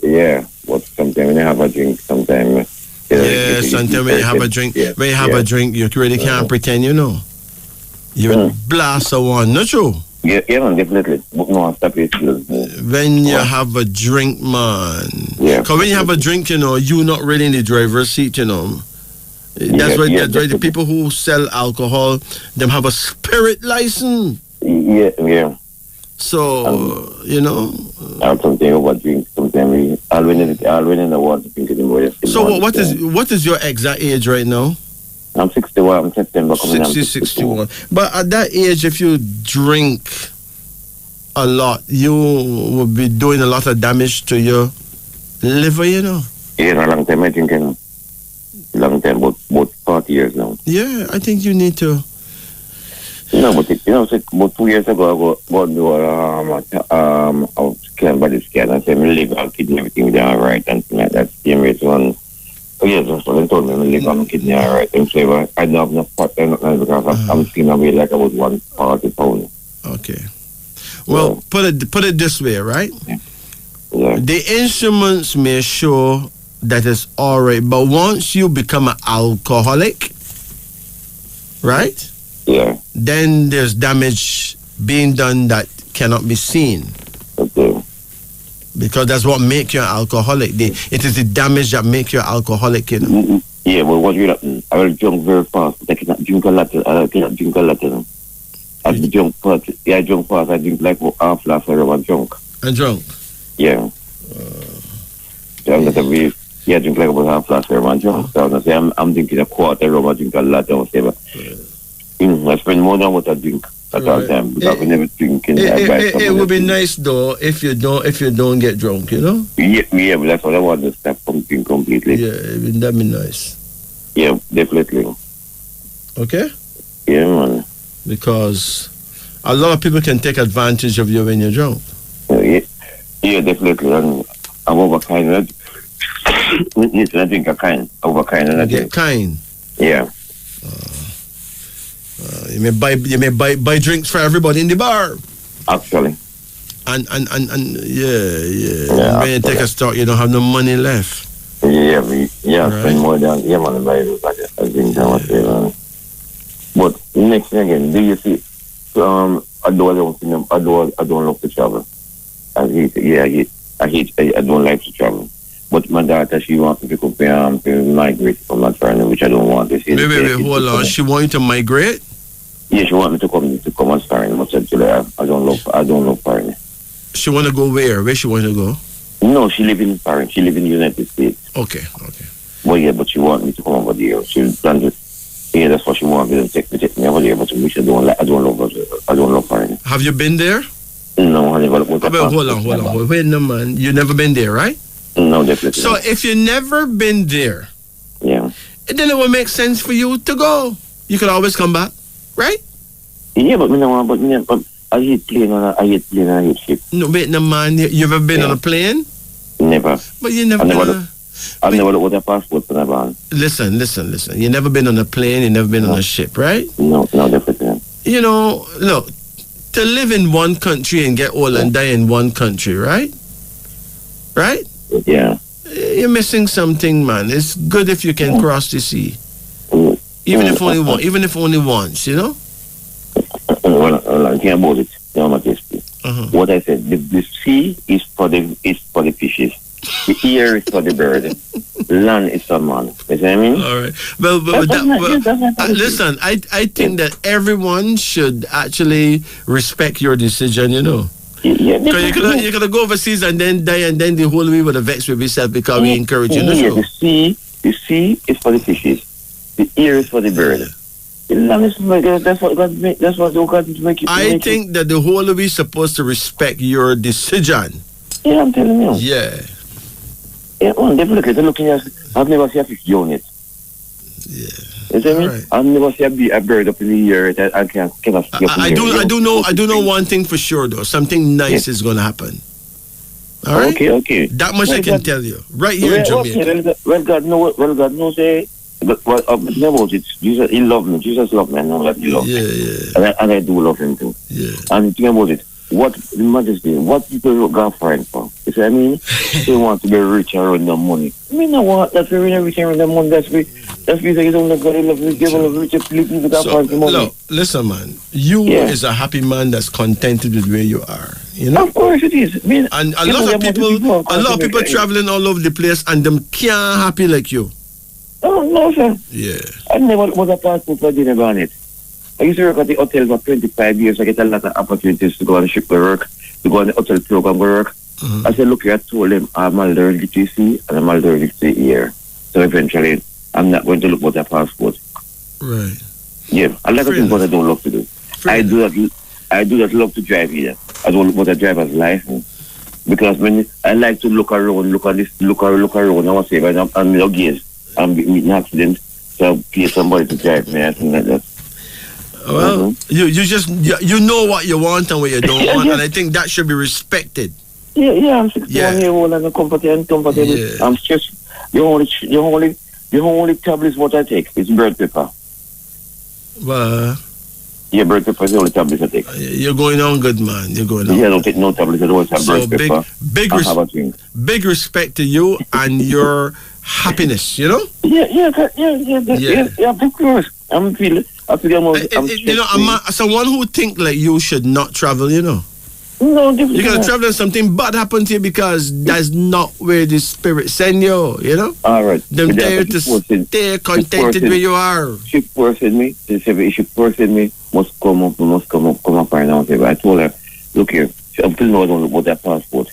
Yeah, but sometimes when you have a drink, sometimes...
sometimes when you have a drink, you really can't pretend, you know. You blast a one, not true?
Yeah, man, definitely. No, stop it.
When you have a drink, man.
Yeah.
Because when you have a drink, you know, you're not really in the driver's seat, you know. That's why the people who sell alcohol, them have a spirit license.
Yeah.
So, you know.
Something over drink, something I'll win in the water drink anymore.
So what is your exact age right now?
I'm 61. I'm September coming
61. But at that age, if you drink a lot, you will be doing a lot of damage to your liver, you know.
Yeah, a long time I think, you know. Long time, about 40 years now.
Yeah, I think you need to.
No, but about 2 years ago, I got a body scan. I said, my liver, kidney, everything was all right, and things like that. Same rate one. Oh, yes, that's what they told me, my liver, my kidney, all right. And so I don't have enough fat because I'm skin away like about 140 pounds.
Okay. Well, put it this way, right?
Yeah.
The instruments may show that it's all right, but once you become an alcoholic, right?
Yeah.
Then there's damage being done that cannot be seen.
Okay.
Because that's what makes you an alcoholic. It is the damage that makes you an alcoholic, you know.
Mm-hmm. Yeah, but what will happen? I will drink very fast, but I cannot drink a lot. I cannot drink a lot, you know. I drink fast. Yeah, I drink fast. I drink like half glass of rum and drunk.
And drunk?
Yeah. So I'm gonna be. Yeah, I drink like about half glass of rum and drunk. So I'm drinking a quarter rum. I drink a lot of whatever. I spend more than what I drink at all time because we never drink.
It would be nice though if you don't get drunk, you know.
Yeah, but that's what I want to stop from drinking completely.
Yeah, that'd be nice.
Yeah, definitely.
Okay.
Yeah, man.
Because a lot of people can take advantage of you when you're drunk.
Yeah, definitely. And I'm overkind. I drink a kind. Overkind.
Get kind.
Yeah.
You may buy drinks for everybody in the bar.
Actually.
And when you take a stock, you don't have no money left.
Yeah, right. Spend more than man buy I drink and whatever. But next thing again, do you see? I don't love to travel. I don't like to travel. But my daughter, she wants to pick up to migrate from that foreign, which I don't want to see.
Wait, hold on. She wants you to migrate?
Yeah, she wants me to come and foreign. But actually, I don't love foreign.
She want to go where? Where she want to go?
No, she live in foreign. She live in the United States.
Okay.
Well, yeah, but she want me to come over there. She plans to. Yeah, that's what she wants me to take me over there. But which I don't love foreign.
Have you been there?
No, I never.
Hold on. Wait, no, man. You never been there, right?
No, definitely.
So if you never been there,
yeah,
then it will make sense for you to go. You can always come back, right?
Yeah, but I hate plane and I hate ship.
No, wait, no, man. You ever been on a plane?
Never.
But you never
I've never looked at a passport for that.
Listen. You never been on a plane, you never been on a ship, right?
No, definitely.
You know, look, to live in one country and get old and die in one country, right? Right?
Yeah.
You're missing something, man. It's good if you can cross the sea. Even if only once, you know?
Well, I can't about it. What I said, the sea is for the fishes. The air is for the bird. Land is for man. You see what I mean?
All right. Well, listen, I think that everyone should actually respect your decision, you know?
Yeah,
because you're gonna go overseas and then die, and then the whole way would have vexed with yourself because we encourage you.
Yeah, the sea is for the fishes. The air is for the bird. That's what God make. That's what God make it.
I think that the whole way is supposed to respect your decision.
Yeah, I'm telling you.
Yeah.
Yeah, definitely. They're looking at. I've never seen a fish unit.
Yeah.
You see me? Right. I've never seen a bird up in the air that I can't
I do know one thing for sure though. Something nice is gonna happen. All right.
Okay.
That much I can tell you. Right here in Jamaica.
Well, God knows. But about it, Jesus, He loved me. Jesus loved me. I know that He loved me. Yeah. And I do love Him too.
Yeah.
And think about it. What people got friends for? You see what I mean? They want to be rich around their money. I mean, no what? That's very rich around their money. That's because you don't look good. Give them rich people that friends for money.
Look, listen, man. You is a happy man that's contented with where you are. You know?
Of course it is. I mean,
and a lot of people traveling all over the place and them can't happy like you.
Oh, no, sir.
Yeah.
I never was a passport for dinner on it. I used to work at the hotel for 25 years. I get a lot of opportunities to go on the ship to work, to go on the hotel program to work. I said, look, I told them I'm allergic to sea and I'm allergic to the air. So eventually, I'm not going to look for a passport.
Right.
Yeah, a lot of things what I don't love to do. I do that love to drive here. I don't look for a driver's license. Because when I like to look around, look around, I was saying, I'm luggage, I'm meeting accident, so I pay somebody to drive me, I think like that.
Well, you know what you want and what you don't want, and I think that should be respected.
Yeah, I'm 61 years old and I'm comfortable.
Yeah.
I'm stressed. The only tablet what I take is blood pepper.
Well,
yeah, blood pepper is the only tablet I take.
You're going on good, man. You're going on.
Yeah, I don't take no tablets. I don't have blood pepper.
Big respect to you and your happiness, you know?
Yeah, of course. I'm feeling
you know, I'm someone who think like you should not travel, you know?
No,
you're gonna travel and something bad happen to you because that's not where the spirit send you, you know?
All right.
Them there to stay contented where you are.
She forced me. She said if she forced me, must come up right now. I told her, look here, I'm still not going to get that passport.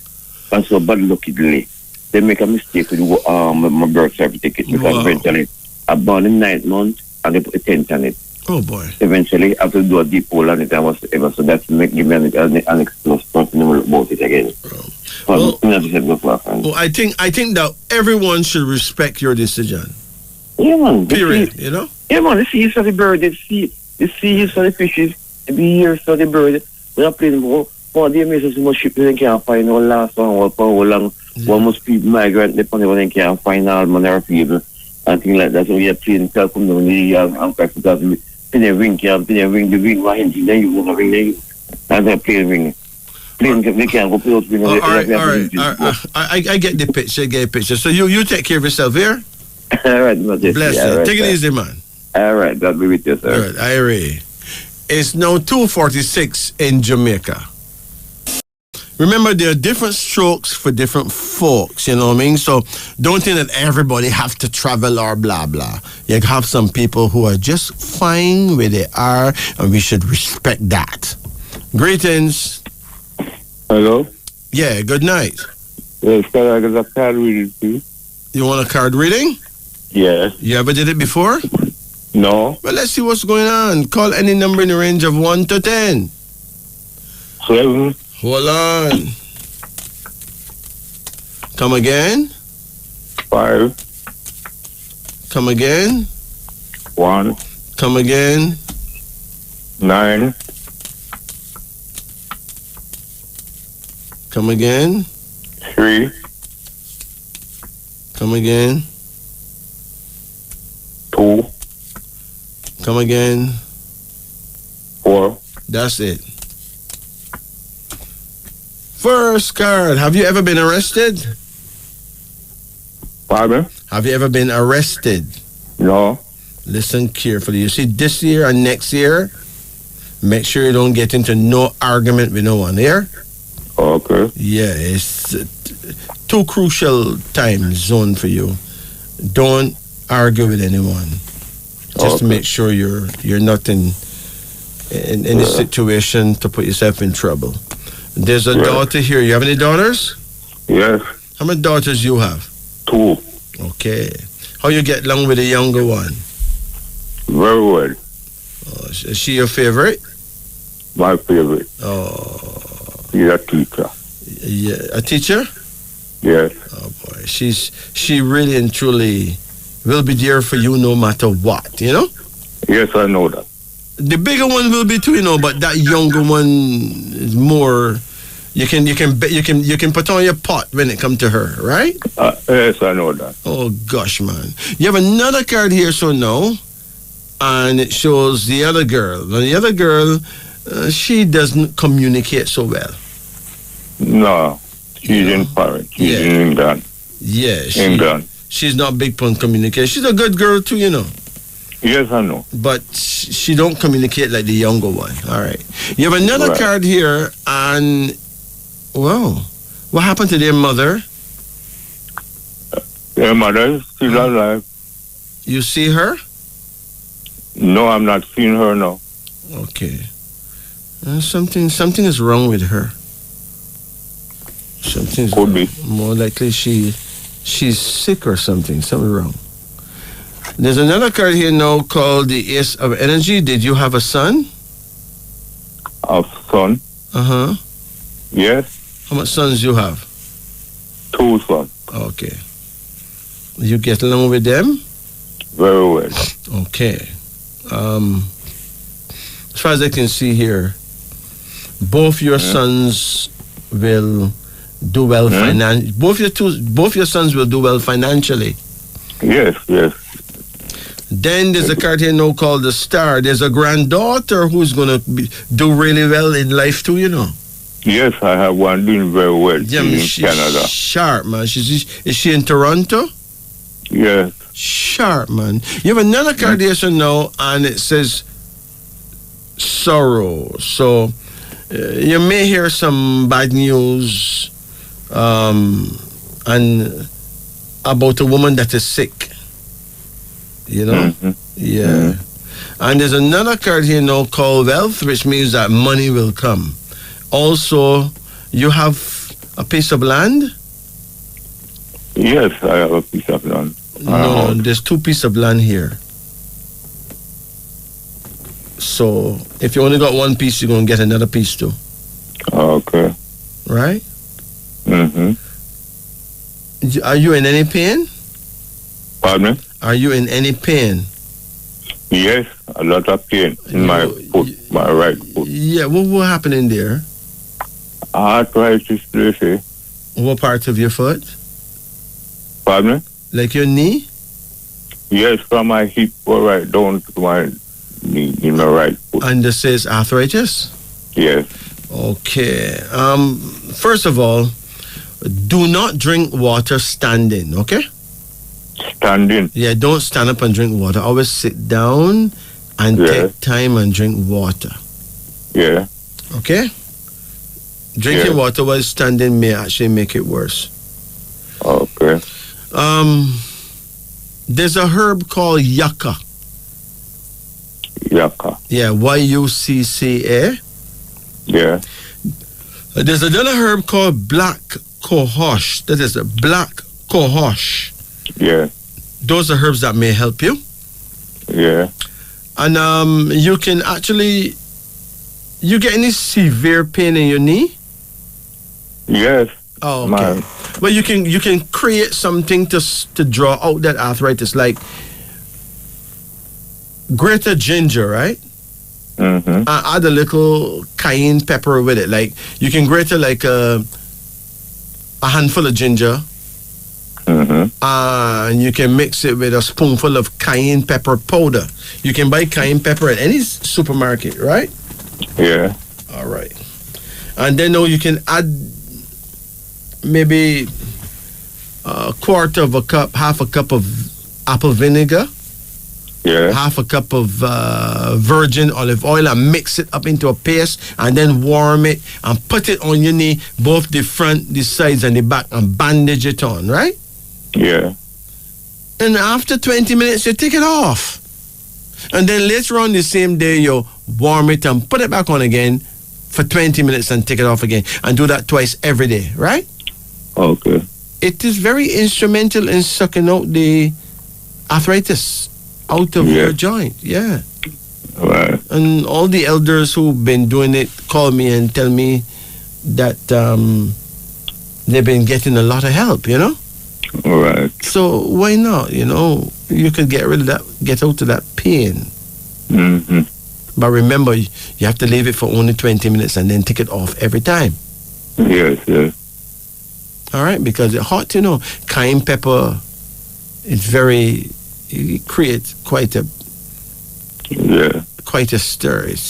And so bad lucky delay. They make a mistake with my birth certificate because eventually I born in 9th month and they put a 10th on it.
Oh boy.
Eventually, I have to do a deep hole on it and whatsoever, so that's give me an excuse for to know about it again.
I think that everyone should respect your decision.
Yeah, man.
Period, you know?
Yeah, man, the sea is for the bird, the sea is for the fishes, the ears for the bird. We are playing for the amazing so much ship they can't find no last one or for how long. One must be migrant, depending on they can't find all manner of people and things like that. So we are playing come down because the ring, the ring, then you want to ring, and then play the ring. They can't go play out ring.
All right. I get the picture. So you take care of yourself here?
All right,
bless you.
Right,
take it easy, man.
All right, God be with you, sir.
All right, Irie. It's now 2:46 in Jamaica. Remember, there are different strokes for different folks, you know what I mean? So don't think that everybody have to travel or blah, blah. You have some people who are just fine where they are, and we should respect that. Greetings.
Hello?
Yeah, good night.
Yes, sir, I got a card reading, please.
You want a card reading?
Yes.
You ever did it before?
No.
Well, let's see what's going on. Call any number in the range of 1 to 10.
7.
Hold on. Come again?
5.
Come again?
1.
Come again?
9.
Come again?
3.
Come again?
2.
Come again?
4.
That's it. First card. Have you ever been arrested?
Pardon?
Have you ever been arrested?
No.
Listen carefully. You see, this year and next year, make sure you don't get into no argument with no one here.
Okay.
Yeah, it's too crucial time zone for you. Don't argue with anyone. Just to make sure you're not in a situation to put yourself in trouble. There's a daughter here. You have any daughters?
Yes.
How many daughters you have?
2.
Okay. How you get along with the younger one?
Very well.
Oh, is she your favorite?
My favorite.
Oh.
She's a teacher.
Yeah, a teacher?
Yes.
Oh boy, she really and truly will be there for you no matter what, you know?
Yes, I know that.
The bigger one will be too, you know, but that younger one is more. You can put on your pot when it comes to her, right?
Yes, I know that.
Oh gosh, man! You have another card here, so no, and it shows the other girl. Now, the other girl, she doesn't communicate so well.
No, she's in Paris. She's in England.
Yeah,
England.
She's not big on communication. She's a good girl too, you know.
Yes, I know.
But she don't communicate like the younger one. All right. You have another card here, and wow, what happened to their mother?
Their mother is still alive.
You see her?
No, I'm not seeing her now.
Okay. Something is wrong with her. Something's
Could be.
more likely she's sick or something. Something wrong. There's another card here now called the Ace of Energy. Did you have a son?
A son?
Uh-huh.
Yes.
How much sons you have?
2 sons.
Okay. You get along with them?
Very well.
Okay. As far as I can see here, both your sons will do well both your sons will do well financially.
Yes.
Then there's a card here now called the Star. There's a granddaughter who's going to do really well in life too, you know.
Yes, I have one doing very well.
Yeah,
She's in Canada.
Sharp, man. Is she in Toronto?
Yes.
Sharp, man. You have another card here, so now, and it says sorrow. So you may hear some bad news and about a woman that is sick. You know?
Mm-hmm.
Yeah.
Mm-hmm.
And there's another card here now called wealth, which means that money will come. Also, you have a piece of land?
Yes, I have a piece of land.
No, there's 2 pieces of land here. So, if you only got 1 piece, you're going to get another piece too.
Okay.
Right?
Mm-hmm.
Are you in any pain?
Pardon me?
Are you in any pain?
Yes, a lot of pain in my foot, my right foot.
Yeah, what happened in there?
Arthritis, they say.
What part of your foot?
Pardon me?
Like your knee?
Yes, from my hip right down to my knee in my right foot.
And this says arthritis?
Yes.
Okay. First of all, do not drink water standing, okay?
Standing.
Yeah, don't stand up and drink water. Always sit down and take time and drink water.
Yeah.
Okay? Drinking water while standing may actually make it worse.
Okay.
There's a herb called yucca.
Yucca.
Yeah, Y-U-C-C-A.
Yeah.
There's another herb called black cohosh. That is a black cohosh.
Yeah.
Those are herbs that may help you.
Yeah.
And you can actually, you get any severe pain in your knee?
Yes.
Oh, okay.
Man.
Well, you can create something to draw out that arthritis, like grate a ginger, right?
Mm-hmm.
Add a little cayenne pepper with it. Like you can grate it like a handful of ginger.
Mm-hmm.
And you can mix it with a spoonful of cayenne pepper powder. You can buy cayenne pepper at any supermarket, right?
Yeah.
All right. And then now you can add maybe a quarter of a cup, half a cup of apple vinegar.
Yeah.
Half a cup of virgin olive oil and mix it up into a paste and then warm it and put it on your knee, both the front, the sides, and the back, and bandage it on, right?
Yeah.
And after 20 minutes, you take it off. And then later on the same day, you warm it and put it back on again for 20 minutes and take it off again. And do that twice every day, right?
Okay.
It is very instrumental in sucking out the arthritis out of your joint. Yeah.
Right.
And all the elders who've been doing it call me and tell me that they've been getting a lot of help, you know?
All right.
So why not, you know? You could get rid of that, get out of that pain.
Mm-hmm.
But remember, you have to leave it for only 20 minutes and then take it off every time.
Yes, yes.
All right? Because it's hot, you know. Cayenne pepper is very, it creates quite a stir. It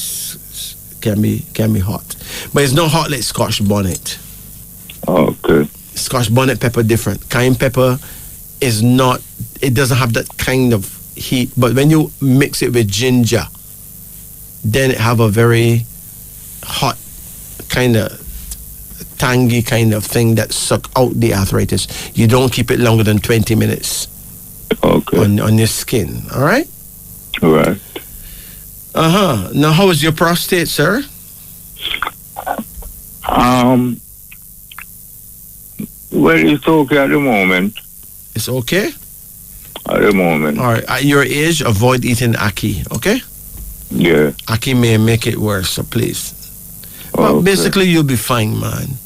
can be hot. But it's not hot like Scotch bonnet.
Okay.
Scotch bonnet pepper different. Cayenne pepper is not, it doesn't have that kind of heat. But when you mix it with ginger, then it have a very hot kind of tangy kind of thing that suck out the arthritis. You don't keep it longer than 20 minutes.
Okay.
on your skin. All right?
Right.
Now, how is your prostate, sir?
Well, it's okay at the moment.
It's okay?
At the moment.
All right. At your age, avoid eating ackee, okay?
Yeah.
Ackee may make it worse, so please. But
Okay.
basically, you'll be fine, man.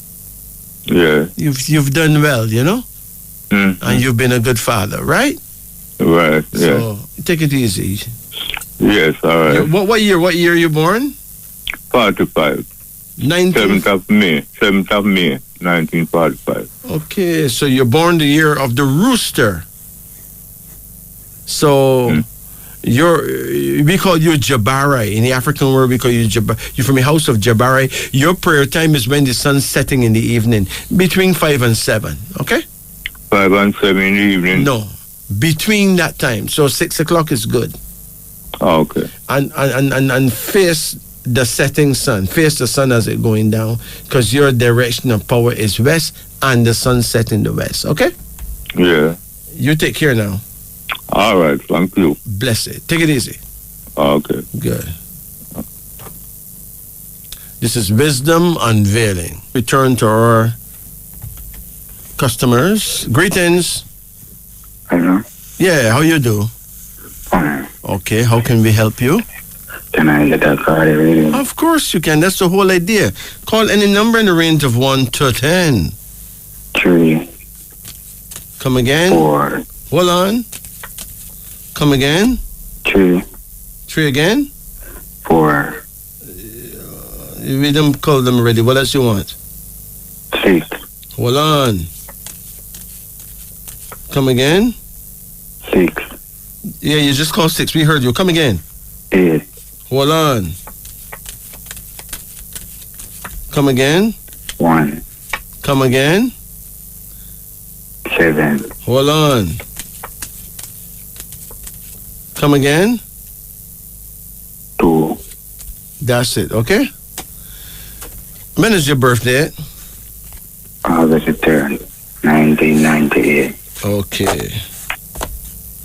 Yeah.
You've done well, you know?
Mm-hmm.
And you've been a good father, right?
Right, yeah.
So, take it easy.
Yes, all right.
What year you born?
45. 7th of May, 1945.
Okay, so you're born the year of the rooster. So we call you Jabari. In the African world, we call you Jabari. You're from the house of Jabari. Your prayer time is when the sun's setting in the evening, between 5 and 7, okay?
5 and 7 in the evening?
No, between that time. So 6 o'clock is good.
Oh, okay.
And face the setting sun. Face the sun as it going down, because your direction of power is west and the sun set in the west, okay?
Yeah.
You take care now.
All right, thank you.
Bless it. Take it easy.
Okay.
Good. This is Wisdom Unveiling. Return to our customers. Greetings.
Hello.
Yeah, how you do?
Fine.
Okay, how can we help you?
Can I get a card every day?
Of course you can. That's the whole idea. Call any number in the range of 1 to 10.
3.
Come again?
4.
Hold on. Come again?
3.
3 again?
4.
We don't call them already. What else you want?
6.
Hold on. Come again?
6.
Yeah, you just called 6. We heard you. Come again.
8.
Hold on. Come again?
1.
Come again?
7.
Hold on. Come again?
2.
That's it, okay? When is your birthday?
August 3rd, 1998.
Okay.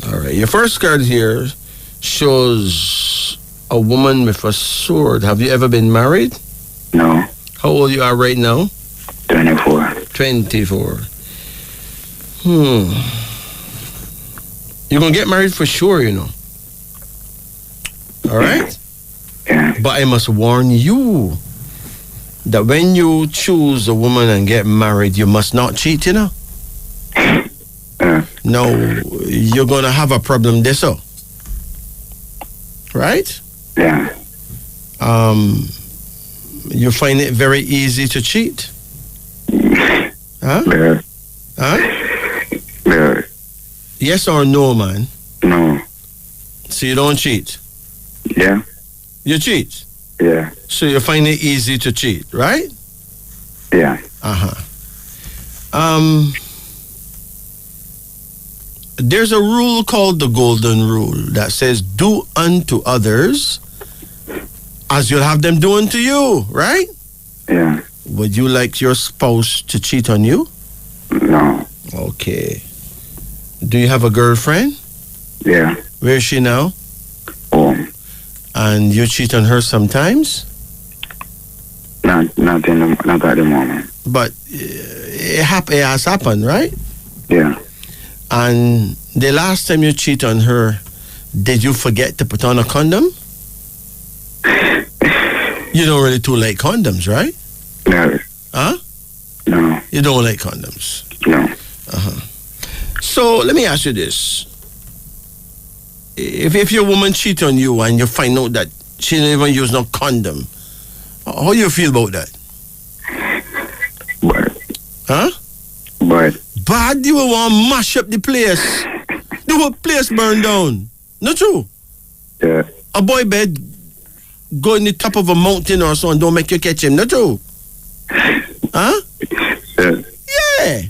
All right. Your first card here shows a woman with a sword. Have you ever been married?
No.
How old you are right now?
24.
24. You're going to get married for sure, you know. All right?
Yeah.
But I must warn you that when you choose a woman and get married, you must not cheat, you know? No, you're going to have a problem there, so. Right?
Yeah.
You find it very easy to cheat? Huh?
Very.
Huh?
Very.
Yes or no, man?
No.
So you don't cheat?
Yeah.
You cheat?
Yeah.
So you find it easy to cheat, right?
Yeah.
There's a rule called the golden rule that says do unto others as you'll have them do unto you, right?
Yeah.
Would you like your spouse to cheat on you?
No.
Okay. Do you have a girlfriend?
Yeah.
Where is she now?
Home.
And you cheat on her sometimes?
Not at the moment.
But it has happened, right?
Yeah.
And the last time you cheat on her, did you forget to put on a condom? You don't really too like condoms, right?
No.
Huh?
No.
You don't like condoms?
No.
So let me ask you this. If your woman cheat on you and you find out that she didn't even use no condom, how you feel about that?
But.
Huh?
But.
Bad, you will want to mash up the place. The whole place burn down. Not true?
Yeah.
A boy bed go in the top of a mountain or so and don't make you catch him. Not true? Huh?
Yeah.
Yeah.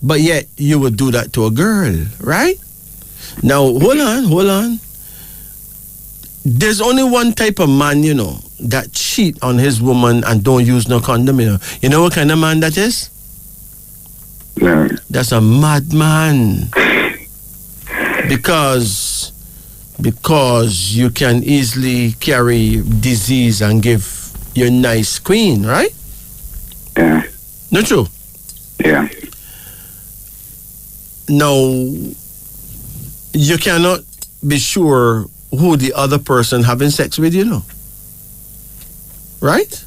But yet, you would do that to a girl, right? Now, hold on. There's only one type of man, you know, that cheat on his woman and don't use no condom, you know. You know what kind of man that is?
No.
That's a madman. Because you can easily carry disease and give your nice queen, right?
Yeah.
Not true?
Yeah.
Now, you cannot be sure who the other person having sex with, you know. Right?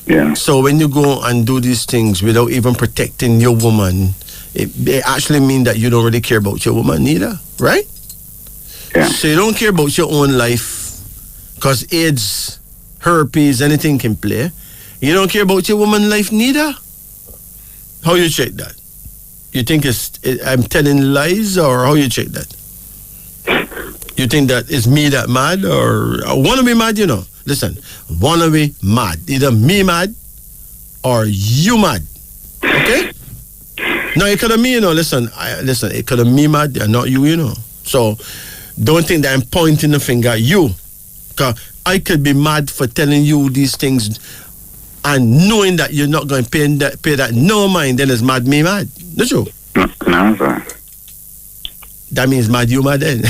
Yeah.
So when you go and do these things without even protecting your woman, it actually means that you don't really care about your woman neither, right?
Yeah.
So you don't care about your own life because AIDS, herpes, anything can play. You don't care about your woman's life neither. How you check that? You think I'm telling lies, or how you check that? You think that it's me that mad, or I wanna be mad, you know? Listen, wanna be mad. Either me mad or you mad. Okay? Now it could have me, you know, listen, it could have me mad and not you, you know. So don't think that I'm pointing the finger at you. Cause I could be mad for telling you these things and knowing that you're not going to pay that no mind, then it's mad me mad. Not you?
No, sir.
That means mad you mad then.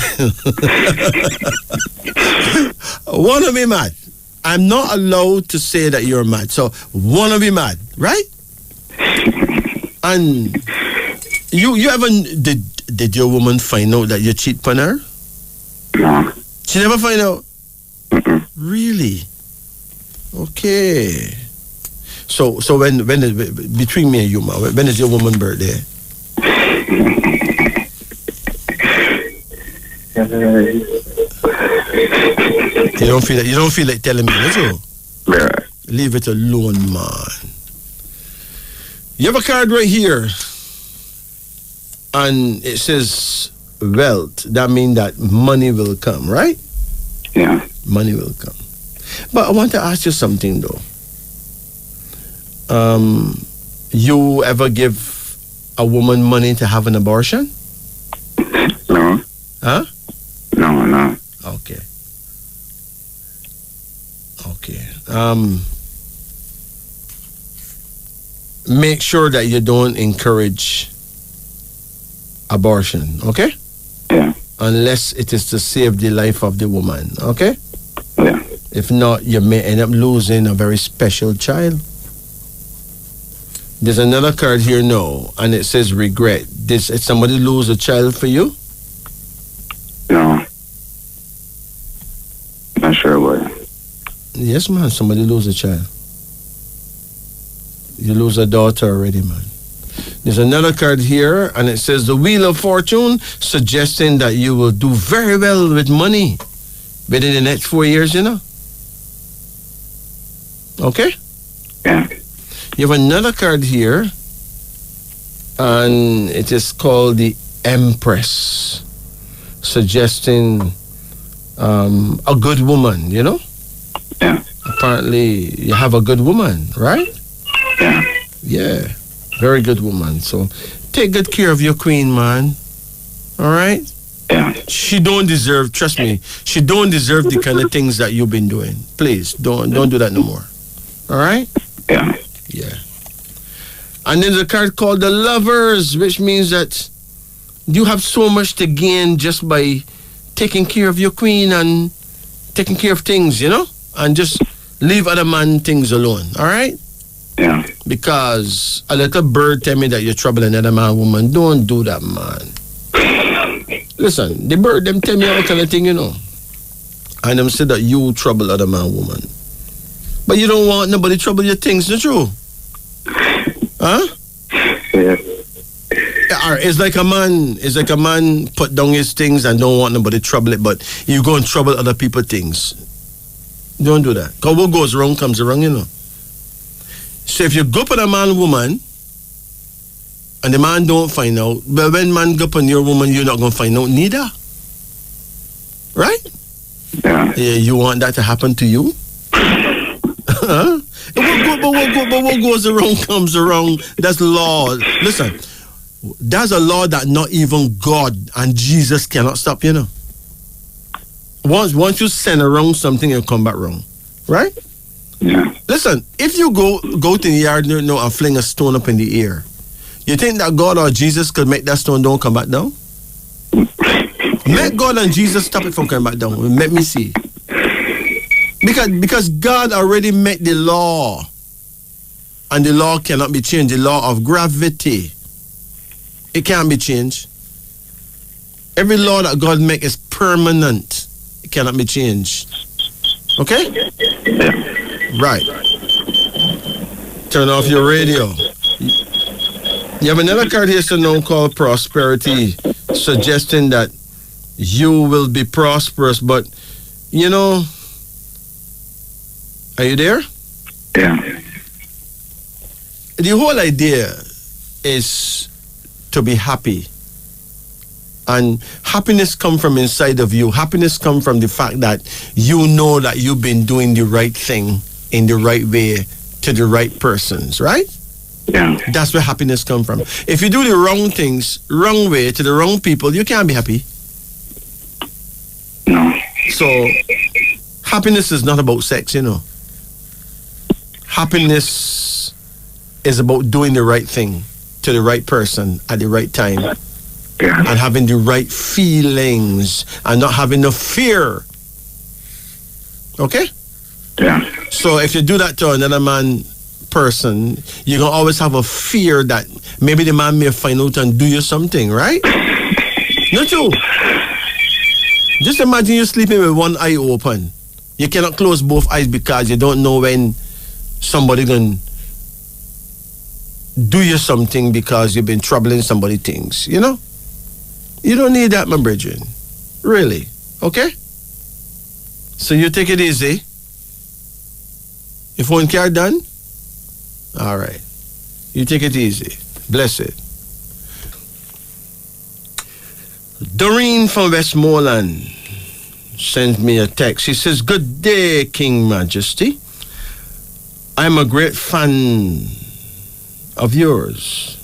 Wanna be mad. I'm not allowed to say that you're mad. So wanna be mad, right? And you ever did your woman find out that you cheat on her?
No.
She never find out?
Mm-mm.
Really? Okay. So when between me and you, ma, when is your woman's birthday? You don't feel like telling me, is it?
Yeah.
Leave it alone, man. You have a card right here, and it says wealth. That means that money will come, right?
Yeah.
Money will come. But I want to ask you something though. You ever give a woman money to have an abortion?
No.
Huh?
No.
Okay. Make sure that you don't encourage abortion, okay?
Yeah.
Unless it is to save the life of the woman, okay?
Yeah.
If not, you may end up losing a very special child. There's another card here now, and it says regret. Did somebody lose a child for you?
No. Not sure what.
Yes, man, somebody lose a child. You lose a daughter already, man. There's another card here, and it says the Wheel of Fortune, suggesting that you will do very well with money within the next 4 years, you know? Okay?
Yeah.
You have another card here, and it is called the Empress, suggesting a good woman, you know?
Yeah.
Apparently, you have a good woman, right?
Yeah.
Yeah, very good woman. So take good care of your queen, man. All right?
Yeah.
She don't deserve, trust me, she don't deserve the kind of things that you've been doing. Please, don't do that no more. All right?
Yeah.
Yeah. And then there's a card called the Lovers, which means that you have so much to gain just by taking care of your queen and taking care of things, you know? And just leave other man things alone, all right?
Yeah.
Because a little bird tell me that you're troubling another man, woman. Don't do that, man. Listen, the bird them tell me all kind of thing, you know. And them say that you trouble other man, woman. But you don't want nobody trouble your things, not true? Huh?
Yeah.
It's like a man put down his things and don't want nobody trouble it, but you go and trouble other people's things. Don't do that. Because what goes wrong comes wrong, you know. So if you go up on a man, woman, and the man don't find out, but when man go up on your woman, you're not going to find out neither. Right?
Yeah.
Yeah, you want that to happen to you? Huh? But what goes around comes around. That's law. Listen, that's a law that not even God and Jesus cannot stop, you know. Once you send around something, it'll come back wrong. Right?
Yeah.
Listen, if you go to the yard now and fling a stone up in the air, you think that God or Jesus could make that stone don't come back down? Make God and Jesus stop it from coming back down. Let me see. Because God already made the law. And the law cannot be changed. The law of gravity. It can't be changed. Every law that God makes is permanent. It cannot be changed. Okay? Right. Turn off your radio. You have another card here now called prosperity, suggesting that you will be prosperous, but you know, are you there?
Yeah.
The whole idea is to be happy. And happiness comes from inside of you. Happiness comes from the fact that you know that you've been doing the right thing in the right way to the right persons, right?
Yeah.
That's where happiness comes from. If you do the wrong things, wrong way, to the wrong people, you can't be happy.
No.
So, happiness is not about sex, you know. Happiness is about doing the right thing to the right person at the right time.
Yeah.
And having the right feelings and not having no fear. Okay?
Yeah.
So if you do that to another person, you're going to always have a fear that maybe the man may find out and do you something, right? Not you. Just imagine you sleeping with one eye open. You cannot close both eyes because you don't know when somebody going to do you something because you've been troubling somebody things, you know? You don't need that, my brethren. Really. Okay? So you take it easy. Your phone card done? All right. You take it easy. Bless it. Doreen from Westmoreland sends me a text. She says, "Good day, King Majesty. I'm a great fan of yours.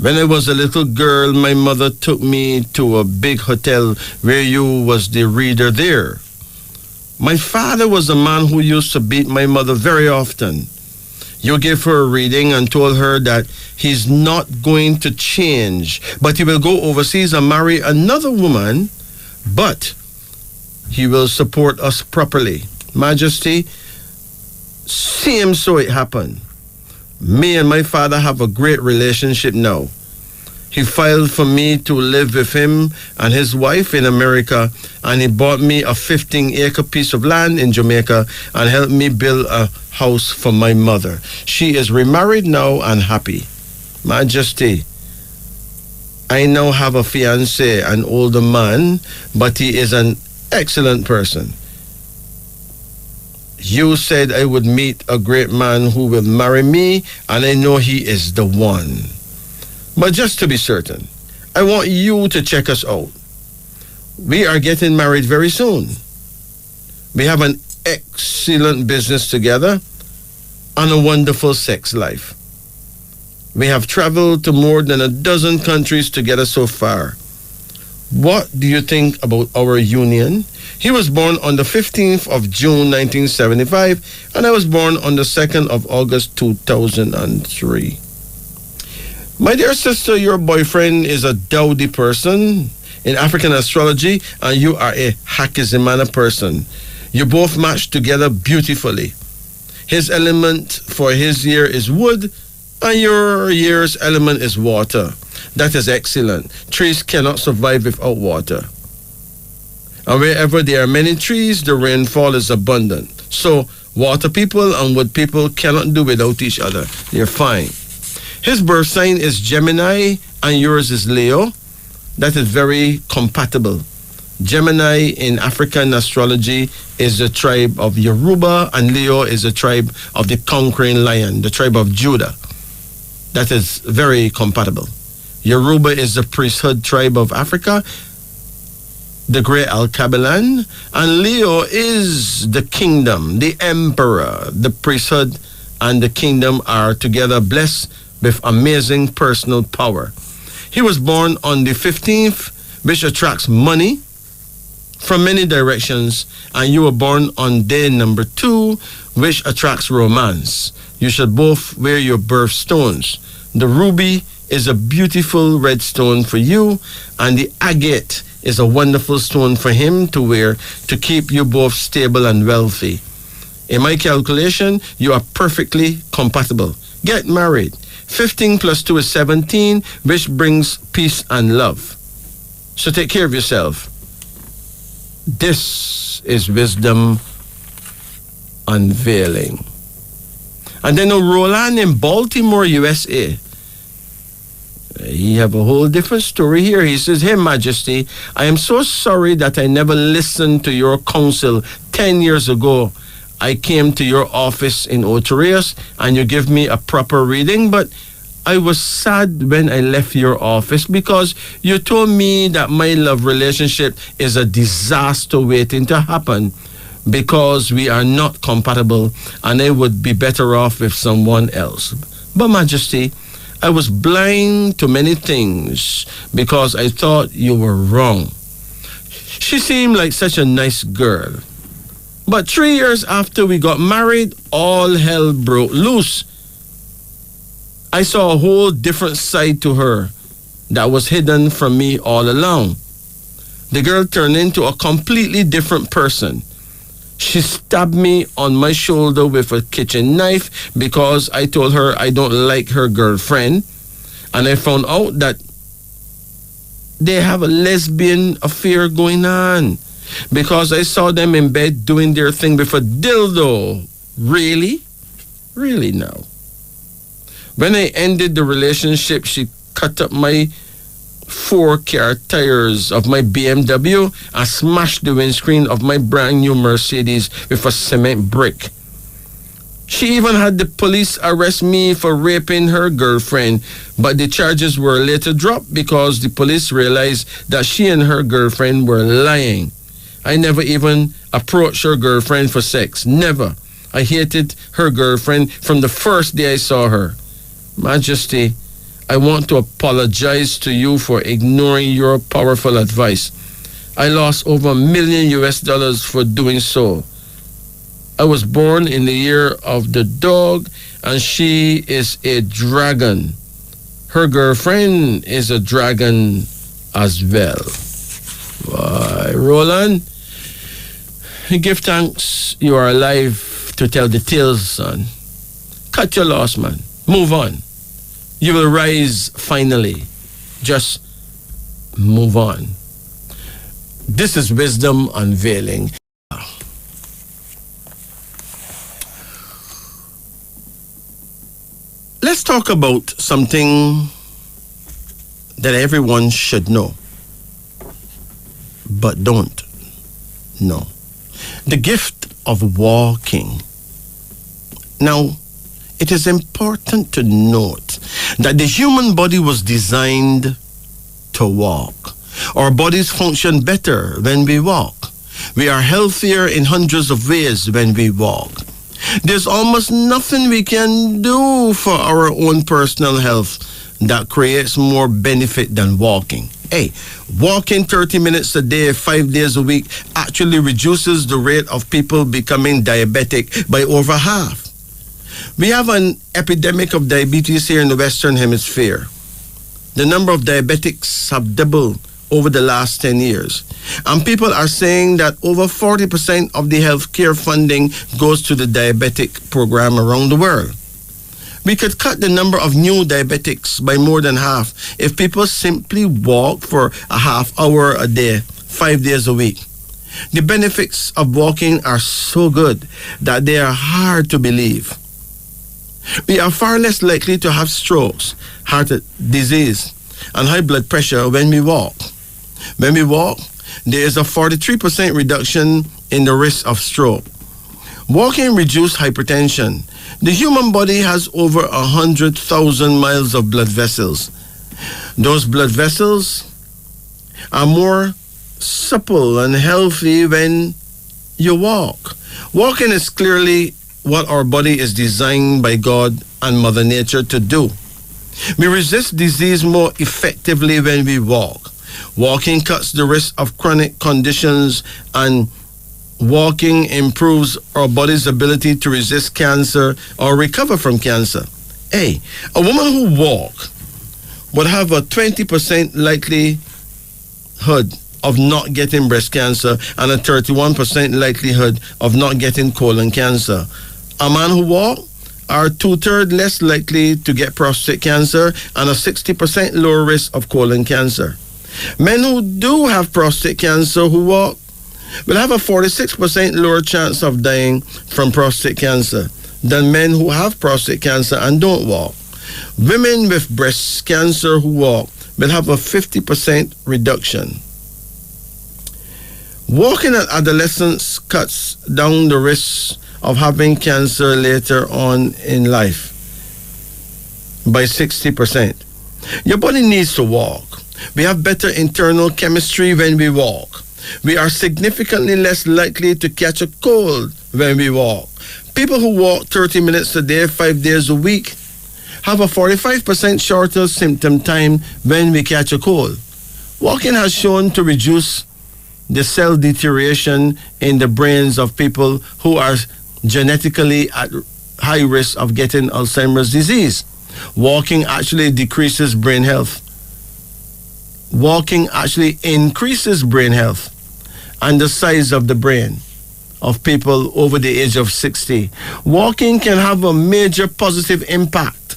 When I was a little girl, my mother took me to a big hotel where you was the reader there. My father was a man who used to beat my mother very often. You gave her a reading and told her that he's not going to change, but he will go overseas and marry another woman, but he will support us properly. Majesty, same so it happened. Me and my father have a great relationship now. He filed for me to live with him and his wife in America, and he bought me a 15-acre piece of land in Jamaica and helped me build a house for my mother. She is remarried now and happy. Majesty, I now have a fiancé, an older man, but he is an excellent person. You said I would meet a great man who will marry me, and I know he is the one. But just to be certain, I want you to check us out. We are getting married very soon. We have an excellent business together and a wonderful sex life. We have traveled to more than a dozen countries together so far. What do you think about our union? He was born on the 15th of June, 1975, and I was born on the 2nd of August, 2003. My dear sister, your boyfriend is a dowdy person in African astrology, and you are a Hakizimana person. You both match together beautifully. His element for his year is wood, and your year's element is water. That is excellent. Trees cannot survive without water. And wherever there are many trees, the rainfall is abundant. So water people and wood people cannot do without each other. They're fine. His birth sign is Gemini and yours is Leo. That is very compatible. Gemini in African astrology is the tribe of Yoruba, and Leo is the tribe of the conquering lion, the tribe of Judah. That is very compatible. Yoruba is the priesthood tribe of Africa, the great Alkebulan, and Leo is the kingdom, the emperor. The priesthood and the kingdom are together blessed with amazing personal power. He was born on the 15th, which attracts money from many directions, and you were born on day number 2, which attracts romance. You should both wear your birthstones. The ruby is a beautiful red stone for you, and the agate is a wonderful stone for him to wear to keep you both stable and wealthy. In my calculation, you are perfectly compatible. Get married. 15 plus 2 is 17, which brings peace and love. So take care of yourself. This is wisdom unveiling. And then Roland in Baltimore, USA. He have a whole different story here. He says, "Hey, Majesty, I am so sorry that I never listened to your counsel 10 years ago. I came to your office in Oterias and you gave me a proper reading, but I was sad when I left your office because you told me that my love relationship is a disaster waiting to happen because we are not compatible and I would be better off with someone else. But Majesty, I was blind to many things because I thought you were wrong. She seemed like such a nice girl. But 3 years after we got married, all hell broke loose. I saw a whole different side to her that was hidden from me all along. The girl turned into a completely different person. She stabbed me on my shoulder with a kitchen knife because I told her I don't like her girlfriend. And I found out that they have a lesbian affair going on because I saw them in bed doing their thing with a dildo. Really? Really now. When I ended the relationship, she cut up my 4-car tires of my BMW and smashed the windscreen of my brand new Mercedes with a cement brick. She even had the police arrest me for raping her girlfriend, but the charges were later dropped because the police realized that she and her girlfriend were lying. I never even approached her girlfriend for sex. Never. I hated her girlfriend from the first day I saw her. Majesty, I want to apologize to you for ignoring your powerful advice. I lost over $1 million for doing so. I was born in the year of the dog, and she is a dragon. Her girlfriend is a dragon as well. Why, Roland, give thanks you are alive to tell the tales, son. Cut your loss, man. Move on. You will rise finally. Just move on. This is Wisdom Unveiling. Let's talk about something that everyone should know, but don't know. The gift of walking. Now, it is important to note that the human body was designed to walk. Our bodies function better when we walk. We are healthier in hundreds of ways when we walk. There's almost nothing we can do for our own personal health that creates more benefit than walking. Hey, walking 30 minutes a day, 5 days a week actually reduces the rate of people becoming diabetic by over half. We have an epidemic of diabetes here in the Western Hemisphere. The number of diabetics have doubled over the last 10 years. And people are saying that over 40% of the healthcare funding goes to the diabetic program around the world. We could cut the number of new diabetics by more than half if people simply walk for a half hour a day, 5 days a week. The benefits of walking are so good that they are hard to believe. We are far less likely to have strokes, heart disease, and high blood pressure when we walk. When we walk, there is a 43% reduction in the risk of stroke. Walking reduces hypertension. The human body has over 100,000 miles of blood vessels. Those blood vessels are more supple and healthy when you walk. Walking is clearly what our body is designed by God and Mother Nature to do. We resist disease more effectively when we walk. Walking cuts the risk of chronic conditions, and walking improves our body's ability to resist cancer or recover from cancer. Hey, a woman who walks would have a 20% likelihood of not getting breast cancer and a 31% likelihood of not getting colon cancer. A man who walks are 2/3 less likely to get prostate cancer and a 60% lower risk of colon cancer. Men who do have prostate cancer who walk will have a 46% lower chance of dying from prostate cancer than men who have prostate cancer and don't walk. Women with breast cancer who walk will have a 50% reduction. Walking at adolescence cuts down the risk of having cancer later on in life by 60%. Your body needs to walk. We have better internal chemistry when we walk. We are significantly less likely to catch a cold when we walk. People who walk 30 minutes a day, 5 days a week, have a 45% shorter symptom time when we catch a cold. Walking has shown to reduce the cell deterioration in the brains of people who are genetically at high risk of getting Alzheimer's disease. Walking actually decreases brain health. Walking actually increases brain health and the size of the brain of people over the age of 60. Walking can have a major positive impact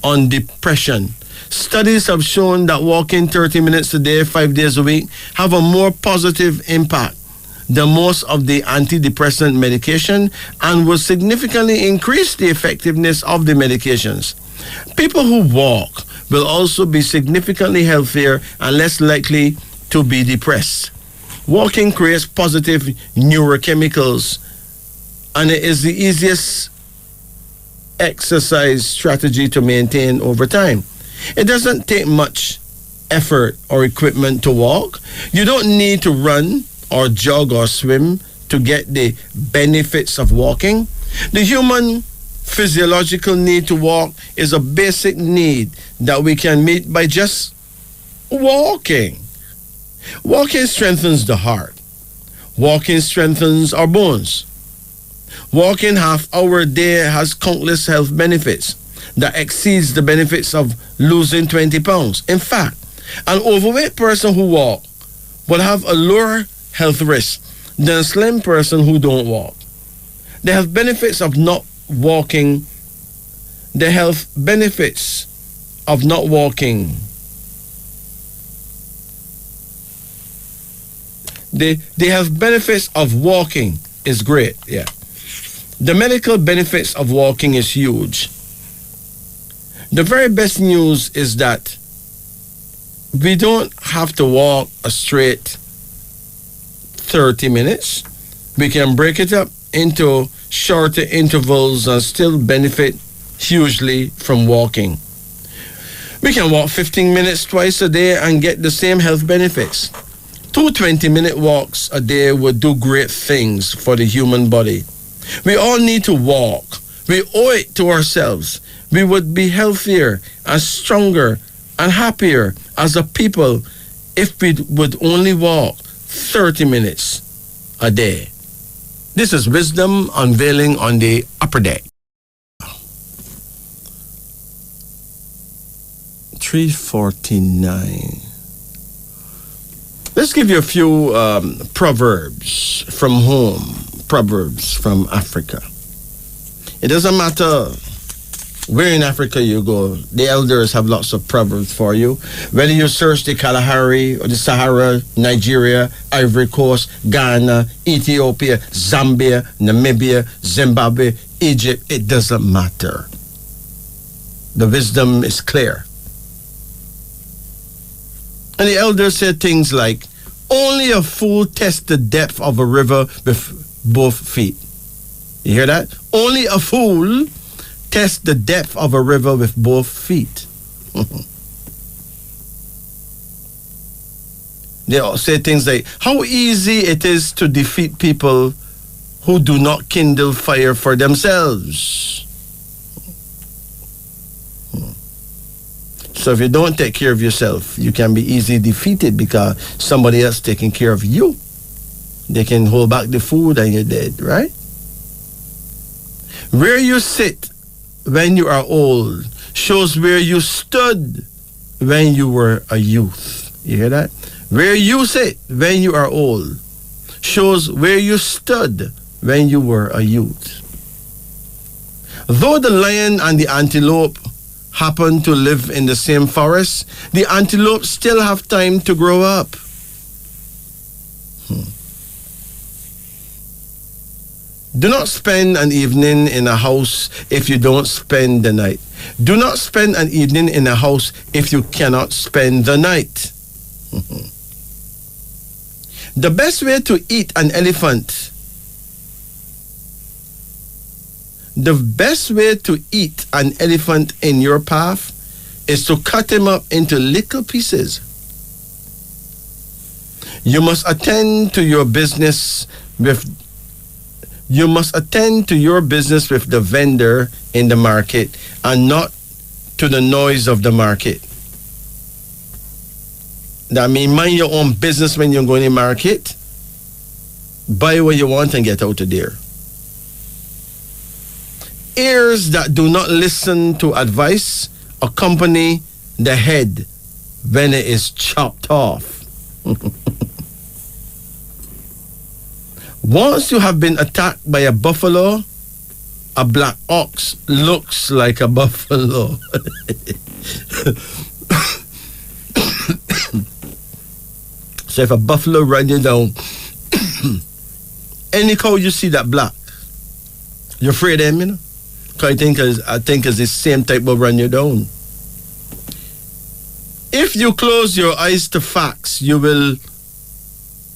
on depression. Studies have shown that walking 30 minutes a day, 5 days a week, have a more positive impact than most of the antidepressant medication and will significantly increase the effectiveness of the medications. People who walk will also be significantly healthier and less likely to be depressed. Walking creates positive neurochemicals, and it is the easiest exercise strategy to maintain over time. It doesn't take much effort or equipment to walk. You don't need to run or jog or swim to get the benefits of walking. The human physiological need to walk is a basic need that we can meet by just walking. Walking strengthens the heart. Walking strengthens our bones. Walking half hour a day has countless health benefits that exceeds the benefits of losing 20 pounds. In fact, an overweight person who walks will have a lower health risk than a slim person who don't walk. The health benefits of not walking, the health benefits of not walking. The health benefits of walking is great, yeah. The medical benefits of walking is huge. The very best news is that we don't have to walk a straight 30 minutes. We can break it up into shorter intervals and still benefit hugely from walking. We can walk 15 minutes twice a day and get the same health benefits. 2 20-minute walks a day would do great things for the human body. We all need to walk. We owe it to ourselves. We would be healthier and stronger and happier as a people if we would only walk 30 minutes a day. This is Wisdom Unveiling on the Upper Deck. 3:49. Let's give you a few proverbs from home, proverbs from Africa. It doesn't matter where in Africa you go, the elders have lots of proverbs for you. Whether you search the Kalahari or the Sahara, Nigeria, Ivory Coast, Ghana, Ethiopia, Zambia, Namibia, Zimbabwe, Egypt, it doesn't matter. The wisdom is clear. And the elders said things like, only a fool tests the depth of a river with both feet. You hear that? Only a fool tests the depth of a river with both feet. They all say things like, how easy it is to defeat people who do not kindle fire for themselves. So if you don't take care of yourself, you can be easily defeated because somebody else taking care of you. They can hold back the food and you're dead, right? Where you sit when you are old shows where you stood when you were a youth. You hear that? Where you sit when you are old shows where you stood when you were a youth. Though the lion and the antelope happen to live in the same forest, the antelope still have time to grow up. Do not spend an evening in a house if you don't spend the night. Do not spend an evening in a house if you cannot spend the night. The best way to eat an elephant, the best way to eat an elephant in your path is to cut him up into little pieces. You must attend to your business with the vendor in the market and not to the noise of the market. That means mind your own business when you're going to market. Buy what you want and get out of there. Ears that do not listen to advice accompany the head when it is chopped off. Once you have been attacked by a buffalo, a black ox looks like a buffalo. So if a buffalo run you down, any cow you see that black, you're afraid of him, you know? Because I think it's the same type of run you down. If you close your eyes to facts, you will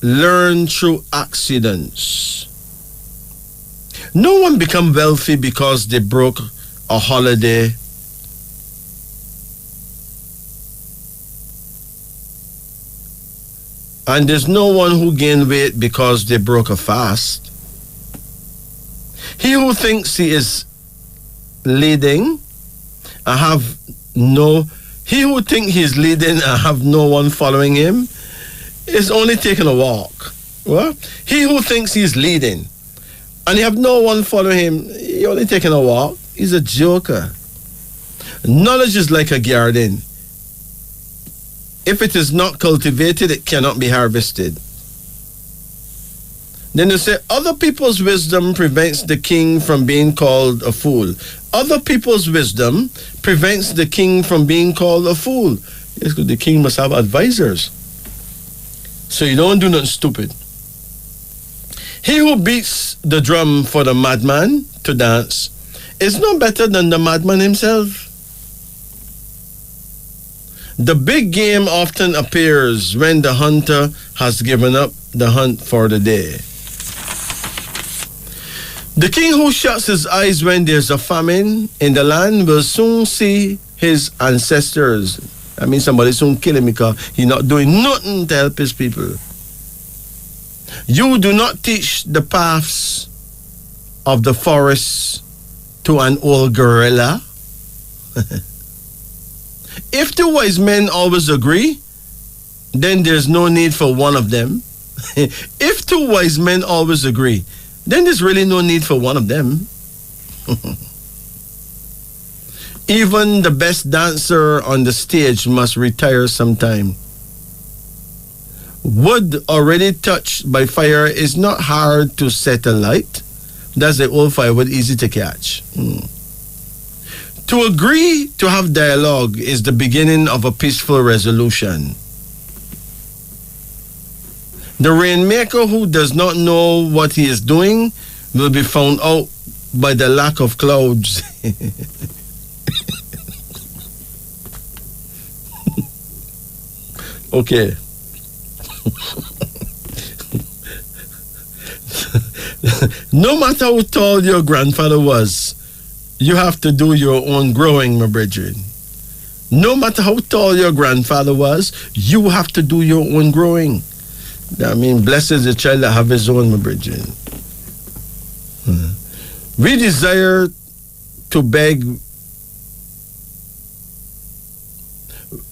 learn through accidents. No one become wealthy because they broke a holiday. And there's no one who gained weight because they broke a fast. He who thinks he is leading and he who thinks he's leading and have no one following him is only taking a walk. Well, he who thinks he's leading and you have no one following him, he's only taking a walk. He's a joker. Knowledge is like a garden. If it is not cultivated, it cannot be harvested. Then they say, other people's wisdom prevents the king from being called a fool. Other people's wisdom prevents the king from being called a fool. Yes, because the king must have advisors. So you don't do nothing stupid. He who beats the drum for the madman to dance is no better than the madman himself. The big game often appears when the hunter has given up the hunt for the day. The king who shuts his eyes when there's a famine in the land will soon see his ancestors. I mean, somebody soon kill him because he's not doing nothing to help his people. You do not teach the paths of the forest to an old gorilla. If two wise men always agree, then there's no need for one of them. If two wise men always agree, then there's really no need for one of them. Even the best dancer on the stage must retire sometime. Wood already touched by fire is not hard to set alight. That's the old firewood, easy to catch. To agree to have dialogue is the beginning of a peaceful resolution. The rainmaker who does not know what he is doing will be found out by the lack of clouds. Okay. No matter how tall your grandfather was, you have to do your own growing, my brethren. No matter how tall your grandfather was, you have to do your own growing. I mean, blessed is the child that have his own, my brethren. We desire to beg.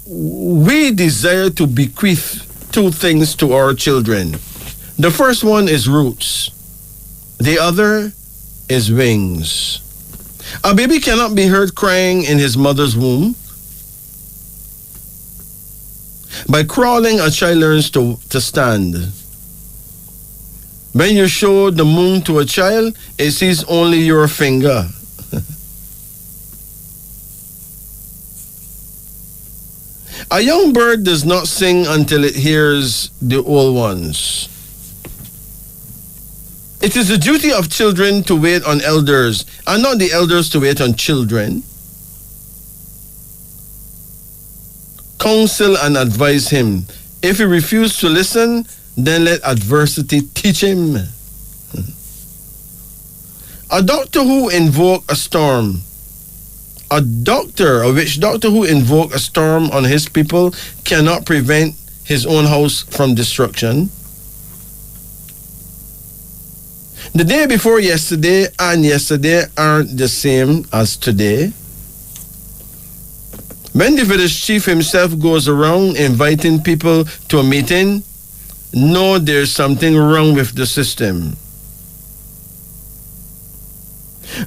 We desire to bequeath two things to our children. The first one is roots. The other is wings. A baby cannot be heard crying in his mother's womb. By crawling, a child learns to stand. When you show the moon to a child, it sees only your finger. A young bird does not sing until it hears the old ones. It is the duty of children to wait on elders, and not the elders to wait on children. Counsel and advise him. If he refuses to listen, then let adversity teach him. A doctor who invoke a storm. A witch doctor who invoke a storm on his people cannot prevent his own house from destruction. The day before yesterday and yesterday aren't the same as today. When the village chief himself goes around inviting people to a meeting, know there's something wrong with the system.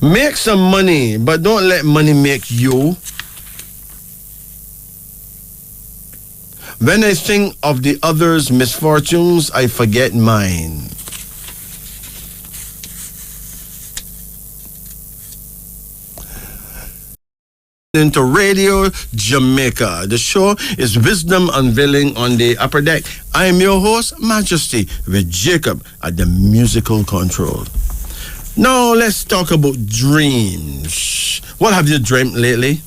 Make some money, but don't let money make you. When I think of the others' misfortunes, I forget mine. Into Radio Jamaica. The show is Wisdom Unveiling on the Upper Deck. I am your host, Majesty, with Jacob at the musical control. Now let's talk about dreams. What have you dreamt lately?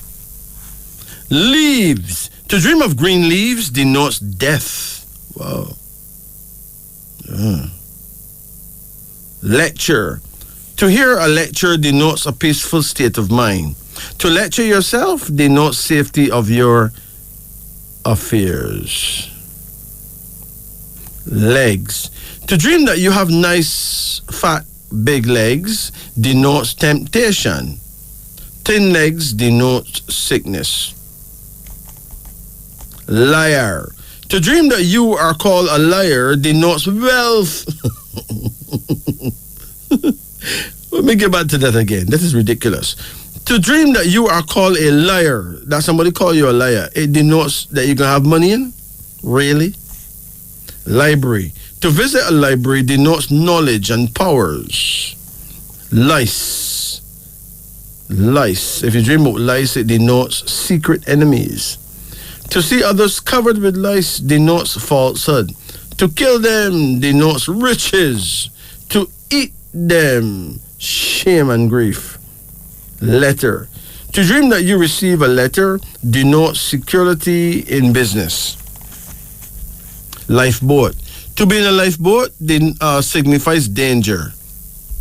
Leaves. To dream of green leaves denotes death. Wow. Lecture. To hear a lecture denotes a peaceful state of mind. To lecture yourself denotes safety of your affairs. Legs. To dream that you have nice, fat, big legs denotes temptation. Thin legs denotes sickness. Liar. To dream that you are called a liar denotes wealth. Let me get back to that again. This is ridiculous. To dream that you are called a liar, that somebody call you a liar, it denotes that you're going to have money in? Really? Library. To visit a library denotes knowledge and powers. Lice. Lice. If you dream about lice, it denotes secret enemies. To see others covered with lice denotes falsehood. To kill them denotes riches. To eat them, shame and grief. Letter. To dream that you receive a letter denotes security in business. Lifeboat. To be in a lifeboat signifies danger.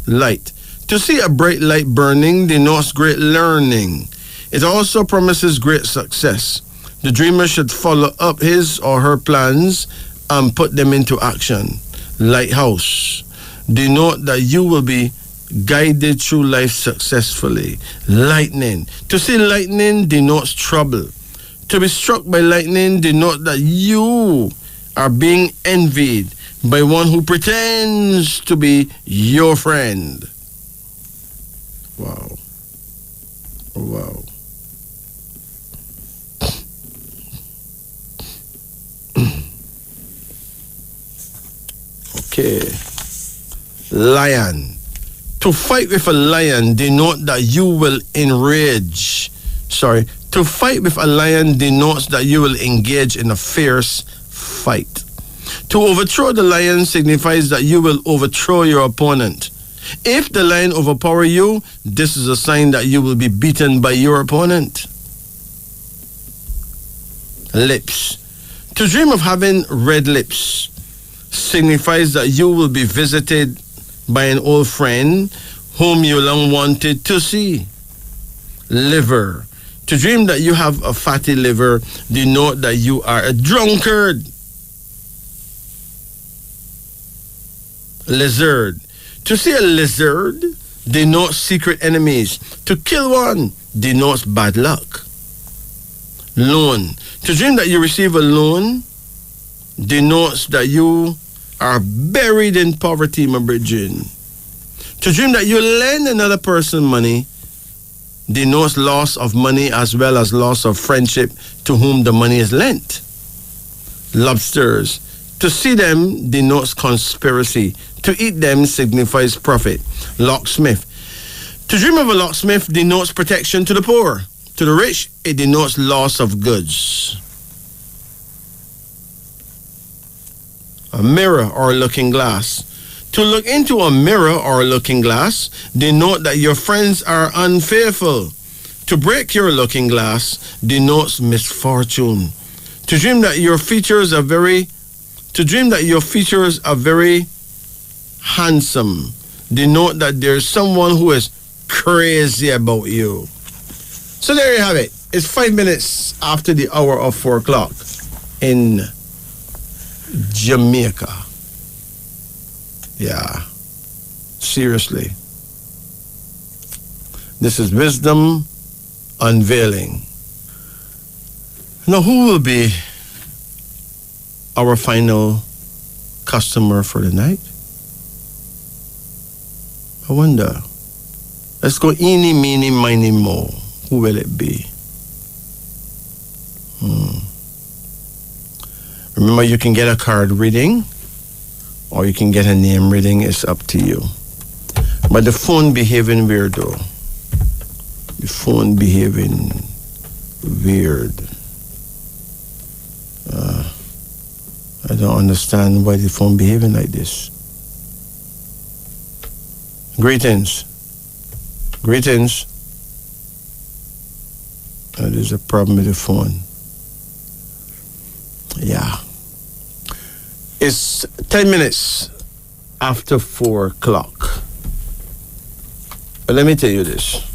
Light. To see a bright light burning denotes great learning. It also promises great success. The dreamer should follow up his or her plans and put them into action. Lighthouse. Denote that you will be guided through life successfully. Lightning. To see lightning denotes trouble. To be struck by lightning denotes that you are being envied by one who pretends to be your friend. Wow. Wow. Okay. Lion. To fight with a lion denotes that you will enrage. To fight with a lion denotes that you will engage in a fierce fight. To overthrow the lion signifies that you will overthrow your opponent. If the lion overpower you, this is a sign that you will be beaten by your opponent. Lips. To dream of having red lips signifies that you will be visited by an old friend whom you long wanted to see. Liver. To dream that you have a fatty liver denote that you are a drunkard. Lizard. To see a lizard denotes secret enemies. To kill one denotes bad luck. Loan. To dream that you receive a loan denotes that you are buried in poverty, my brethren. To dream that you lend another person money denotes loss of money as well as loss of friendship to whom the money is lent. lobsters. To see them denotes conspiracy. To eat them signifies profit. Locksmith. To dream of a locksmith denotes protection to the poor. To the rich, it denotes loss of goods. A mirror or looking glass. To look into a mirror or looking glass denote that your friends are unfaithful. To break your looking glass denotes misfortune. To dream that your features are very handsome denote that there's someone who is crazy about you. So there you have it. It's 5 minutes after the hour of 4 o'clock in Jamaica. Yeah. Seriously. This is Wisdom Unveiling. Now, who will be our final customer for the night? I wonder. Let's go eeny, meeny, miny, mo. Who will it be? Remember, you can get a card reading or you can get a name reading. It's up to you. But the phone behaving weird, though. The phone behaving weird. I don't understand why the phone behaving like this. Greetings. Greetings. There's a problem with the phone. Yeah. It's 10 minutes after 4 o'clock. But let me tell you this.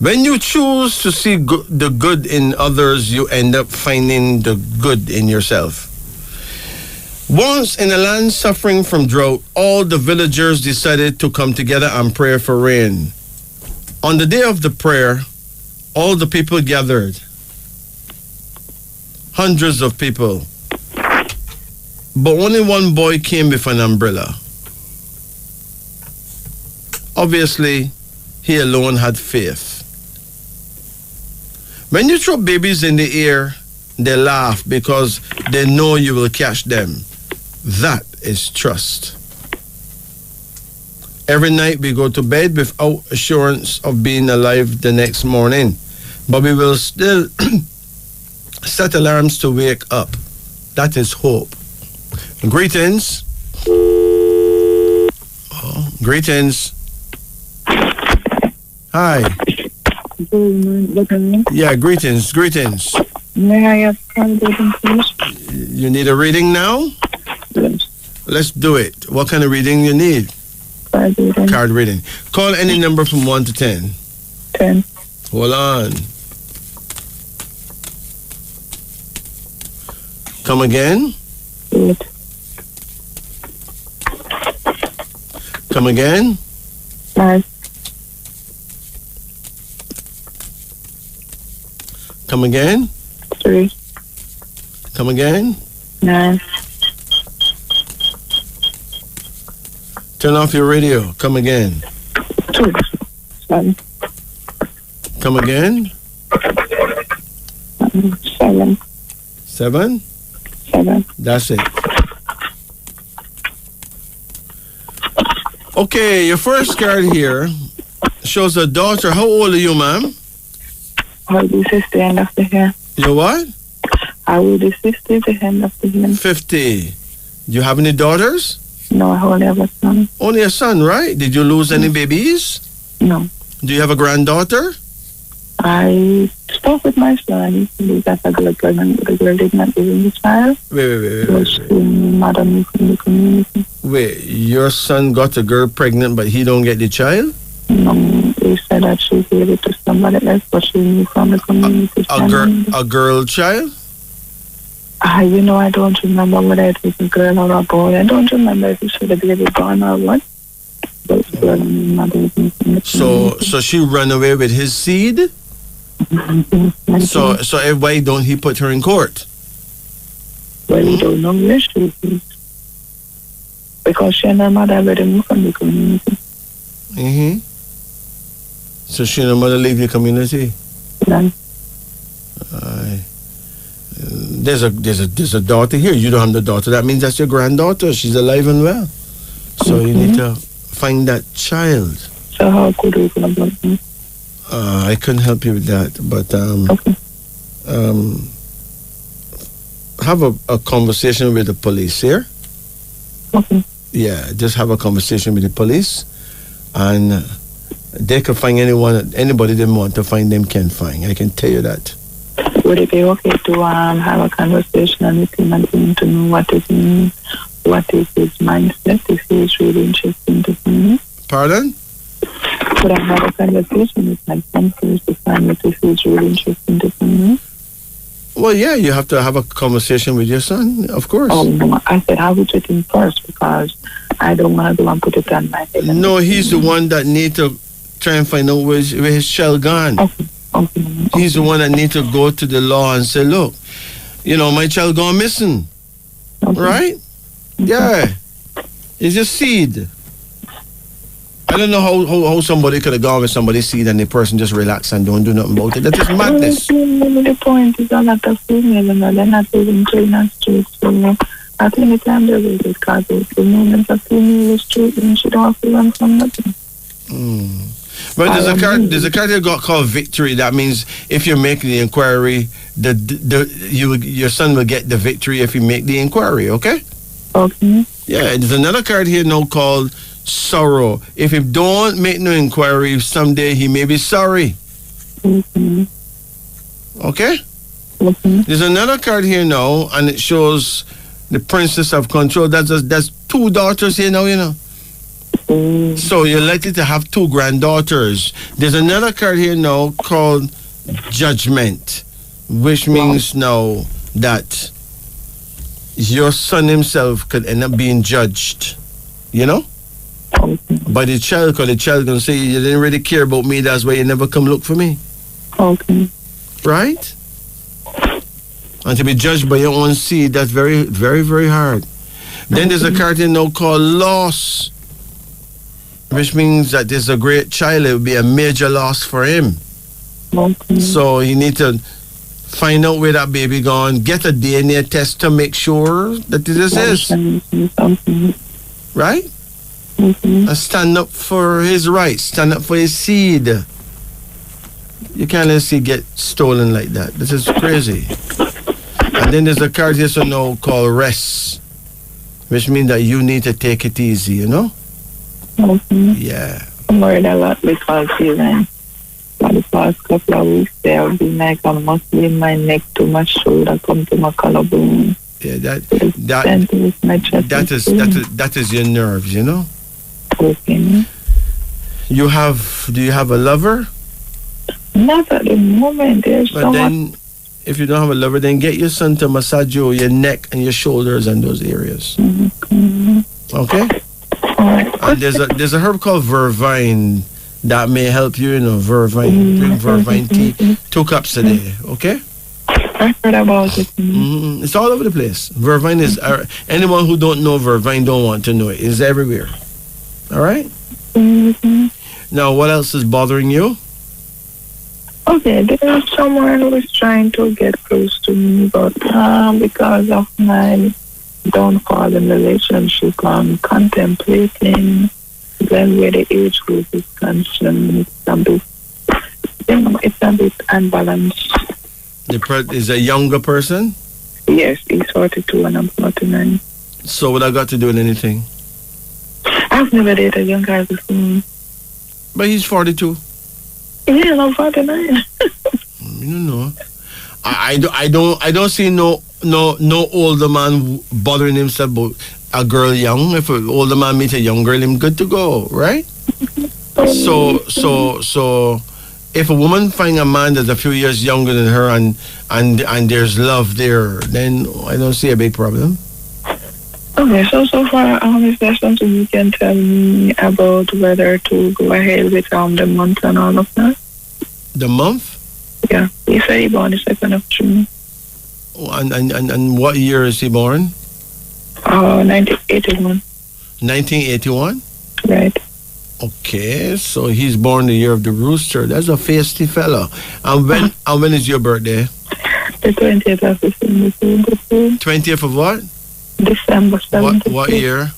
When you choose to see the good in others, you end up finding the good in yourself. Once in a land suffering from drought, all the villagers decided to come together and pray for rain. On the day of the prayer, all the people gathered. Hundreds of people. But only one boy came with an umbrella. Obviously, he alone had faith. When you throw babies in the air, they laugh because they know you will catch them. That is trust. Every night we go to bed without assurance of being alive the next morning, but we will still set alarms to wake up. That is hope. Greetings. Oh, greetings. Hi. Yeah, greetings.
May I have card reading, please?
You need a reading now?
Yes.
Let's do it. What kind of reading you need?
Card reading.
Card reading. Call any number from 1 to 10.
10.
Hold on. Come again?
8.
Come again?
5.
Come again?
3.
Come again?
9.
Turn off your radio. Come again.
2. 7.
Come again?
7.
7?
7.
That's it. Okay, your first card here shows a daughter. How old are you, ma'am?
I will be 50 end of the year.
You what?
I will be 50 the end of the year.
50. Do you have any daughters?
No, I only have a son.
Only a son, right? Did you lose any babies?
No.
Do you have a granddaughter?
I spoke with my son. He believed that a girl pregnant. The girl did not give him the child.
Wait.
Mother me from the community.
Wait, your son got a girl pregnant, but he don't get the child?
No, he said that she gave it to somebody else, but she knew from the community.
A girl child?
I don't remember whether it was a girl or a boy. I don't remember if it should have been born or what. But the girl and the mother was from the community.
So she ran away with his seed? So why don't he put her in court?
Well, we don't know where she is. Because she and her mother already moved from the community.
So she and her mother leave the community?
None.
There's a daughter here. You don't have the daughter. That means that's your granddaughter. She's alive and well. So you need to find that child.
So how could we go about that?
I couldn't help you with that, but have a conversation with the police here.
Okay.
Yeah, just have a conversation with the police, and they can find anybody they want to find them can find. I can tell you that.
Would it be okay to have a conversation with him and to know what is his mindset, if he is really interested to find me?
Pardon?
Could I have a conversation with my son first to find out if he is really interested to find me?
Well, yeah, you have to have a conversation with your son, of course.
Oh, no, I said have it with him first because I don't want to go and put it on my head.
No, he's the one that need to try and find out where his child gone.
Okay.
He's the one that need to go to the law and say, look, my child gone missing.
Okay.
Right? Okay. Yeah. It's just seed. I don't know how somebody could have gone with somebody's seed and the person just relax and don't do nothing about it. That is madness.
The point is a lot of females and they're not even clean and straight. So I think the time they will because the moment a female is straight and she don't have to run from nothing.
But there's a card here called victory. That means if you make the inquiry, your son will get the victory if you make the inquiry. Okay.
Okay.
Yeah. There's another card here now called sorrow. If you don't make no inquiry, someday he may be sorry.
Mm-hmm.
Okay.
Mm-hmm.
There's another card here now, and it shows the princess of control. That's two daughters here now. So you're likely to have two granddaughters. There's another card here now called judgment, which means now that your son himself could end up being judged, by the child, because the child can say, you didn't really care about me, that's why you never come look for me.
Okay.
Right? And to be judged by your own seed, that's very, very, very hard. Then there's a card here now called loss, which means that there's a great child. It would be a major loss for him.
Okay.
So you need to find out where that baby gone, get a DNA test to make sure that this is. Right?
Mm-hmm.
And stand up for his rights, stand up for his seed. You can't let seed get stolen like that. This is crazy. And then there's a card here so now called rest, which means that you need to take it easy,
Mm-hmm.
Yeah.
I'm worried a lot because even for the past couple of weeks there have been like a muscle in my neck to my shoulder come to my collarbone.
Yeah, that is your nerves,
Okay.
Do you have a lover?
Not at the moment.
But then if you don't have a lover, then get your son to massage your neck and your shoulders and those areas.
Mm-hmm.
Okay? And there's a herb called vervine that may help you, vervine. Drink vervine tea, 2 cups a day, okay?
I heard about it.
It's all over the place. Vervine is, anyone who don't know vervine don't want to know it. It's everywhere. All right?
Mm-hmm.
Now, what else is bothering you?
Okay, there's someone who is trying to get close to me, but because of my downfall in relationship, I'm contemplating then where the age group is concerned. It's a bit unbalanced.
Is a younger person?
Yes, he's 42 and I'm 49.
So what I got to do with anything?
I've never dated a young guy before.
But he's 42.
Yeah, I'm 49.
No. I don't see no older man bothering himself about a girl young. If an older man meets a young girl, him good to go, right? So if a woman find a man that's a few years younger than her and there's love there, then I don't see a big problem.
Okay, so far, is there something you can tell me about whether to go ahead with the month and all of that?
The month?
Yeah, he said he born the 2nd of June.
And what year is he born?
1981.
1981?
Right.
Okay, so he's born the year of the rooster. That's a feisty fellow. And when is your birthday?
The 20th of December 72.
20th of what?
December 72.
What year?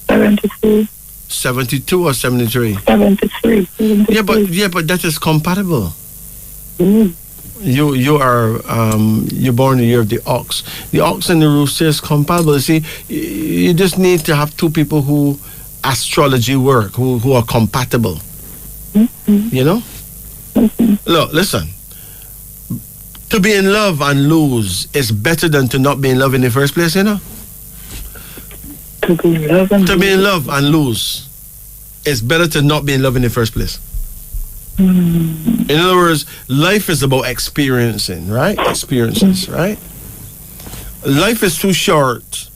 72.
72 or 73?
73.
Yeah, but that is compatible.
Mm.
You're born the year of the ox. The ox and the rooster is compatible. You see, you just need to have two people who astrology work, who are compatible.
Mm-hmm.
You know?
Mm-hmm.
Look, listen. To be in love and lose is better than to not be in love in the first place, you know?
To be in love
and lose is better to not be in love in the first place.
Mm.
In other words, life is about experiencing, right? Experiences, right? Life is too short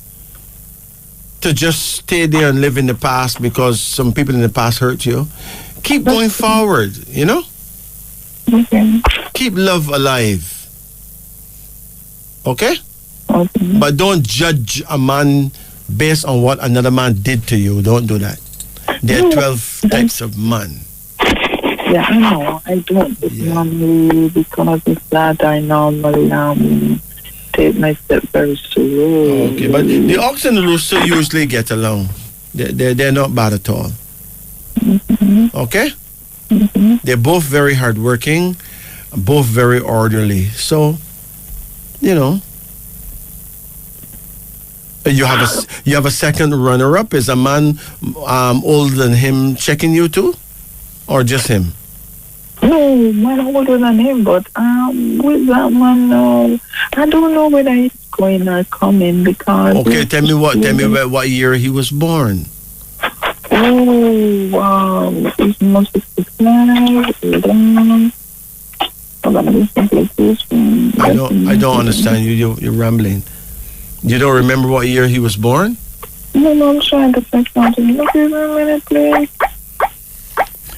to just stay there and live in the past because some people in the past hurt you. Keep going forward, you know?
Okay.
Keep love alive. Okay?
Okay.
But don't judge a man based on what another man did to you. Don't do that. There are 12 types of man.
Yeah, I know. I don't normally, because of that, I normally take my step very slow.
Okay, but the ox and the rooster usually get along. They're not bad at all.
Mm-hmm.
Okay?
Mm-hmm.
They're both very hardworking, both very orderly. So, you know, you have a second runner-up. Is a man older than him checking you too, or just him?
No, man older than him, but with that man, no, I don't know whether it's going or coming because.
Okay, tell me what year he was born.
Oh, wow, it's not 65.
I don't understand you. You're rambling. You don't remember what year he was born?
No, I'm trying to think something. Look at a minute, please.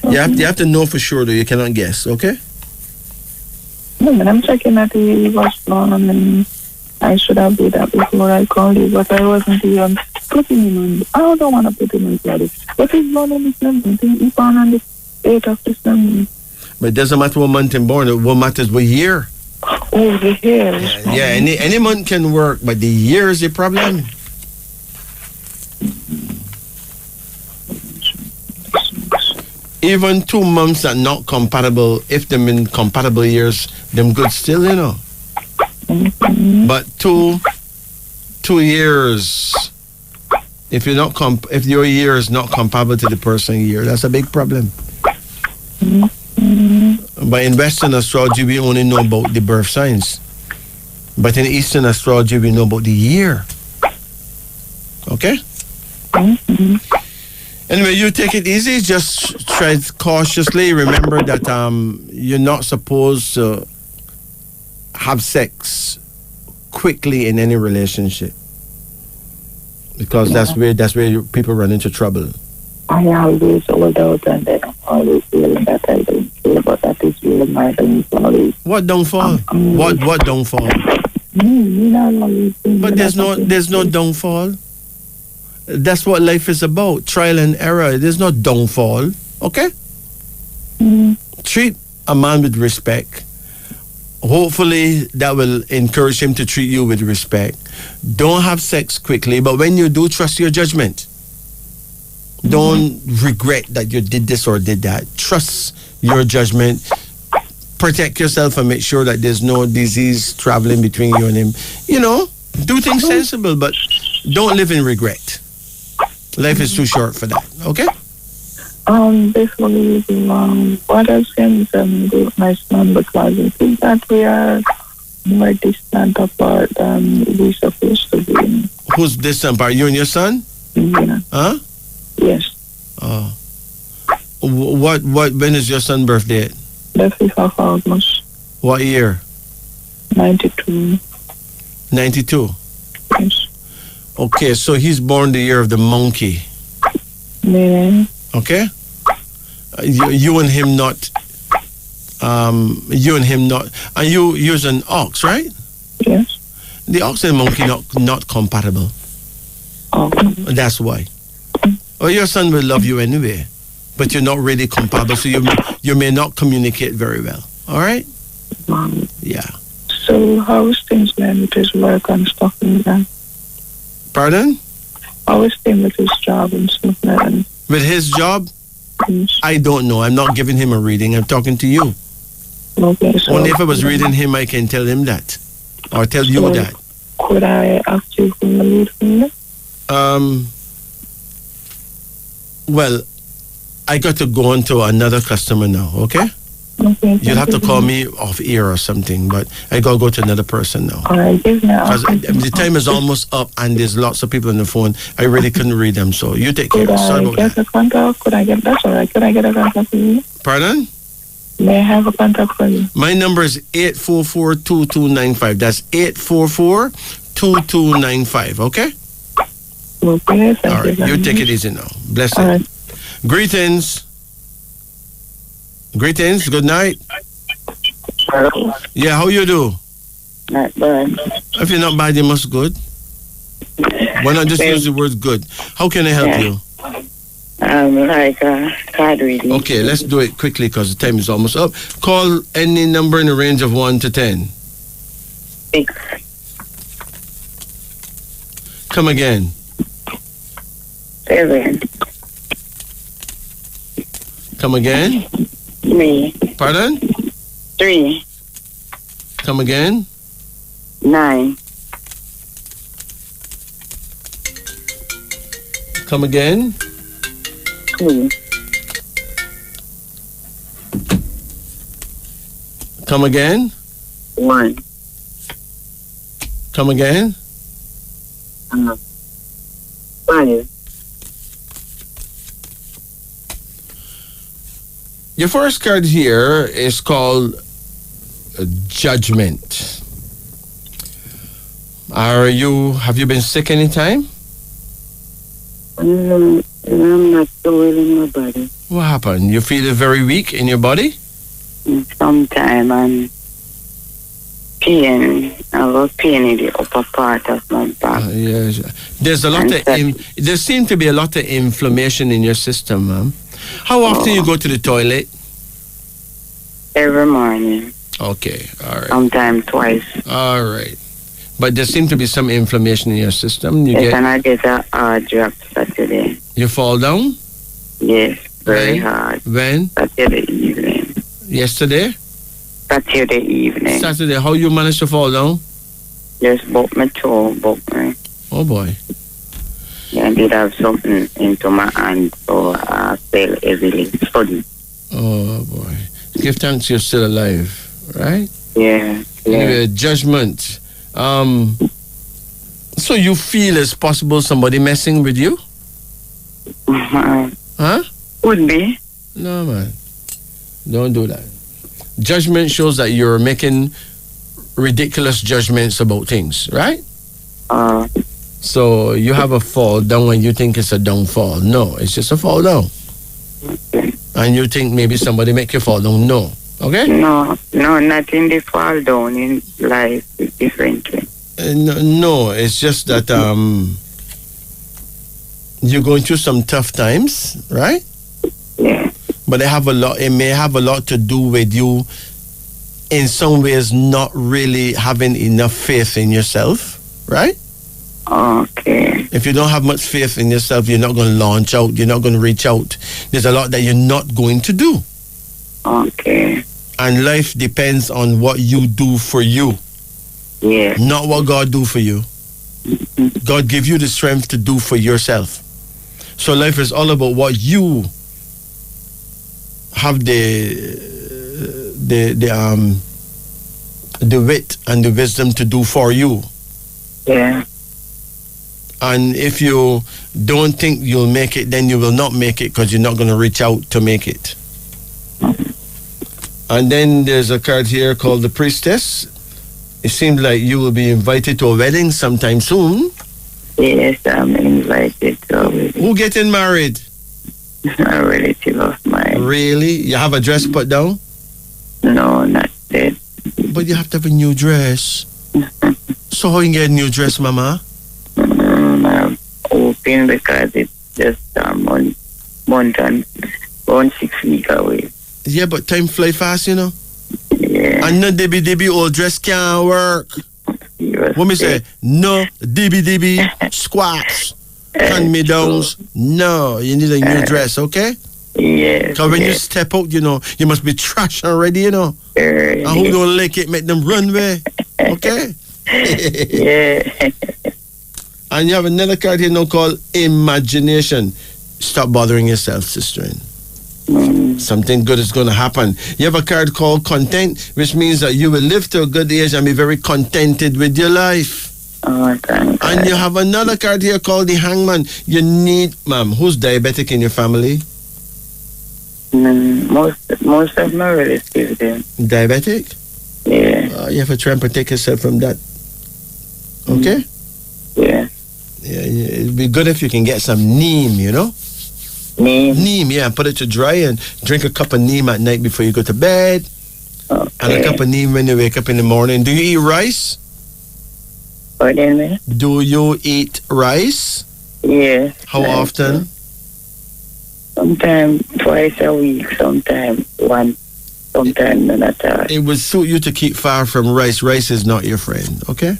You have to know for sure, though. You cannot guess, okay?
No, but I'm checking that he was born, and then I should have did that before I called you, but I wasn't even putting him on. I don't want to put him on credit. But he's born on December. He's born on the 8th of December.
But it doesn't matter what month he's born. What matters what year.
Oh, the hair.
Yeah, any month can work, but the year is the problem. Even 2 months are not compatible. If them in compatible years, them good still, you know.
Mm-hmm.
But two years, if your year is not compatible to the person's year, that's a big problem.
Mm-hmm.
But in Western astrology, we only know about the birth signs. But in Eastern astrology, we know about the year. Okay?
Mm-hmm.
Anyway, you take it easy. Just try cautiously. Remember that you're not supposed to have sex quickly in any relationship, because that's where people run into trouble.
I always hold out, and then I'm always feeling that I don't feel, but that is really my downfall.
What downfall? What downfall? But there's no downfall. That's what life is about. Trial and error. There's no downfall. Okay?
Mm-hmm.
Treat a man with respect. Hopefully that will encourage him to treat you with respect. Don't have sex quickly, but when you do, trust your judgment. Don't regret that you did this or did that. Trust your judgment. Protect yourself and make sure that there's no disease traveling between you and him. You know, do things sensible, but don't live in regret. Life is too short for that. Okay?
Basically, what I've seen with my son, because I think that we are more distant apart than we're supposed to be.
Who's distant apart? You and your son?
Yeah.
Huh?
Yes.
Oh. When is your son's birthday?
The 5th of August.
What year?
92.
92?
Yes.
Okay, so he's born the year of the monkey.
Yeah.
Okay? You and him not, and you're an ox, right?
Yes.
The ox and monkey not compatible.
Oh.
That's why. Well, your son will love you anyway. but you're not really compatible, so you may not communicate very well. All right? Yeah.
So how is things then with his work and stuff like that?
Pardon?
How is things with his job and stuff like that?
With his job?
Yes.
I don't know. I'm not giving him a reading. I'm talking to you.
Okay, so
Only if I was reading him, I can tell him that. Or tell you that.
Could I ask you for the lead from that?
Well, I got to go on to another customer now, okay?
Okay.
You'll have to call me off air or something, but I got to go to another person now.
All right, give me
Because the time is almost up and there's lots of people on the phone. I really couldn't read them, so you take care. Sorry about that.
Could I get a contact? Could I get, that's all right. Could I get a contact for you?
Pardon?
May I have a contact for you?
My number is 844-2295. That's 844-2295, okay?
Okay, thank
all right, you take it easy now. Bless you.
Right.
Greetings. Greetings, good night.
Hello.
Yeah, how you do?
Not bad.
If you're not bad, you must good. Why not just use the word good? How can I help you?
Like card reading.
Okay, let's do it quickly because the time is almost up. Call any number in the range of 1 to 10.
6.
Come again.
7.
Come again.
3.
Pardon?
3.
Come again.
9.
Come again.
2.
Come again.
1.
Come again.
5.
Your first card here is called Judgment. Have you been sick anytime?
I'm not so well in my body.
What happened? You feel very weak in your body?
Sometimes I'm pain. I have pain in the upper part of my back.
Yes. There seems to be a lot of inflammation in your system, ma'am. How often you go to the toilet?
Every morning.
Okay, all right.
Sometimes twice.
All right. But there seems to be some inflammation in your system.
And I get a hard drop Saturday.
You fall down?
Yes, very hard.
When?
Saturday evening.
Yesterday?
Saturday evening.
Saturday. How you managed to fall down?
Just broke my toe, broke me.
Oh boy.
Yeah, I did have something into my hand, so I fell heavily. Sudden.
Oh boy. Give thanks you're still alive, right?
Yeah.
Anyway, Judgment. So you feel it's possible somebody messing with you? Huh?
Would be.
No, man. Don't do that. Judgment shows that you're making ridiculous judgments about things, right? So you have a fall down when you think it's a downfall. No, it's just a fall down. And you think maybe somebody make you fall down. No. Okay?
No, not in the fall down in life. It's differently.
No, it's just that you're going through some tough times, right?
Yeah.
But it may have a lot to do with you in some ways not really having enough faith in yourself, right?
Okay.
If you don't have much faith in yourself, you're not going to launch out, you're not going to reach out. There's a lot that you're not going to do.
Okay.
And life depends on what you do for you.
Yeah.
Not what God do for you. God give you the strength to do for yourself. So life is all about what you have the wit and the wisdom to do for you.
Yeah.
And if you don't think you'll make it, then you will not make it because you're not going to reach out to make it. And then there's a card here called the Priestess. It seems like you will be invited to a wedding sometime soon.
Yes, I'm invited to a wedding.
Who getting married?
A relative of mine.
Really? You have a dress put down?
No, not yet.
But you have to have a new dress. So how you get a new dress, Mama?
I'm hoping because it's just a month and
About 6 weeks away.
Yeah, but time fly fast, you know.
Yeah.
And no Debbie old dress can't work. What me say? No Debbie squats, hand me downs. No, you need a new dress, okay?
Yeah.
Because when you step out, you know, you must be trash already, you know. And who don't like it, make them run away. Okay?
Yeah.
And you have another card here now called imagination. Stop bothering yourself, sister. Something good is going to happen. You have a card called content, which means that you will live to a good age and be very contented with your life.
Oh, thank God.
And you have another card here called the hangman. You need, ma'am, who's diabetic in your family?
Most of my relatives, them.
Diabetic?
Yeah.
You have to try and protect yourself from that. Okay?
Yeah.
Yeah, it'd be good if you can get some neem, you know?
Neem,
yeah. Put it to dry and drink a cup of neem at night before you go to bed.
Okay.
And a cup of neem when you wake up in the morning. Do you eat rice?
Pardon me?
Do you eat rice?
Yeah.
How often?
Sometimes twice a week, sometimes once, sometimes none at all.
It would suit you to keep far from rice. Rice is not your friend, okay?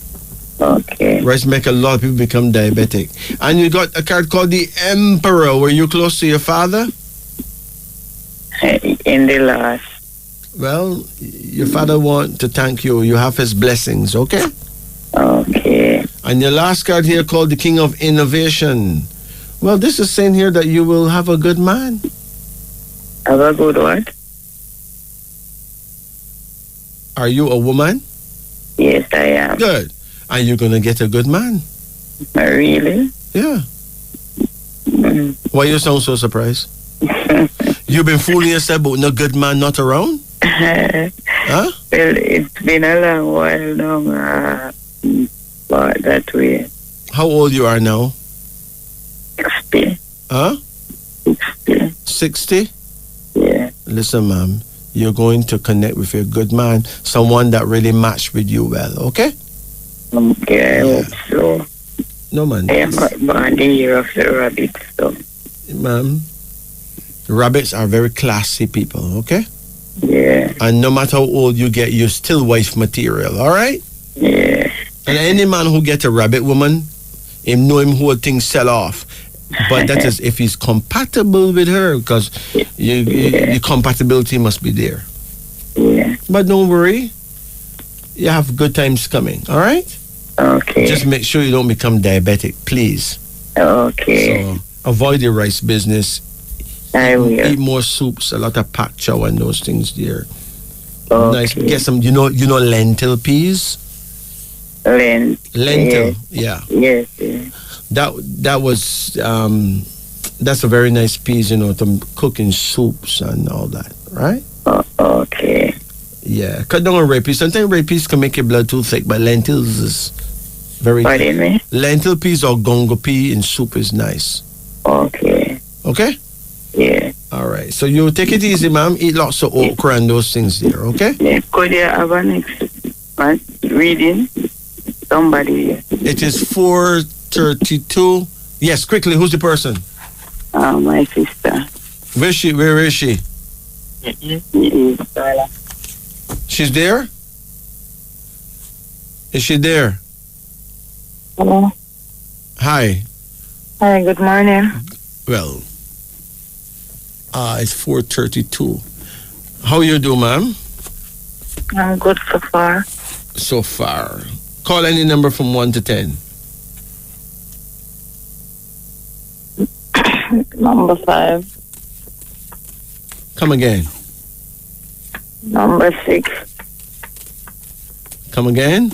Okay.
Rice make a lot of people become diabetic. And you got a card called the Emperor. Were you close to your father?
In the last.
Well, your father want to thank you. You have his blessings, okay?
Okay.
And your last card here called the King of Innovation. Well, this is saying here that you will have a good man.
Have a good what?
Are you a woman?
Yes, I am.
Good. And you're going to get a good man.
Really?
Yeah. Why you sound so surprised? You've been fooling yourself about no good man not around? Huh?
Well, it's been a long while now, but that way.
How old you are now?
60.
Huh?
60.
60?
Yeah.
Listen, ma'am, you're going to connect with a good man, someone that really matched with you well, okay?
Okay, I hope so.
No, man.
I am born the year of the rabbit, so.
Ma'am, rabbits are very classy people, okay?
Yeah.
And no matter how old you get, you're still wife material, all right?
Yeah.
And any man who get a rabbit woman, him know him whole thing sell off. But that is if he's compatible with her, because the compatibility must be there.
Yeah.
But don't worry. You have good times coming, all right?
Okay.
Just make sure you don't become diabetic, please.
Okay.
So avoid the rice business.
I will.
Eat more soups, a lot of pak chow and those things there.
Okay.
Nice. Get some, you know lentil peas? Lentil, yeah.
Yes, yeah.
That was that's a very nice piece, you know, to cook in soups and all that, right?
Okay.
Yeah, cut down on red peas. Sometimes red peas can make your blood too thick, but lentils is very
Pardon me?
Lentil peas or gongo pea in soup is nice.
Okay.
Okay?
Yeah.
All right. So you take it easy, ma'am. Eat lots of okra and those things there, okay?
Yeah. Could you have a next reading? Somebody.
It is 4:32. Yes, quickly. Who's the person?
My sister.
Where is she? She's there? Is she there?
Hello.
Hi.
Hi, good morning.
Well, it's 4:32. How you do, ma'am?
I'm good so far.
So far. Call any number from 1 to 10.
Number 5.
Come again.
Number 6.
Come again.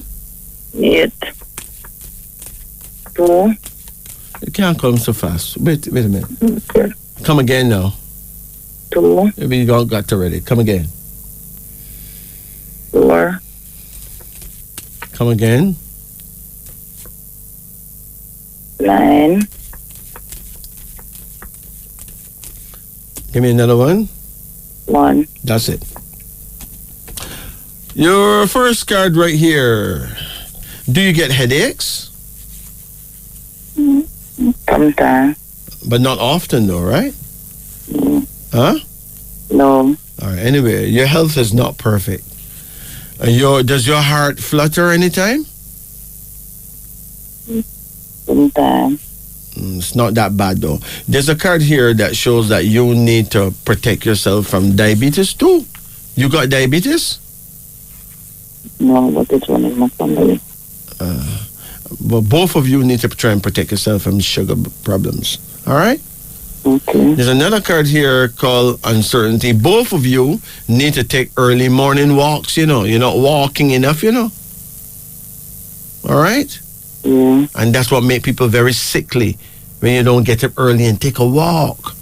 8. 2.
You can't come so fast. Wait a minute.
Okay.
Come again now.
2.
Maybe you got already. Come again.
4.
Come again.
9.
Give me another one.
1.
That's it. Your first card right here. Do you get headaches?
Sometimes.
But not often though, right? Huh?
No.
All right. Anyway, your health is not perfect. Does your heart flutter anytime?
Sometimes.
It's not that bad though. There's a card here that shows that you need to protect yourself from diabetes too. You got diabetes?
No, but it's one in my family.
Well, both of you need to try and protect yourself from sugar problems. All right?
Okay.
There's another card here called uncertainty. Both of you need to take early morning walks, You're not walking enough, All right?
Yeah.
And that's what makes people very sickly when you don't get up early and take a walk.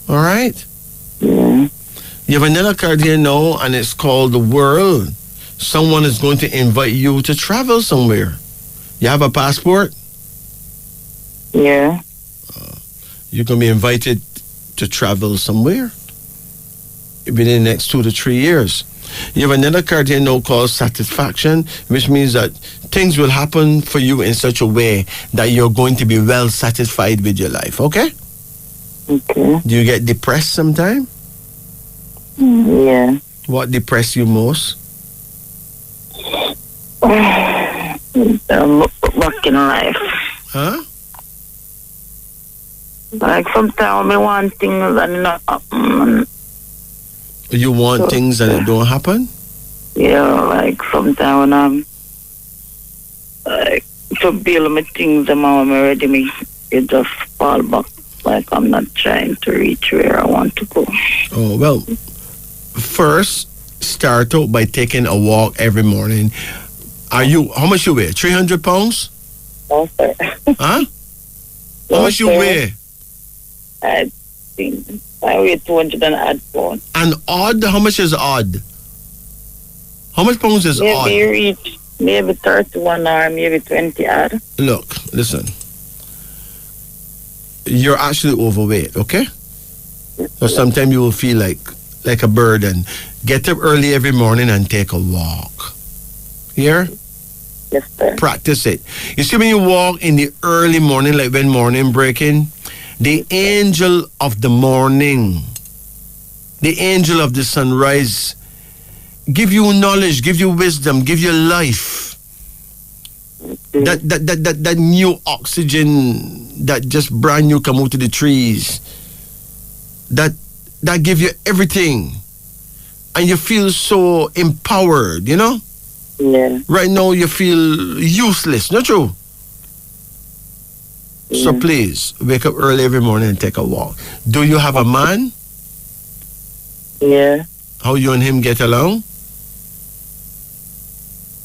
All right?
Yeah.
You have another card here now, and it's called the world. Someone is going to invite you to travel somewhere. You have a passport?
Yeah.
You're going to be invited to travel somewhere within the next 2 to 3 years. You have another card here now called satisfaction, which means that things will happen for you in such a way that you're going to be well satisfied with your life, okay?
Okay.
Do you get depressed sometime?
Yeah.
What depresses you most?
Back in life.
Huh?
Like sometimes I want things and not happen.
You want things and it don't happen?
Yeah, like sometimes when I'm like to build my things and I'm ready, it just fall back. Like I'm not trying to reach where I want to go.
Oh, well, first, start out by taking a walk every morning. How much you weigh? 300 pounds?
No, sir.
Huh? How much you weigh?
I think I weigh 200 and odd pounds.
And odd? How much is odd? How much pounds is odd?
Maybe reach maybe 31 or maybe 20 odd.
Look, listen. You're actually overweight, okay? So sometimes you will feel like a burden. Get up early every morning and take a walk. Here?
Yes, sir.
Practice it. You see, when you walk in the early morning, like when morning breaking, the angel of the morning, the angel of the sunrise, give you knowledge, give you wisdom, give you life. That new oxygen that just brand new come out of the trees. That give you everything. And you feel so empowered,
Yeah.
Right now you feel useless, not true?
Yeah.
So please, wake up early every morning and take a walk. Do you have a man?
Yeah.
How you and him get along?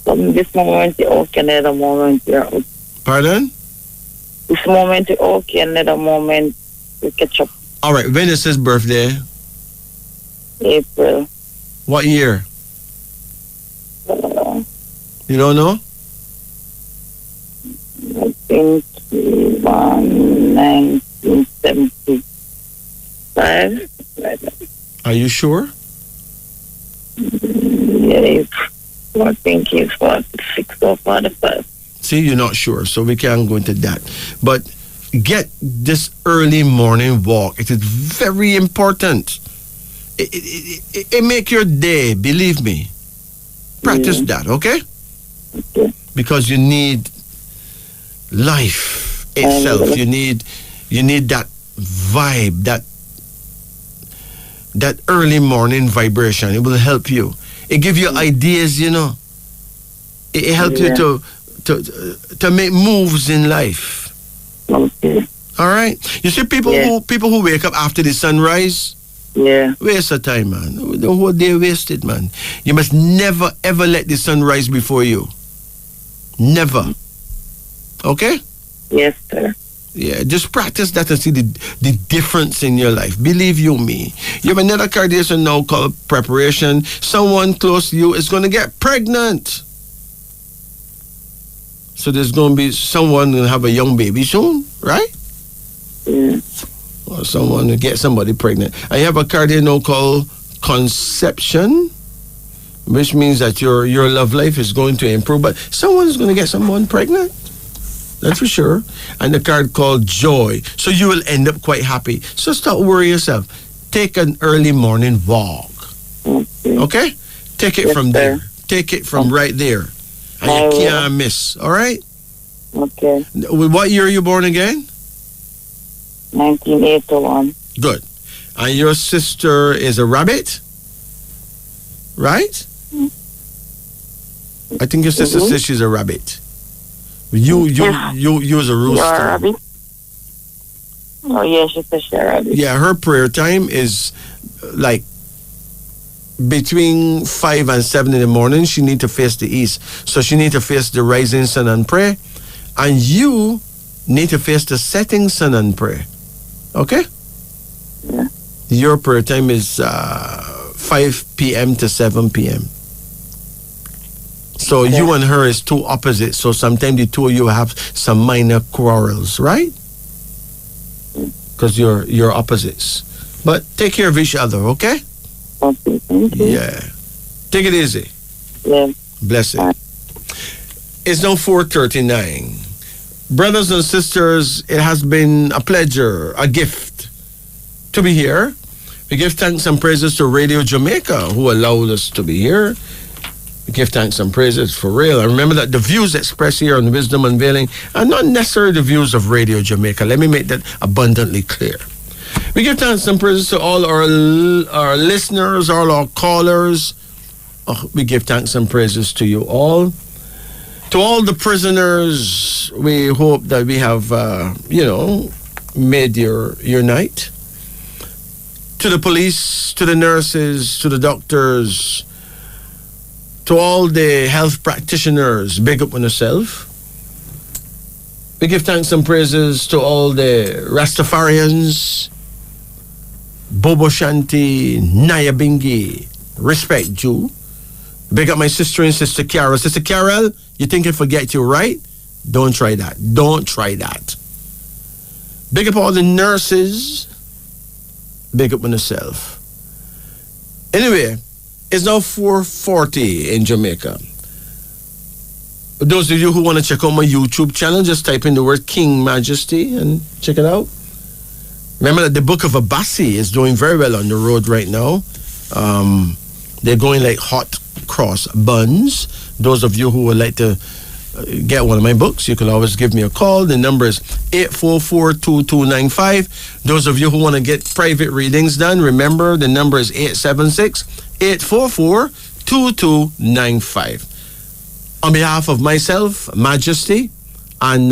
From this moment to okay, another moment you're out.
Pardon?
This moment to okay, another moment we catch up.
All right, when is his birthday?
April.
What year?
Uh,
You don't know?
I think 1975.
Are you sure?
Yeah, I think he's 46 or 45.
See, you're not sure, so we can't go into that. But get this early morning walk. It is very important. It make your day, believe me. Practice that, okay?
Okay.
Because you need life itself. You need that vibe, that early morning vibration. It will help you. It give you ideas, It helps you to make moves in life.
Okay.
All right. You see, people who wake up after the sunrise.
Yeah.
Waste of time, man. The whole day wasted, man. You must never ever let the sun rise before you. Never. Okay?
Yes, sir.
Yeah, just practice that and see the difference in your life. Believe you me. You have another card here now called preparation. Someone close to you is going to get pregnant. So there's going to be someone going to have a young baby soon, right?
Yeah.
Or someone to get somebody pregnant. And you have a card here now called conception, which means that your love life is going to improve. But someone is going to get someone pregnant. That's for sure. And the card called Joy. So you will end up quite happy. So stop worrying yourself. Take an early morning walk. Okay? Take it from there. Take it from right there. And you can't miss. All right?
Okay.
What year are you born again?
1981.
Good. And your sister is a rabbit? Right? I think your sister says she's a rabbit. You as a rooster.
You're a rabbit? Oh, yeah, she's a rabbit.
Yeah, her prayer time is like between 5 and 7 in the morning. She need to face the east. So she need to face the rising sun and pray. And you need to face the setting sun and pray. Okay?
Yeah.
Your prayer time is 5 p.m. to 7 p.m. So you and her is two opposites. So sometimes the two of you have some minor quarrels, right? Because you're opposites. But take care of each other, okay?
Okay, thank you.
Yeah. Take it easy.
Yeah.
Bless it. It's now 4:39. Brothers and sisters, it has been a pleasure, a gift to be here. We give thanks and praises to Radio Jamaica, who allowed us to be here. We give thanks and praises for real. And remember that the views expressed here on Wisdom Unveiling are not necessarily the views of Radio Jamaica. Let me make that abundantly clear. We give thanks and praises to all our listeners, all our callers. We give thanks and praises to you all. To all the prisoners, we hope that we have, made your night. To the police, to the nurses, to the doctors, to all the health practitioners, big up on yourself. We give thanks and praises to all the Rastafarians, Bobo Shanti, Nyabingi, respect you. Big up my sister and Sister Carol. Sister Carol, you think I forget you, right? Don't try that. Don't try that. Big up all the nurses. Big up on yourself. Anyway, it's now 4:40 in Jamaica. Those of you who want to check out my YouTube channel, just type in the word King Majesty and check it out. Remember that the Book of Abassi is doing very well on the road right now. They're going like hot cross buns. Those of you who would like to get one of my books, you can always give me a call. The number is 844-2295. Those of you who want to get private readings done, remember the number is 876-844-2295. On behalf of myself, Majesty, and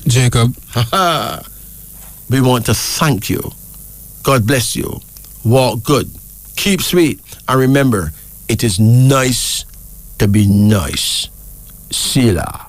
Jacob,
we want to thank you. God bless you. Walk good. Keep sweet. And remember, it is nice to be nice. Sila.